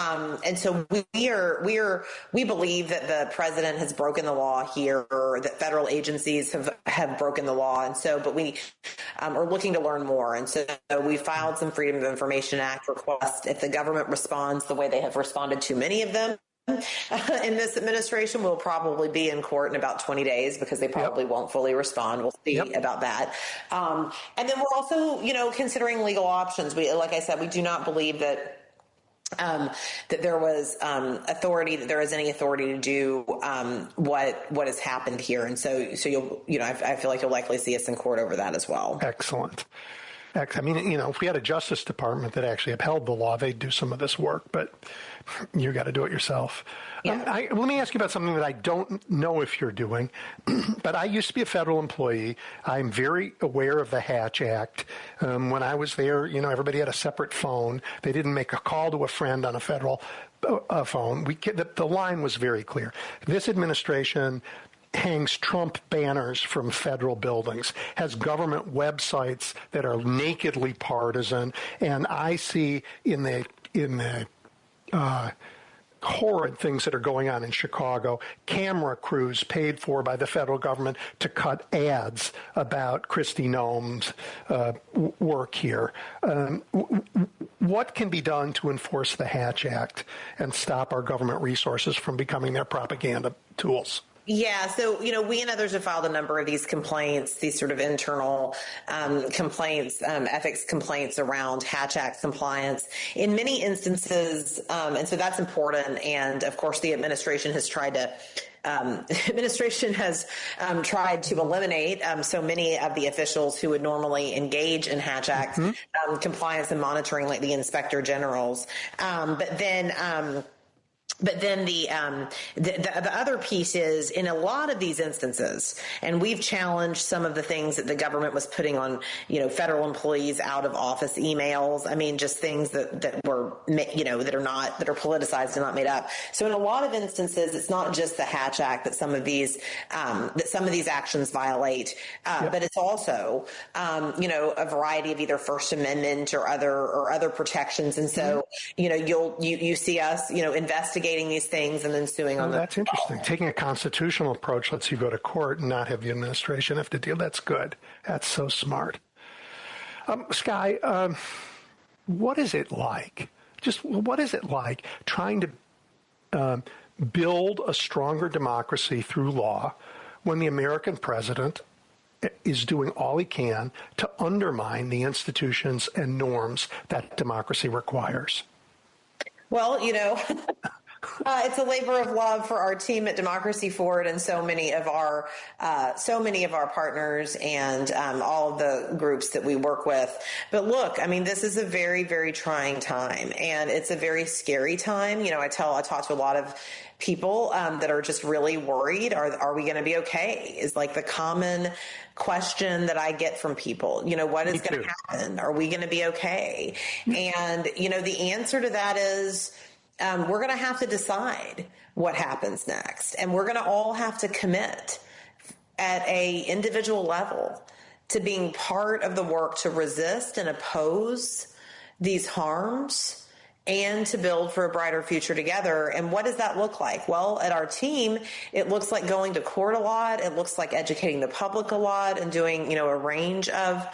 we believe that the president has broken the law here, that federal agencies have broken the law. And so, but we are looking to learn more. And so we filed some Freedom of Information Act requests. If the government responds the way they have responded to many of them in this administration, will probably be in court in about 20 days because they probably won't fully respond. We'll see about that. And then we're also, considering legal options. Like I said, we do not believe that there was authority, that there is any authority to do what has happened here. And so I feel like you'll likely see us in court over that as well. Excellent. I mean, if we had a Justice Department that actually upheld the law, they'd do some of this work, but you got to do it yourself. Yeah. Let me ask you about something that I don't know if you're doing, but I used to be a federal employee. I'm very aware of the Hatch Act. When I was there, everybody had a separate phone. They didn't make a call to a friend on a federal phone. The line was very clear. This administration hangs Trump banners from federal buildings, has government websites that are nakedly partisan, and I see in the horrid things that are going on in Chicago, camera crews paid for by the federal government to cut ads about Kristi Noem's work here. What can be done to enforce the Hatch Act and stop our government resources from becoming their propaganda tools? Yeah, so, we and others have filed a number of these complaints, these sort of internal complaints, ethics complaints around Hatch Act compliance. In many instances, and so that's important, and of course the administration has tried to eliminate so many of the officials who would normally engage in Hatch Act compliance and monitoring, like the inspector generals. But then the other piece is, in a lot of these instances, and we've challenged some of the things that the government was putting on, federal employees out of office emails. I mean, just things that were, that are politicized and not made up. So in a lot of instances, it's not just the Hatch Act that some of these actions violate, but it's also, a variety of either First Amendment or other protections. And so, you see us, investigating these things and then suing on them. That's interesting. Taking a constitutional approach lets you go to court and not have the administration have to deal. That's good. That's so smart. Skye, what is it like? What is it like trying to build a stronger democracy through law when the American president is doing all he can to undermine the institutions and norms that democracy requires? Well, it's a labor of love for our team at Democracy Forward and so many of our partners and all of the groups that we work with. But look, I mean, this is a very, very trying time, and it's a very scary time. I talk to a lot of people that are just really worried. Are we going to be okay? Is like the common question that I get from people. What is going to happen? Are we going to be okay? And the answer to that is, we're going to have to decide what happens next. And we're going to all have to commit at a individual level to being part of the work to resist and oppose these harms and to build for a brighter future together. And what does that look like? Well, at our team, it looks like going to court a lot. It looks like educating the public a lot and doing, a range of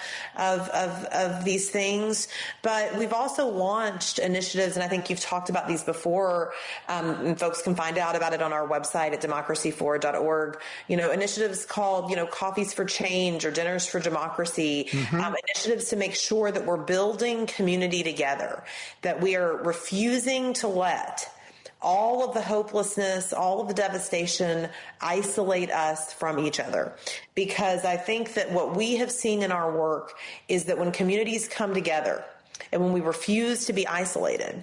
these things. But we've also launched initiatives, and I think you've talked about these before, and folks can find out about it on our website at democracyforward.org, initiatives called, Coffees for Change or Dinners for Democracy, initiatives to make sure that we're building community together, that we are refusing to let all of the hopelessness, all of the devastation isolate us from each other. Because I think that what we have seen in our work is that when communities come together and when we refuse to be isolated,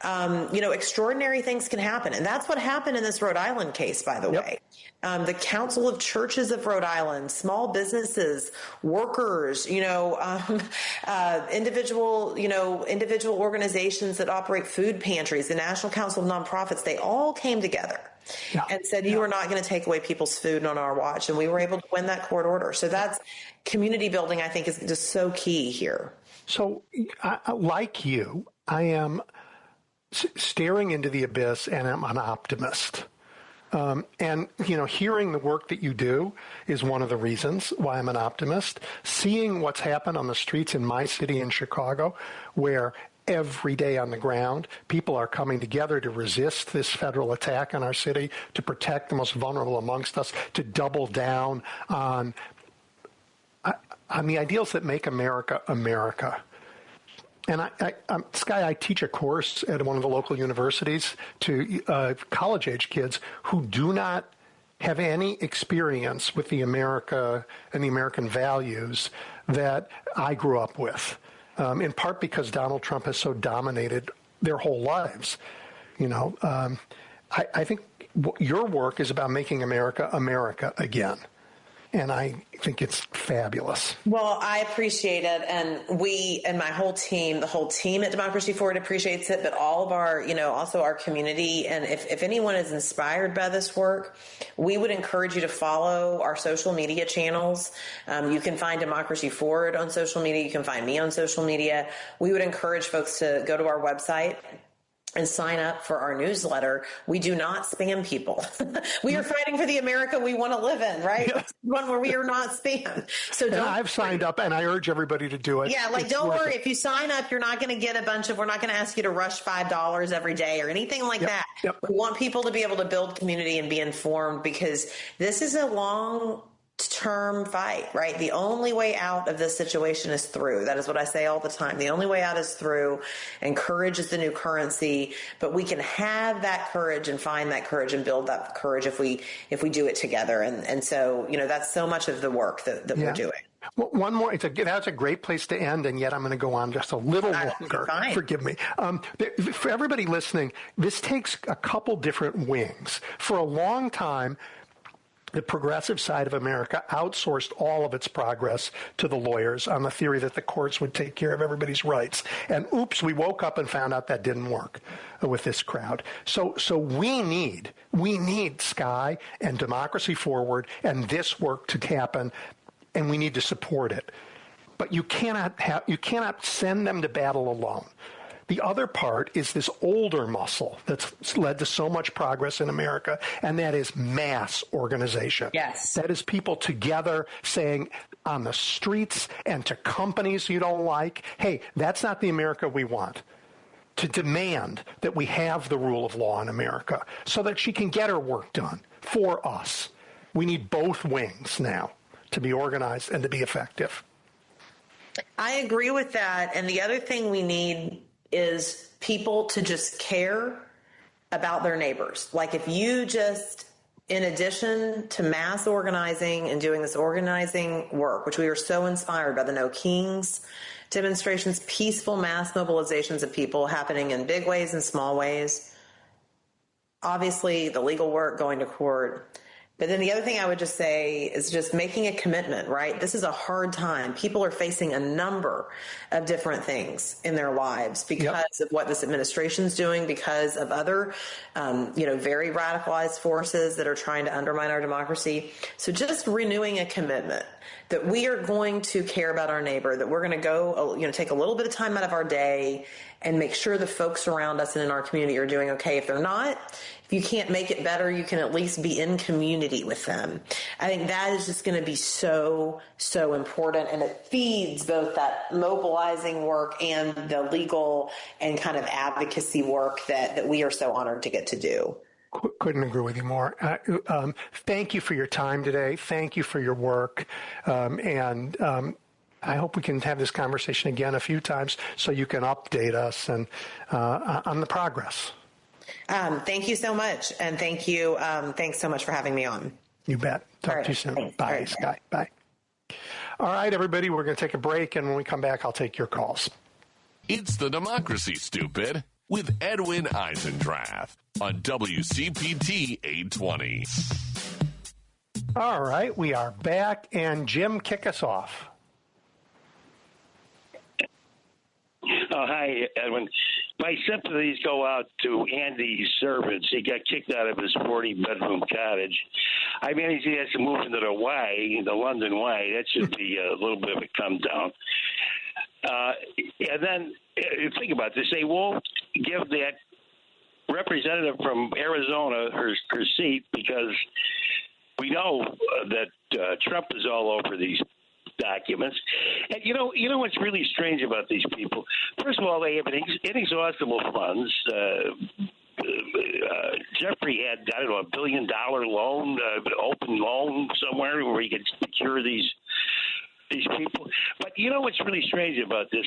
extraordinary things can happen. And that's what happened in this Rhode Island case, by the way. The Council of Churches of Rhode Island, small businesses, workers, individual organizations that operate food pantries, the National Council of Nonprofits, they all came together and said, you are not going to take away people's food on our watch. And we were able to win that court order. So that's community building, I think, is just so key here. So like you, I am staring into the abyss and I'm an optimist. Hearing the work that you do is one of the reasons why I'm an optimist. Seeing what's happened on the streets in my city in Chicago, where every day on the ground, people are coming together to resist this federal attack on our city, to protect the most vulnerable amongst us, to double down on the ideals that make America America. And Sky, I teach a course at one of the local universities to college-age kids who do not have any experience with the America and the American values that I grew up with, in part because Donald Trump has so dominated their whole lives. I think your work is about making America America again. And I think it's fabulous. Well, I appreciate it. And we and my whole team, the whole team at Democracy Forward appreciates it, but all of our, also our community. And if anyone is inspired by this work, we would encourage you to follow our social media channels. You can find Democracy Forward on social media. You can find me on social media. We would encourage folks to go to our website and sign up for our newsletter. We do not spam people. We are fighting for the America we want to live in, right? Yeah. One where we are not spam. So I've signed up, and I urge everybody to do it. Yeah, don't worry. If you sign up, you're not going to get we're not going to ask you to rush $5 every day or anything like that. Yep. We want people to be able to build community and be informed, because this is a long-term fight, right? The only way out of this situation is through. That is what I say all the time. The only way out is through, and courage is the new currency. But we can have that courage and find that courage and build that courage if we do it together. And so, that's so much of the work that we're doing. Well, one more. That's a great place to end, and yet I'm going to go on just a little longer. Forgive me. For everybody listening, this takes a couple different wings. For a long time, the progressive side of America outsourced all of its progress to the lawyers on the theory that the courts would take care of everybody's rights. And oops, we woke up and found out that didn't work with this crowd. So we need Sky and Democracy Forward and this work to happen, and we need to support it. But you cannot send them to battle alone. The other part is this older muscle that's led to so much progress in America, and that is mass organization. Yes. That is people together saying on the streets and to companies you don't like, hey, that's not the America we want. To demand that we have the rule of law in America so that she can get her work done for us. We need both wings now to be organized and to be effective. I agree with that. And the other thing we need is people to just care about their neighbors. Like, if you just, in addition to mass organizing and doing this organizing work, which we were so inspired by the No Kings demonstrations, peaceful mass mobilizations of people happening in big ways and small ways, obviously the legal work, going to court. But then the other thing I would just say is just making a commitment, right? This is a hard time. People are facing a number of different things in their lives because of what this administration's doing, because of other, very radicalized forces that are trying to undermine our democracy. So just renewing a commitment that we are going to care about our neighbor, that we're going to go, take a little bit of time out of our day and make sure the folks around us and in our community are doing okay. If they're not, if you can't make it better, you can at least be in community with them. I think that is just going to be so, so important. And it feeds both that mobilizing work and the legal and kind of advocacy work that we are so honored to get to do. Couldn't agree with you more. Thank you for your time today. Thank you for your work. And I hope we can have this conversation again a few times so you can update us and on the progress. Thank you so much. And thank you. Thanks so much for having me on. You bet. Talk to you soon. Thanks. Bye, Sky. Bye. All right, everybody, we're going to take a break, and when we come back, I'll take your calls. It's The Democracy, Stupid, with Edwin Eisendrath on WCPT 820. All right, we are back, and Jim, kick us off. Hi, Edwin. My sympathies go out to Andy Servants. He got kicked out of his 40-bedroom cottage. I mean, he has to move into the Y, the London Y. That should be a little bit of a come down. And then think about this. They won't give that representative from Arizona her seat because we know that Trump is all over these documents. And you know what's really strange about these people? First of all, they have inexhaustible funds. Jeffrey had, I don't know, $1 billion loan, open loan somewhere where he could secure these people. But you know what's really strange about this?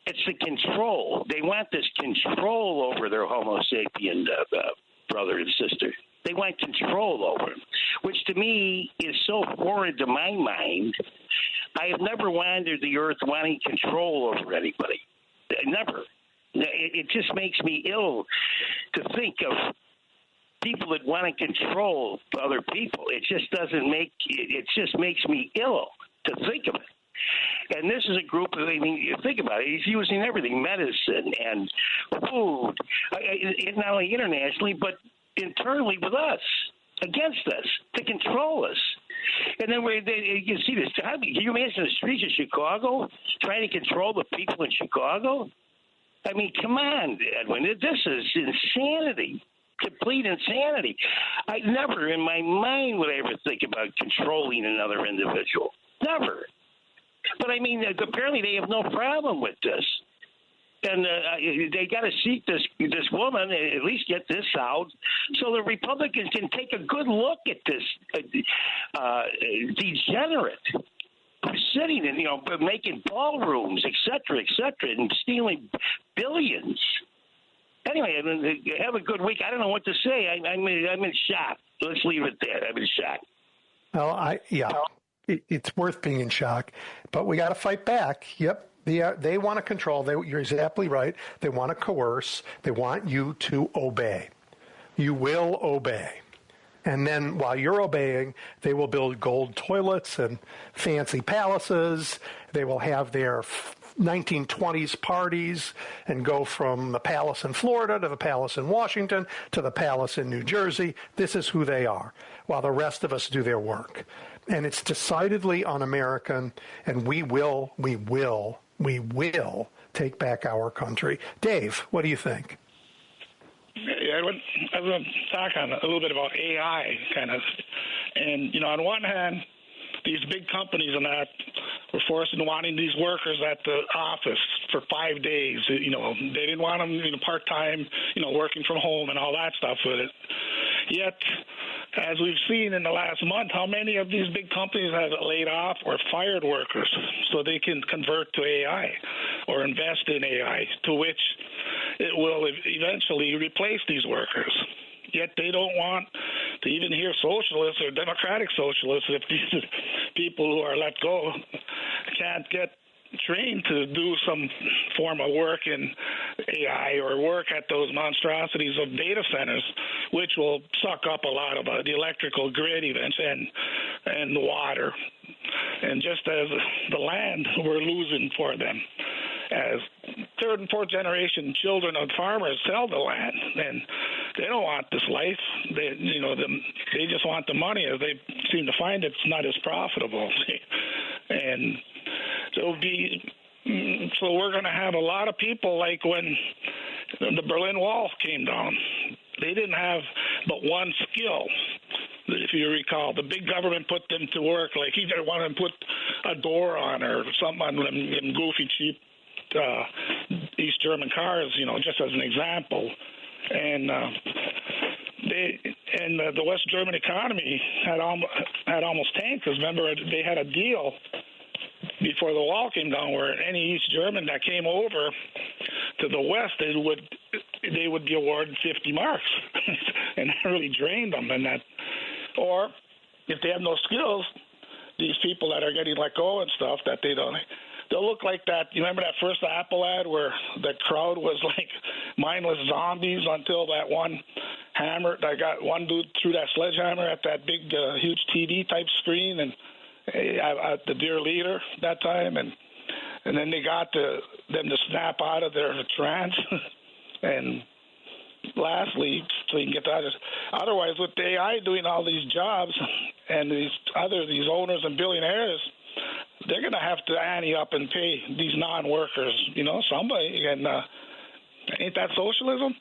It's the control. They want this control over their Homo sapien brother and sister. They want control over him, which to me is so foreign to my mind. I have never wandered the earth wanting control over anybody. Never. It just makes me ill to think of people that want to control other people. It just doesn't make. It just makes me ill to think of it. And this is a group of, I mean, you think about it, he's using everything, medicine and food, not only internationally, but internally with us, against us, to control us. And then you see this. Can you imagine the streets of Chicago trying to control the people in Chicago? I mean, come on, Edwin. This is insanity, complete insanity. I never in my mind would I ever think about controlling another individual. Never. But, I mean, apparently they have no problem with this. And they got to seek this woman, at least get this out, so the Republicans can take a good look at this degenerate who's sitting and making ballrooms, et cetera, and stealing billions. Anyway, I mean, have a good week. I don't know what to say. I'm in shock. Let's leave it there. I'm in shock. Well, it's worth being in shock, but we got to fight back. Yep. They want to control. You're exactly right. They want to coerce. They want you to obey. You will obey. And then while you're obeying, they will build gold toilets and fancy palaces. They will have their 1920s parties and go from the palace in Florida to the palace in Washington to the palace in New Jersey. This is who they are, while the rest of us do their work. And it's decidedly un-American, and we will take back our country. Dave, what do you think? I want to talk on a little bit about AI, kind of. And, on one hand, these big companies and that were forcing wanting these workers at the office for 5 days. They didn't want them part-time, working from home and all that stuff with it. Yet, as we've seen in the last month, how many of these big companies have laid off or fired workers so they can convert to AI or invest in AI, to which it will eventually replace these workers. Yet they don't want to even hear socialists or democratic socialists if these people who are let go can't get trained to do some form of work in AI or work at those monstrosities of data centers, which will suck up a lot of the electrical grid events and the water. And just as the land, we're losing for them. As third and fourth generation children of farmers sell the land, and they don't want this life. They just want the money, as they seem to find it's not as profitable. And so we're going to have a lot of people like when the Berlin Wall came down. They didn't have but one skill. If you recall, the big government put them to work. Like either wanted to put a door on or something on them goofy, cheap East German cars, just as an example. And the West German economy had almost tanked, because remember they had a deal before the wall came down where any East German that came over to the West, they would be awarded 50 marks, and that really drained them. And that, or if they have no skills, these people that are getting let go and stuff that they'll look like that. You remember that first Apple ad where the crowd was like mindless zombies until that one one dude threw that sledgehammer at that big, huge TV type screen and at the dear leader that time, and then they got them to snap out of their trance. And lastly, so you can get that. Otherwise, with the AI doing all these jobs and these owners and billionaires, they're going to have to ante up and pay these non-workers, somebody. And ain't that socialism?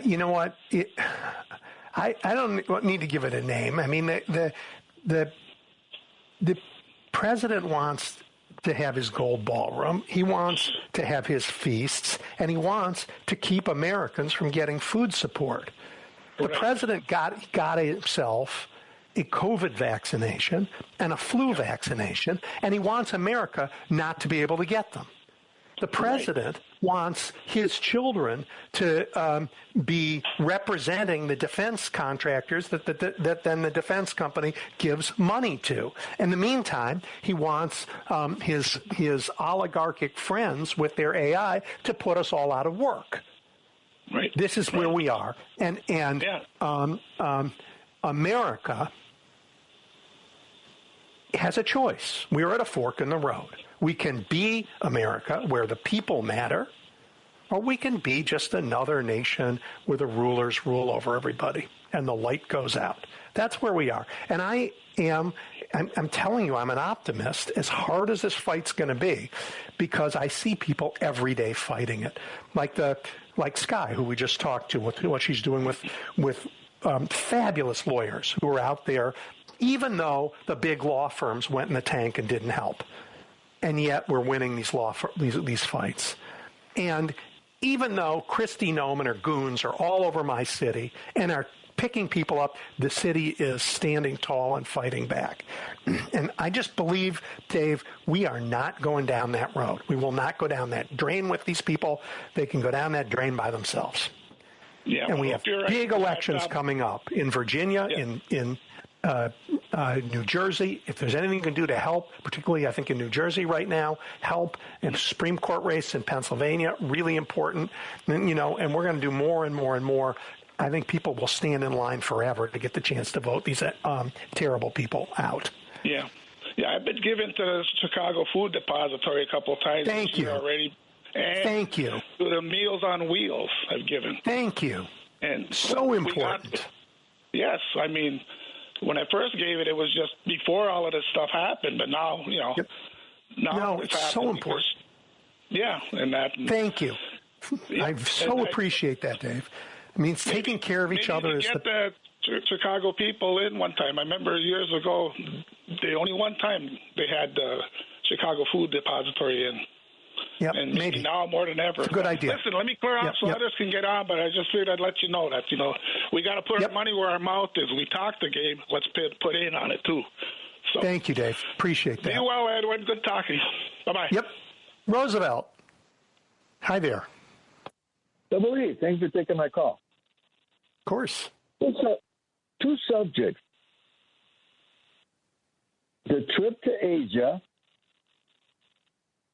You know what? I don't need to give it a name. I mean, the president wants to have his gold ballroom. He wants to have his feasts, and he wants to keep Americans from getting food support. The president got himself a COVID vaccination and a flu vaccination, and he wants America not to be able to get them. The president wants his children to be representing the defense contractors that then the defense company gives money to. In the meantime, he wants his oligarchic friends with their AI to put us all out of work. Right. This is where we are, and America has a choice. We're at a fork in the road. We can be America, where the people matter, or we can be just another nation where the rulers rule over everybody and the light goes out. That's where we are. And I'm telling you, I'm an optimist, as hard as this fight's going to be, because I see people every day fighting it. Like Sky, who we just talked to, with what she's doing with fabulous lawyers who are out there, even though the big law firms went in the tank and didn't help. And yet we're winning these fights. And even though Kristi Noem and her goons are all over my city and are picking people up, the city is standing tall and fighting back. And I just believe, Dave, we are not going down that road. We will not go down that drain with these people. They can go down that drain by themselves. Yeah, and we have big elections coming up in Virginia, in New Jersey. If there's anything you can do to help, particularly I think in New Jersey right now, help. In a Supreme Court race in Pennsylvania, really important. And, and we're going to do more and more and more. I think people will stand in line forever to get the chance to vote these terrible people out. Yeah. I've been given to the Chicago Food Depository a couple of times Thank you already. And Thank you. To the Meals on Wheels I've given. Thank you. And so important. Yes, I mean, when I first gave it, it was just before all of this stuff happened. But now, now it's so important. And that. Thank you. I so appreciate that, Dave. I mean, it's taking care of each other. Get the Chicago people in one time. I remember years ago, only one time they had the Chicago Food Depository in. Yep, and maybe now more than ever. It's a good idea. Listen, let me clear out so others can get on, but I just figured I'd let you know that, we got to put our money where our mouth is. We talk the game. Let's put in on it, too. So, thank you, Dave. Appreciate that. Be well, Edwin. Good talking. Bye-bye. Yep. Roosevelt. Hi there. Double E, thanks for taking my call. Of course. Two subjects. The trip to Asia.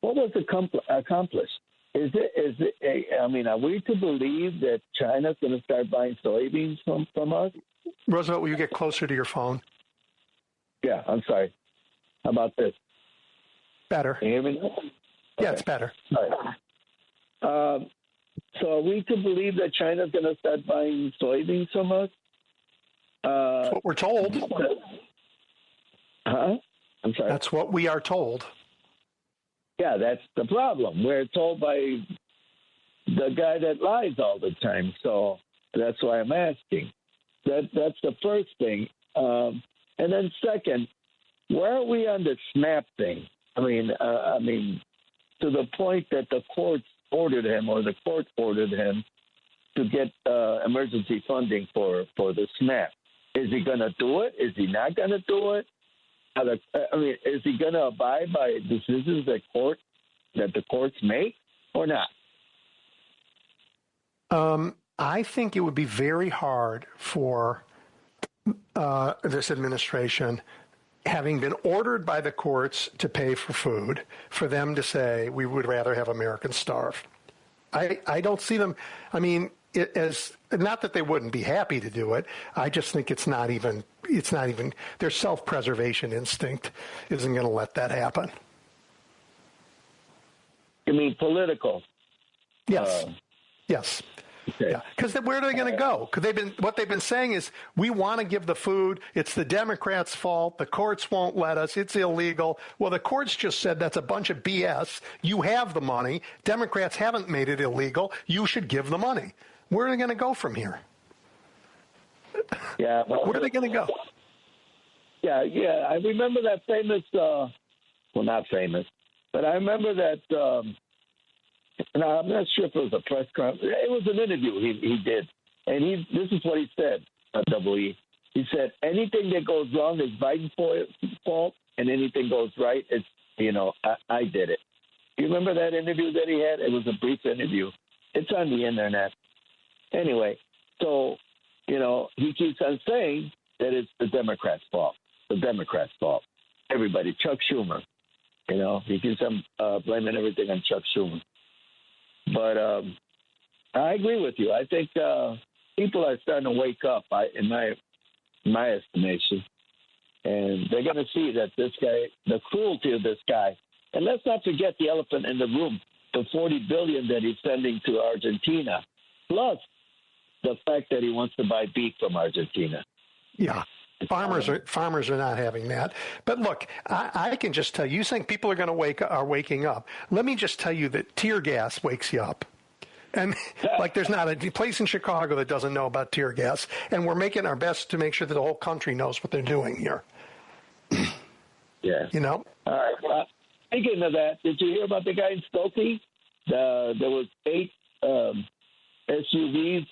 What was accomplished? Are we to believe that China's going to start buying soybeans from us? Roosevelt, will you get closer to your phone? Yeah, I'm sorry. How about this? Better. Can you hear me now? Yeah, it's better. All right. So are we to believe that China's going to start buying soybeans from us? That's what we're told. Huh? I'm sorry. That's what we are told. Yeah, that's the problem. We're told by the guy that lies all the time. So that's why I'm asking. That's the first thing. And then second, where are we on the SNAP thing? I mean, to the point that the court ordered him to get emergency funding for the SNAP. Is he going to do it? Is he not going to do it? Is he going to abide by decisions that the courts make or not? I think it would be very hard for this administration, having been ordered by the courts to pay for food, for them to say we would rather have Americans starve. I don't see them. I mean, as not that they wouldn't be happy to do it. I just think it's not even their self-preservation instinct isn't going to let that happen. You mean political? Yes. Yes. Okay. Yeah, because where are they going to go? Because what they've been saying is we want to give the food. It's the Democrats' fault. The courts won't let us. It's illegal. Well, the courts just said that's a bunch of BS. You have the money. Democrats haven't made it illegal. You should give the money. Where are they going to go from here? Yeah. Well, where are they going to go? Yeah. I remember that famous. Well, not famous, but I remember that. Now, I'm not sure if it was a press conference. It was an interview he did. And this is what he said, E. He said, anything that goes wrong is Biden's fault, and anything goes right, it's, I did it. You remember that interview that he had? It was a brief interview. It's on the internet. Anyway, so, he keeps on saying that it's the Democrats' fault. The Democrats' fault. Everybody. Chuck Schumer. He keeps on blaming everything on Chuck Schumer. But I agree with you. I think people are starting to wake up, in my estimation, and they're going to see that this guy, the cruelty of this guy, and let's not forget the elephant in the room, the $40 billion that he's sending to Argentina, plus the fact that he wants to buy beef from Argentina. Yeah. Farmers are not having that. But look, I can just tell you, you think people are waking up. Let me just tell you that tear gas wakes you up. And like there's not a place in Chicago that doesn't know about tear gas. And we're making our best to make sure that the whole country knows what they're doing here. Yeah. All right. Speaking of that, did you hear about the guy in Skokie? There was 8 SUVs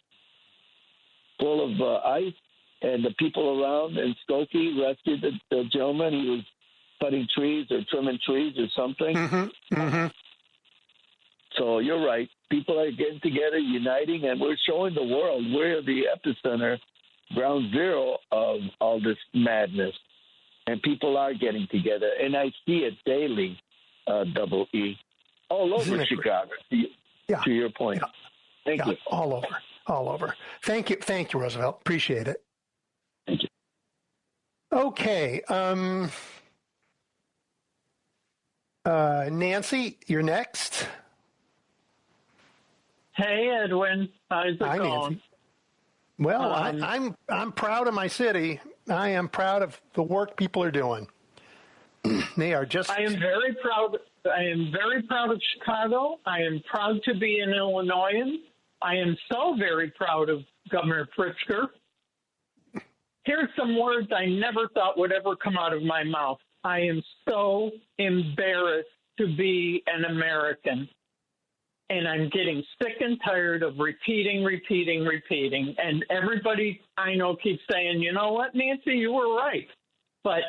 full of ice. And the people around in Skokie rescued the gentleman. He was cutting trees or trimming trees or something. Mm-hmm. Mm-hmm. So you're right. People are getting together, uniting, and we're showing the world we're the epicenter, ground zero of all this madness. And people are getting together. And I see it daily, E. All over Chicago, to your point. Yeah. Thank you. All over. Thank you, Roosevelt. Appreciate it. Thank you. Okay. Nancy, you're next. Hey, Edwin. How's it going? Nancy. Well, I'm proud of my city. I am proud of the work people are doing. They are just. I am very proud. I am very proud of Chicago. I am proud to be an Illinoisan. I am so very proud of Governor Pritzker. Here's some words I never thought would ever come out of my mouth. I am so embarrassed to be an American. And I'm getting sick and tired of repeating. And everybody I know keeps saying, you know what, Nancy, you were right. But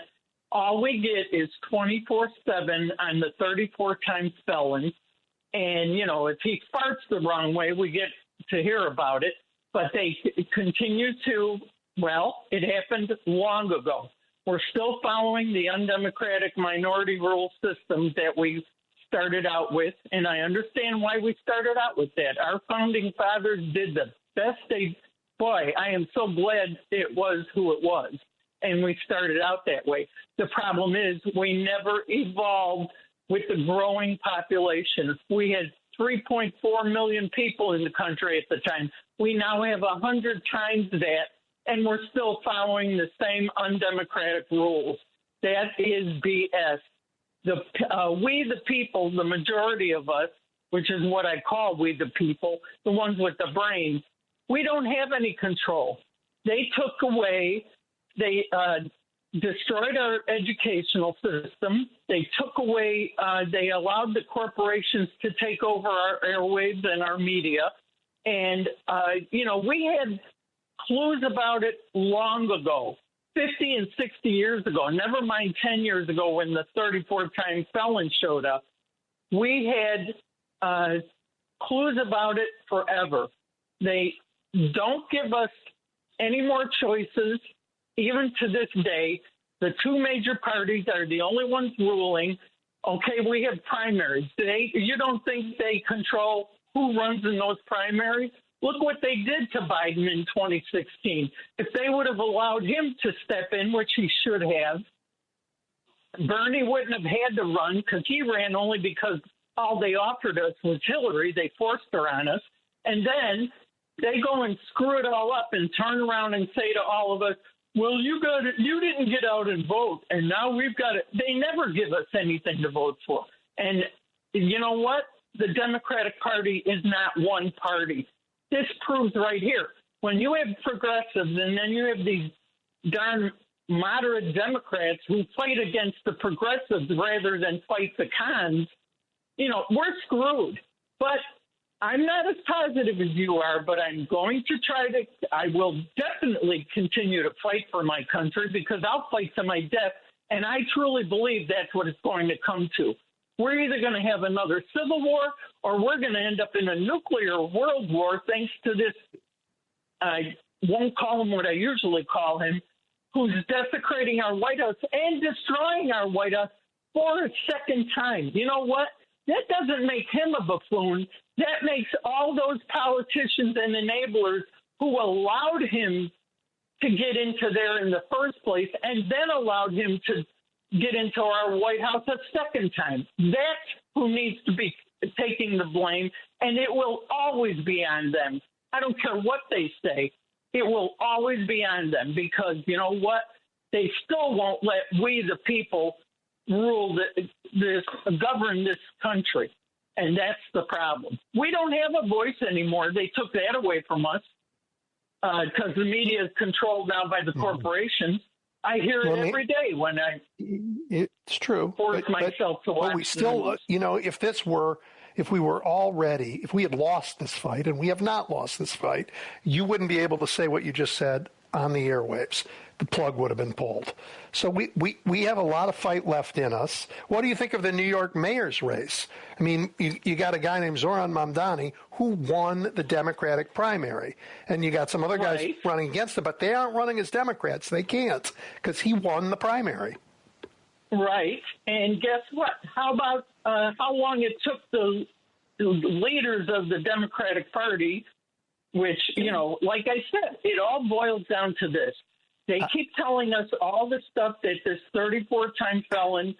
all we get is 24/7 on the 34-time felon. And, if he farts the wrong way, we get to hear about it. But they continue to. Well, it happened long ago. We're still following the undemocratic minority rule system that we started out with, and I understand why we started out with that. Our founding fathers did the best I am so glad it was who it was, and we started out that way. The problem is we never evolved with the growing population. We had 3.4 million people in the country at the time. We now have 100 times that. And we're still following the same undemocratic rules. That is BS. We the people, the majority of us, which is what I call we the people, the ones with the brains, we don't have any control. They took away, they destroyed our educational system. They took away, they allowed the corporations to take over our airwaves and our media. And, we had clues about it long ago, 50 and 60 years ago, never mind 10 years ago when the 34-time felon showed up. We had clues about it forever. They don't give us any more choices. Even to this day, the two major parties are the only ones ruling. Okay, we have primaries. You don't think they control who runs in those primaries? Look what they did to Biden in 2016. If they would have allowed him to step in, which he should have, Bernie wouldn't have had to run because he ran only because all they offered us was Hillary. They forced her on us. And then they go and screw it all up and turn around and say to all of us, well, you didn't get out and vote, and now we've got it. They never give us anything to vote for. And you know what? The Democratic Party is not one party. This proves right here. When you have progressives and then you have these darn moderate Democrats who fight against the progressives rather than fight the cons, we're screwed. But I'm not as positive as you are, but I'm going to I will definitely continue to fight for my country because I'll fight to my death. And I truly believe that's what it's going to come to. We're either going to have another civil war or we're going to end up in a nuclear world war thanks to this, I won't call him what I usually call him, who's desecrating our White House and destroying our White House for a second time. You know what? That doesn't make him a buffoon. That makes all those politicians and enablers who allowed him to get into there in the first place and then allowed him to get into our White House a second time. That's who needs to be taking the blame, and it will always be on them. I don't care what they say. It will always be on them because, you know what? They still won't let we, the people, govern this country. And that's the problem. We don't have a voice anymore. They took that away from us because the media is controlled now by the corporations. I hear it every day when it's true. Force myself to watch. But we still, if we had lost this fight, and we have not lost this fight, you wouldn't be able to say what you just said on the airwaves. The plug would have been pulled. So we have a lot of fight left in us. What do you think of the New York mayor's race? I mean, you got a guy named Zoran Mamdani who won the Democratic primary, and you got some other guys running against him, but they aren't running as Democrats. They can't because he won the primary. Right. And guess what? How about how long it took the leaders of the Democratic Party, which, like I said, it all boils down to this. They keep telling us all the stuff that this 34-time felon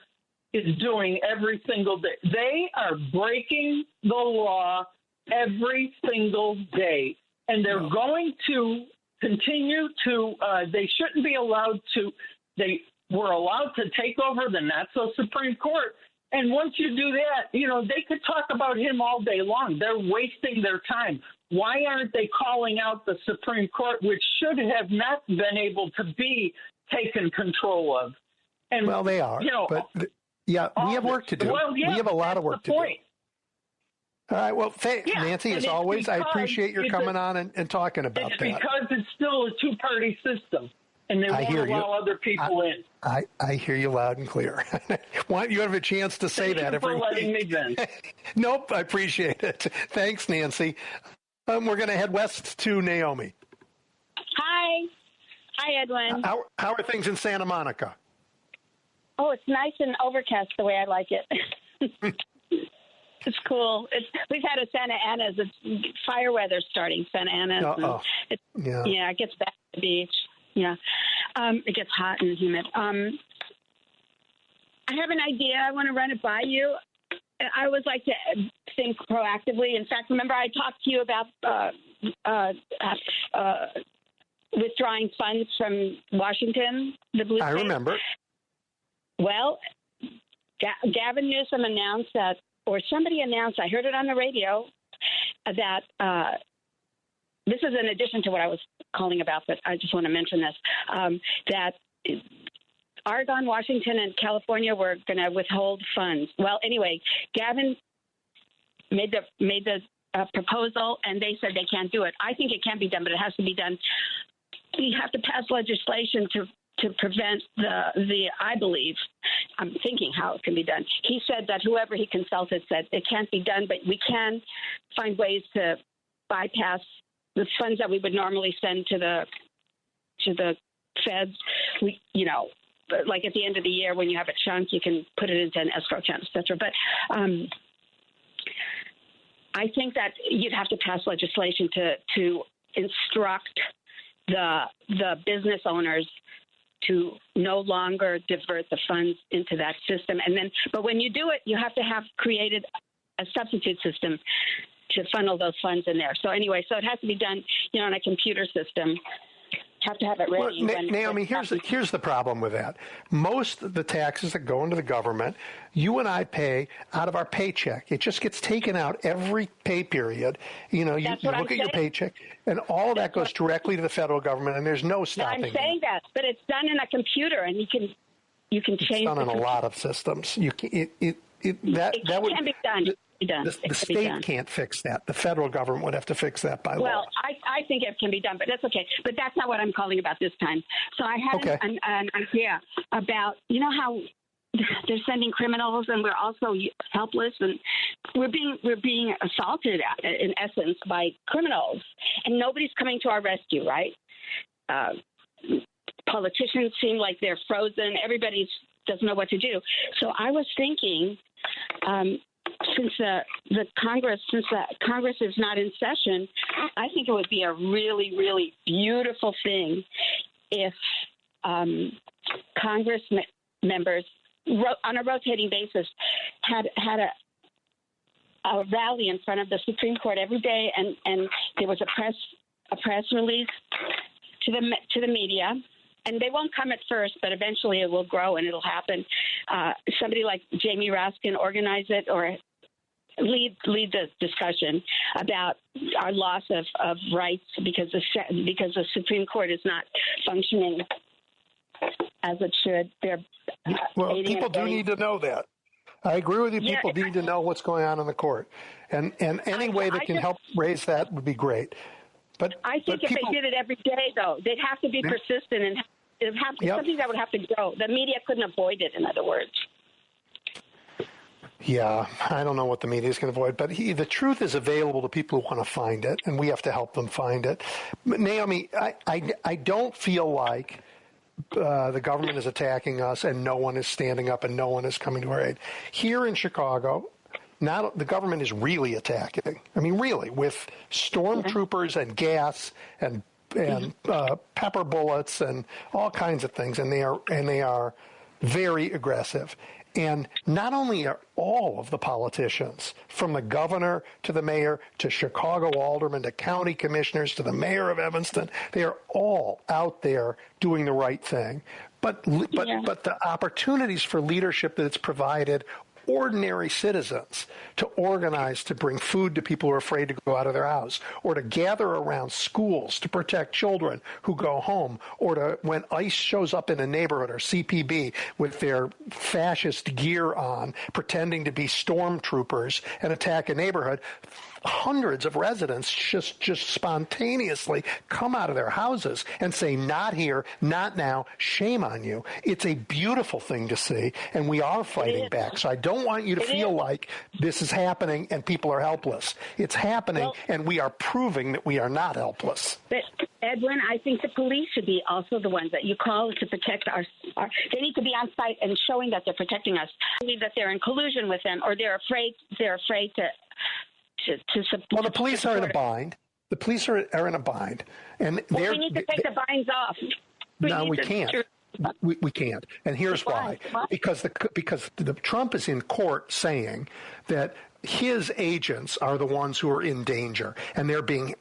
is doing every single day. They are breaking the law every single day, and they're going to continue to they shouldn't be allowed to – they were allowed to take over the not-so-Supreme Court. And once you do that, they could talk about him all day long. They're wasting their time. Why aren't they calling out the Supreme Court, which should have not been able to be taken control of? And, well, they are. But we have work to do. Well, yeah, we have a lot of work to do. All right. Well, Nancy, as always, I appreciate your coming on and talking about that. Because it's still a two-party system, and they won't allow other people in. I hear you loud and clear. You have a chance to say that every week. Thank you for letting me vent. Nope, I appreciate it. Thanks, Nancy. We're going to head west to Naomi. Hi, Edwin. How are things in Santa Monica? Oh, it's nice and overcast the way I like it. It's cool. We've had a Santa Ana's. It's fire weather starting, Santa Ana's. It gets back to the beach. Yeah. It gets hot and humid. I have an idea. I want to run it by you. I always like to think proactively. In fact, remember I talked to you about withdrawing funds from Washington, the blue state? I remember. Well, Gavin Newsom announced that, or somebody announced, I heard it on the radio, that this is in addition to what I was calling about, but I just want to mention this, that Oregon, Washington, and California were going to withhold funds. Well, anyway, Gavin made the proposal, and they said they can't do it. I think it can be done, but it has to be done. We have to pass legislation to prevent I believe, I'm thinking how it can be done. He said that whoever he consulted said it can't be done, but we can find ways to bypass the funds that we would normally send to the feds, we, like at the end of the year when you have a chunk, you can put it into an escrow account, et cetera. But I think that you'd have to pass legislation to instruct the business owners to no longer divert the funds into that system. But when you do it, you have to have created a substitute system to funnel those funds in there. So anyway, so it has to be done, on a computer system. Have to have it ready. Well, Naomi, here's the problem with that. Most of the taxes that go into the government, you and I pay out of our paycheck. It just gets taken out every pay period. You look at your paycheck, and all of that goes directly to the federal government, and there's no stopping. I'm saying that, but it's done in a computer, and you can change. It's done in a lot of systems. That can be done. The state can't fix that. The federal government would have to fix that by law. Well, I think it can be done, but that's okay. But that's not what I'm calling about this time. So I had an idea about, how they're sending criminals and we're also helpless and we're being assaulted in essence by criminals and nobody's coming to our rescue, right? Politicians seem like they're frozen. Everybody doesn't know what to do. So I was thinking, since the Congress is not in session, I think it would be a really, really beautiful thing if Congress members, on a rotating basis, had a rally in front of the Supreme Court every day, and there was a press release to the media. And they won't come at first, but eventually it will grow and it'll happen. Somebody like Jaime Harrison can organize it or lead the discussion about our loss of rights because the Supreme Court is not functioning as it should. People do need to know that. I agree with you. People need to know what's going on in the court, and any way that can help raise that would be great. But I think if they did it every day, though, they'd have to be persistent and it'd have to, something that would have to grow. The media couldn't avoid it, in other words. Yeah, I don't know what the media is going to avoid, but the truth is available to people who want to find it, and we have to help them find it. But Naomi, I don't feel like the government is attacking us and no one is standing up and no one is coming to our aid. Here in Chicago, the government is really attacking. I mean, really, with stormtroopers and gas and pepper bullets and all kinds of things, and they are very aggressive. And not only are all of the politicians, from the governor to the mayor to Chicago aldermen to county commissioners to the mayor of Evanston, they are all out there doing the right thing. But the opportunities for leadership that it's provided ordinary citizens to organize to bring food to people who are afraid to go out of their house, or to gather around schools to protect children who go home, or to when ICE shows up in a neighborhood, or CPB with their fascist gear on, pretending to be stormtroopers and attack a neighborhood. Hundreds of residents just spontaneously come out of their houses and say, not here, not now, shame on you. It's a beautiful thing to see, and we are fighting back. So I don't want you to feel like this is happening and people are helpless. It's happening, and we are proving that we are not helpless. But Edwin, I think the police should be also the ones that you call to protect our they need to be on site and showing that they're protecting us. I believe that they're in collusion with them, or they're afraid to support. Well, the police are in a bind. The police are in a bind, and we need to take the binds off. We can't. We can't. And here's why. Because the Trump is in court saying that his agents are the ones who are in danger, and they're being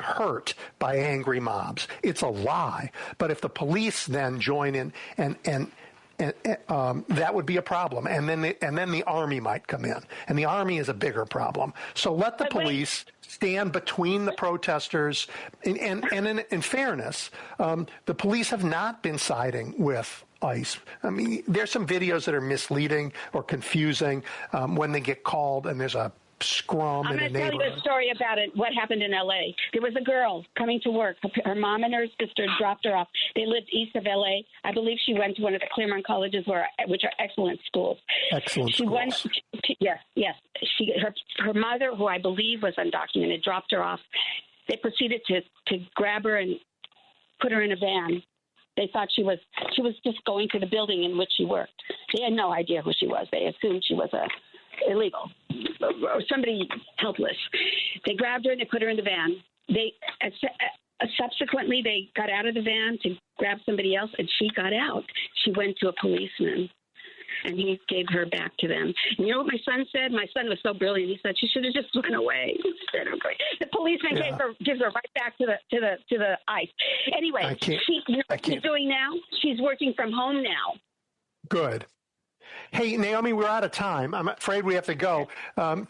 hurt by angry mobs. It's a lie. But if the police then join in and that would be a problem, and then the army might come in, and the army is a bigger problem. So let the police stand between the protesters, and in fairness, the police have not been siding with ICE. I mean, there's some videos that are misleading or confusing when they get called, and there's a scrum in a neighborhood. I'm going to tell you a story about it. What happened in L.A. There was a girl coming to work. Her mom and her sister dropped her off. They lived east of L.A. I believe she went to one of the Claremont colleges, which are excellent schools. Excellent schools. Yes. Her mother, who I believe was undocumented, dropped her off They proceeded to grab her and put her in a van. They thought she was just going to the building in which she worked. They had no idea who she was. They assumed she was illegal or somebody helpless. They grabbed her and they put her in the van. Subsequently, they got out of the van to grab somebody else, and she got out. She went to a policeman, and he gave her back to them. And you know what my son said? My son was so brilliant. He said she should have just run away instead of going. The policeman gives her right back to the ICE. Anyway, you know what she's doing now? She's working from home now. Good. Hey, Naomi, we're out of time. I'm afraid we have to go.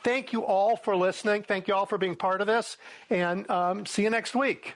Thank you all for listening. Thank you all for being part of this, and see you next week.